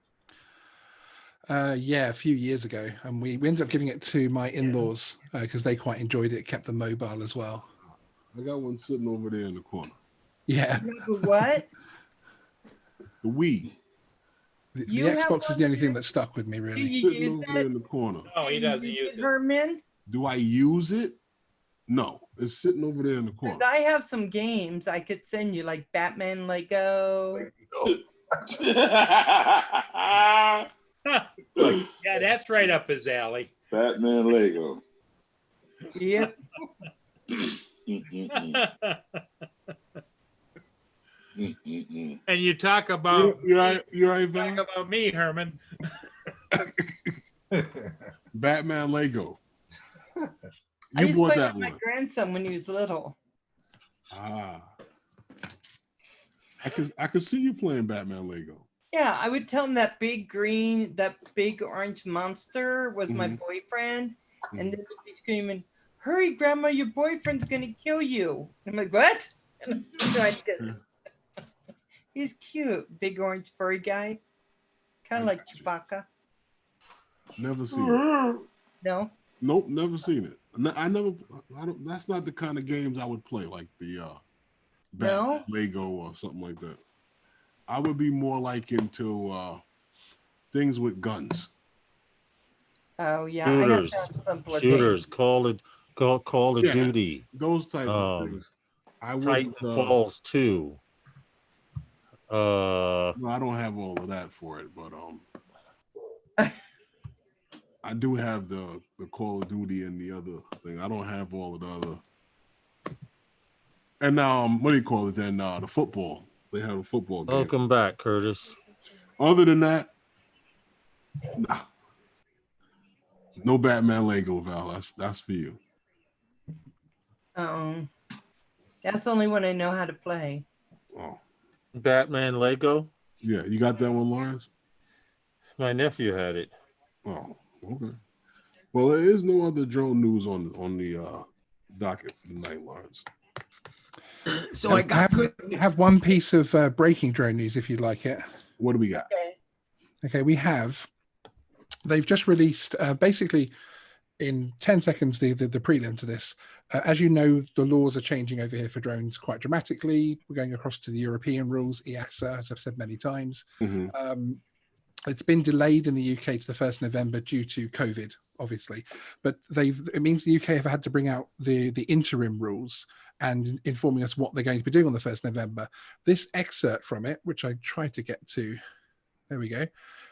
Yeah, a few years ago, and we ended up giving it to my in-laws because they quite enjoyed it. Kept them mobile as well. I got one sitting over there in the corner. Yeah, What? The Wii. the You have Xbox is one the only too? thing that stuck with me Do really. you Sitting use over there it? in the corner. Oh, he doesn't use it. Herman? Do I use it? No, it's sitting over there in the corner. 'Cause I have some games I could send you, like Batman Lego. That's right up his alley. Batman Lego. Yep. Mm-mm-mm. Mm-mm-mm. And you talk about You all right, Val? talk about me, Herman. Batman Lego. I You used to bought play that with my one. grandson when he was little. Ah. I could see you playing Batman Lego. Yeah, I would tell him that big orange monster was my Mhm. boyfriend, and then he'd be screaming, "Hurry, Grandma, your boyfriend's gonna kill you!" And I'm like, "What?" And I'm trying to get- He's cute, big orange furry guy, kind I of like got you. Chewbacca. Never seen it. No, Nope, never seen it. I never. I don't. That's not the kind of games I would play, like the Batman No? Lego or something like that. I would be more like into things with guns. oh yeah, I have Shooters, to have simpler shooters, games. Call of Yeah. Duty, Those type of Um, things. I Titan wouldn't. Falls 2. No, I don't have all of that for it, but I do have the Call of Duty and the other thing. I don't have all of the other. And what do you call it then? The football. They have a football game. Welcome back, Curtis. Other than that, nah. No Batman Lego, Val. That's for you. That's the only one I know how to play. Oh, Batman Lego. yeah. You got that one, Lawrence? My nephew had it. Oh, okay. Well, there is no other drone news on the docket for the night, Lawrence. So I got good. have one piece of breaking drone news if you'd like it. What do we got? Okay. Okay, they've just released basically in 10 seconds the prelim to this. As you know, the laws are changing over here for drones quite dramatically. We're going across to the European rules, EASA, as I've said many times. Mm-hmm. It's been delayed in the UK to the 1st November due to COVID, obviously. But it means the UK have had to bring out the interim rules and informing us what they're going to be doing on the 1st November. This excerpt from it, which I tried to get to, there we go.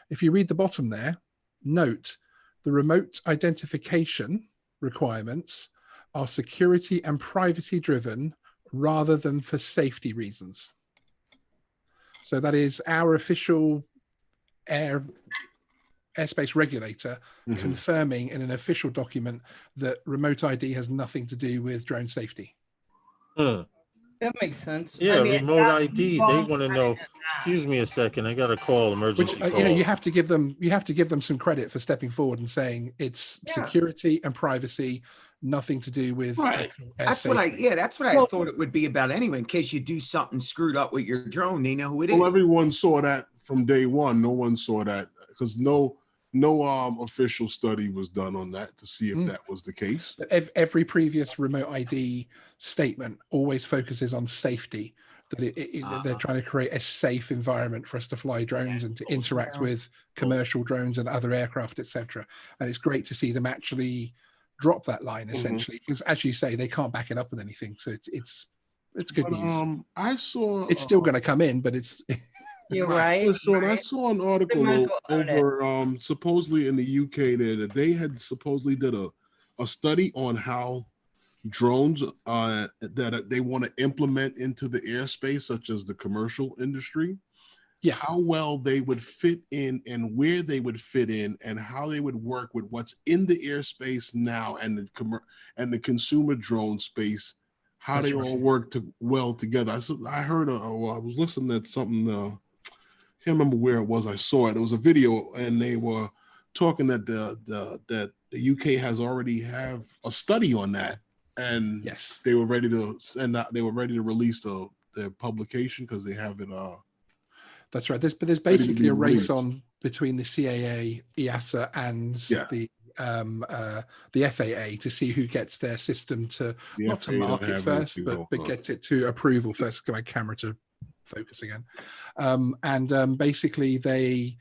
If you read the bottom there, note the remote identification requirements are security and privacy driven rather than for safety reasons. So that is our official airspace regulator confirming in an official document that remote ID has nothing to do with drone safety. Huh. That makes sense. Yeah, I mean, remote that ID. They involves want to having know. that. Excuse me a second. I got a call. Emergency Which call. you have to give them some credit for stepping forward and saying it's Yeah. security and privacy, nothing to do with Right. actual air That's what safety. that's what I thought it would be about anyway. In case you do something screwed up with your drone, they know who it is. Well, everyone saw that from day one. No one saw that because no official study was done on that to see if that was the case. Every previous remote ID statement always focuses on safety, that they're trying to create a safe environment for us to fly drones and to interact with commercial drones and other aircraft, etc. And it's great to see them actually drop that line essentially, because as you say, they can't back it up with anything. So it's good But, news. I saw It's still going to come in, but it's You're right. Sean, I right. saw an might as article well own it. over supposedly in the UK there that they had supposedly did a study on how drones that they want to implement into the airspace, such as the commercial industry. Yeah. How well they would fit in and where they would fit in and how they would work with what's in the airspace now and the consumer drone space, how That's they right. all work well together. I heard, I was listening at something, can't remember where it was. I saw it. It was a video, and they were talking that the UK has already have a study on that, and yes. they were ready to send out. They were ready to release their publication because they have it. That's right. There's basically a race on between the CAA, EASA, and the FAA to see who gets their system to not to market first, but gets it to approval first. Go my camera to focus again. Basically they're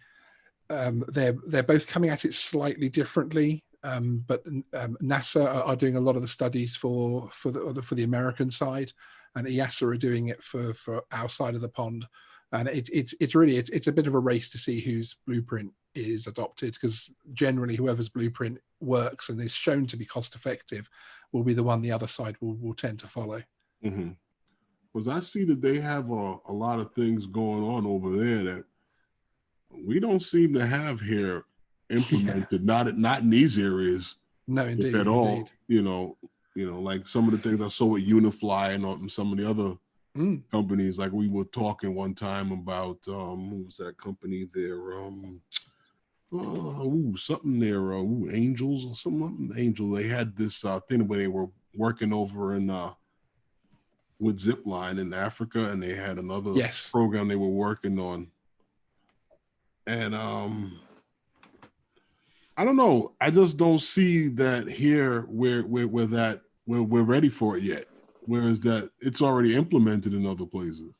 both coming at it slightly differently. But NASA are doing a lot of the studies for the American side, and EASA are doing it for our side of the pond. And it's really a bit of a race to see whose blueprint is adopted, because generally whoever's blueprint works and is shown to be cost effective will be the one the other side will tend to follow. Mm-hmm. Because I see that they have a lot of things going on over there that we don't seem to have here implemented. Not in these areas. No, if indeed, at all. indeed. You know, like some of the things I saw with Unify and some of the other companies. Like we were talking one time about who was that company there? Something there. Angels or something. Angel. They had this thing where they were working over in with Zipline in Africa, and they had another program they were working on. And I don't know. I just don't see that here we're ready for it yet. Whereas that it's already implemented in other places.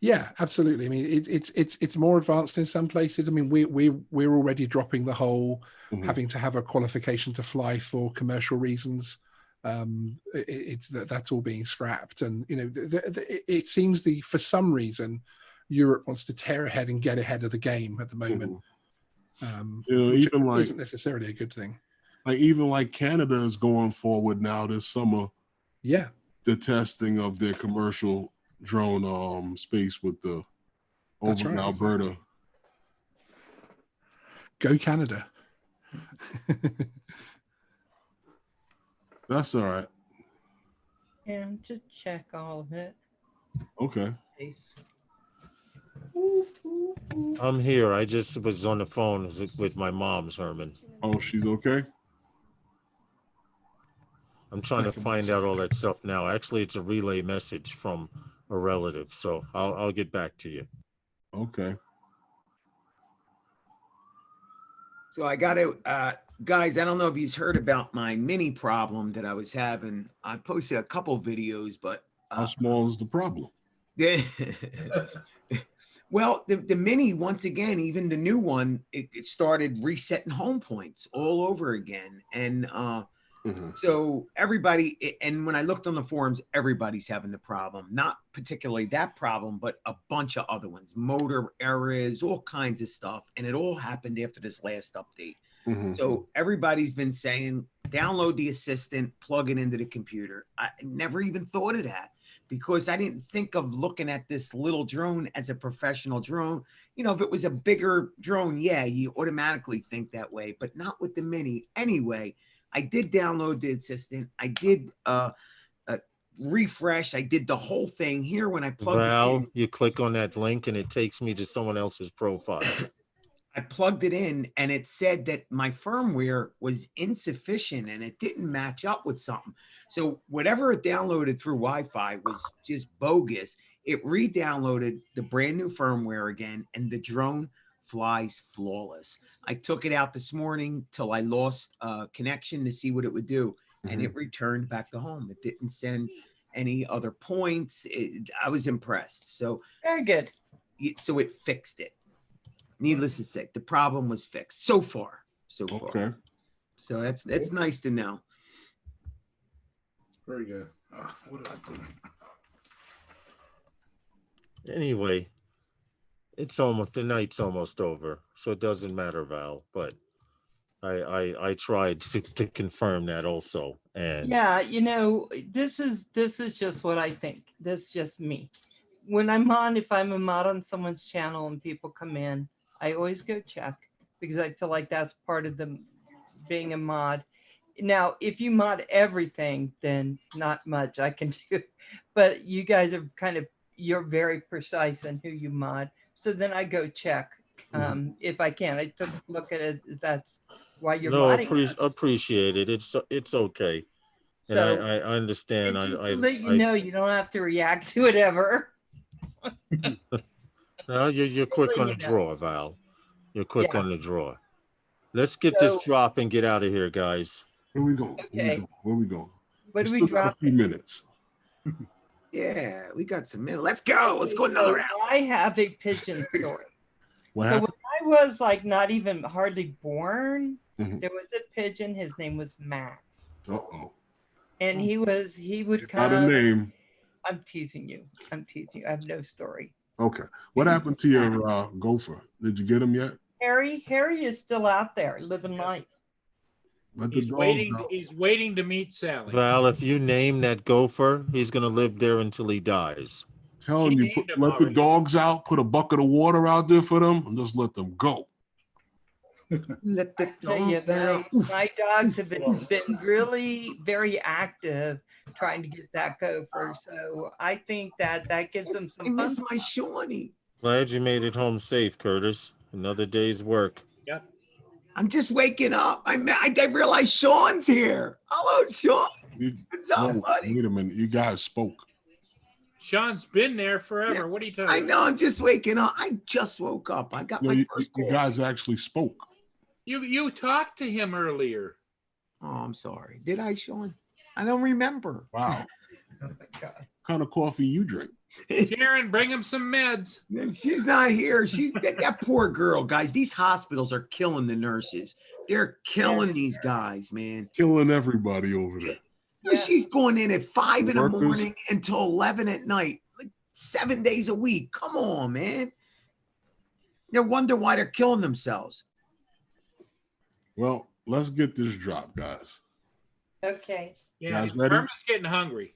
Yeah, absolutely. I mean, it's more advanced in some places. I mean, we're already dropping the whole having to have a qualification to fly for commercial reasons. That's all being scrapped, and you know, it seems for some reason Europe wants to tear ahead and get ahead of the game at the moment. Which even like isn't necessarily a good thing. Like even like Canada is going forward now this summer. Yeah, the testing of their commercial drone space with the over in Alberta. Go Canada. That's all right. And to check all of it. Okay. I'm here. I just was on the phone with my mom's, Herman. Oh, she's okay? I'm trying to find out all that stuff now. Actually, it's a relay message from a relative, so I'll get back to you. Okay. So I got to, guys, I don't know if you've heard about my mini problem that I was having. I posted a couple videos, but how small is the problem? Yeah. Well, the mini, once again, even the new one, it started resetting home points all over again. And so everybody, and when I looked on the forums, everybody's having the problem. Not particularly that problem, but a bunch of other ones, motor errors, all kinds of stuff. And it all happened after this last update. So everybody's been saying, download the assistant, plug it into the computer. I never even thought of that, because I didn't think of looking at this little drone as a professional drone. You know, if it was a bigger drone, yeah, you automatically think that way, but not with the mini. Anyway, I did download the assistant. I did refresh. I did the whole thing here when I plugged it in. You click on that link and it takes me to someone else's profile. I plugged it in and it said that my firmware was insufficient and it didn't match up with something. So whatever it downloaded through Wi-Fi was just bogus. It re-downloaded the brand new firmware again, and the drone flies flawless. I took it out this morning till I lost connection to see what it would do, and it returned back to home. It didn't send any other points. I was impressed. So very good. So it fixed it. Needless to say, the problem was fixed so far. Okay. So that's nice to know. Very good. What did I do? Anyway, the night's almost over, so it doesn't matter, Val. But I tried to confirm that also. And yeah, you know, this is just what I think. This is just me. When I'm on, if I'm a mod on someone's channel and people come in, I always go check, because I feel like that's part of the being a mod. Now, if you mod everything, then not much I can do. But you guys are you're very precise in who you mod. So then I go check if I can. I took a look at it. That's why you're modding us. Appreciate it. It's okay. And So, I understand. just to let you know, you don't have to react to it ever. No, you're quick on the draw, Val. You're quick on the draw. Let's get this drop and get out of here, guys. Where we going? Okay. Where we going? What do we drop? A few minutes. Yeah, we got some minutes. Let's go. Let's go another round. I have a pigeon story. What so happened? when I was like not even hardly born, there was a pigeon. His name was Max. And he would come. Not a name. I'm teasing you. I have no story. Okay. What happened to your gopher? Did you get him yet? Harry is still out there living life. Let the He's dog waiting. go. He's waiting to meet Sally. Val, if you name that gopher, he's gonna live there until he dies. Telling She you, named him let the already. dogs out, put a bucket of water out there for them, and just let them go. Let the Tell you, dogs out. Oof. my dogs have been really very active trying to get that gopher. So I think that gives them I some fun. miss my Shawnee. Glad you made it home safe, Curtis. Another day's work. Yep. I'm just waking up. I realized Sean's here. Hello, Sean. What's up, Whoa, buddy? wait a minute, you guys spoke. Sean's been there forever. What are you talking I about? know. I'm just waking up. I just woke up. I got No, my you, first you call. guys actually spoke. You talked to him earlier. Oh, I'm sorry. Did I, Sean? I don't remember. Wow, Oh my God. what kind of coffee you drink? Karen, bring him some meds. She's not here. She's that poor girl, guys. These hospitals are killing the nurses. They're killing these guys, man. Killing everybody over there. Yeah. She's going in at 5 in the Workers. morning until 11 at night, like 7 days a week. Come on, man. No wonder why they're killing themselves. Well, let's get this drop, guys. Okay. Yeah, Guys ready? Herman's getting hungry.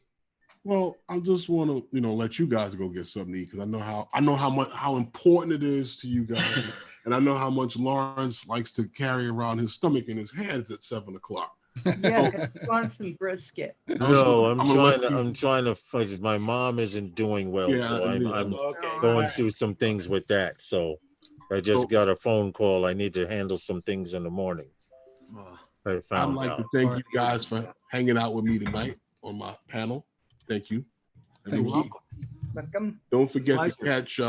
Well, I just want to, let you guys go get something to eat because I know how important it is to you guys, and I know how much Lawrence likes to carry around his stomach in his hands at 7 o'clock. Yeah, 'cause you want some brisket. No, I'm gonna let you- I'm trying to fudge. My mom isn't doing well, Yeah, so I'm Okay. going through some things with that. So I just got a phone call. I need to handle some things in the morning. I I'd found like out. to thank you guys for hanging out with me tonight on my panel. Thank you. And Thank you. Welcome. Don't forget Pleasure. to catch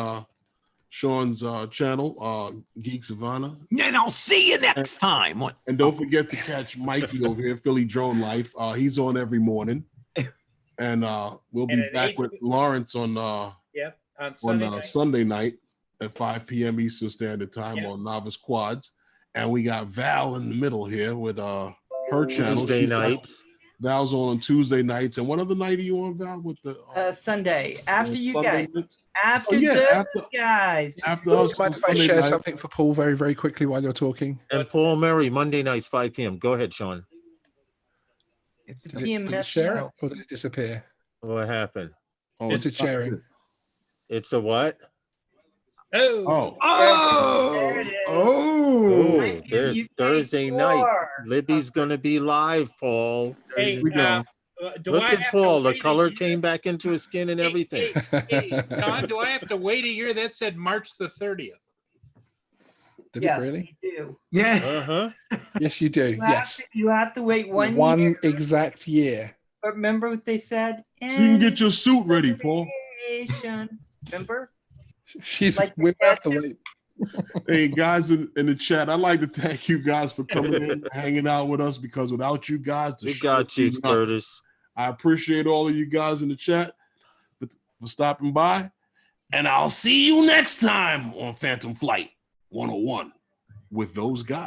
Sean's channel, Geek Savannah. And I'll see you next time. What? And don't forget to catch Mikey over here, Philly Drone Life. He's on every morning. And we'll be And at back 8 with Lawrence on Yep. On Sunday night. Sunday night at 5 p.m. Eastern Standard Time Yeah. on Novice Quads. And we got Val in the middle here with her channel. Tuesday She's got- nights. Val's on Tuesday nights. And what other night are you on, Val? With the Sunday after you Sunday guys. nights? After Oh, yeah, those after- guys. After Do us, you mind if I Sunday share night. something for Paul very, very quickly while you're talking? And Paul Murray, Monday nights, 5 p.m. Go ahead, Sean. It's Did PM it share Metro. it or did it disappear? What happened? Oh, What's it sharing? It's a what? Oh. Oh, There it is. Oh, I give there's you Thursday four. night. Libby's gonna be live, Paul. Hey, we go. do Look I at have Paul. to The wait a color year? came back into his skin and everything. Hey, Don, do I have to wait a year? That said March the 30th. Did Yes, it really? you do. Yeah. Uh-huh. Yes, you do. You have Yes. you have to wait One year. exact year. But remember what they said? So you can get your suit ready, Paul. Anticipation. Remember? She's Like the we have to tattoo. wait. Hey, guys in the chat, I'd like to thank you guys for coming in and hanging out with us because without you guys, the We show got you, is nothing. Curtis. I appreciate all of you guys in the chat for stopping by. And I'll see you next time on Phantom Flight 101 with those guys.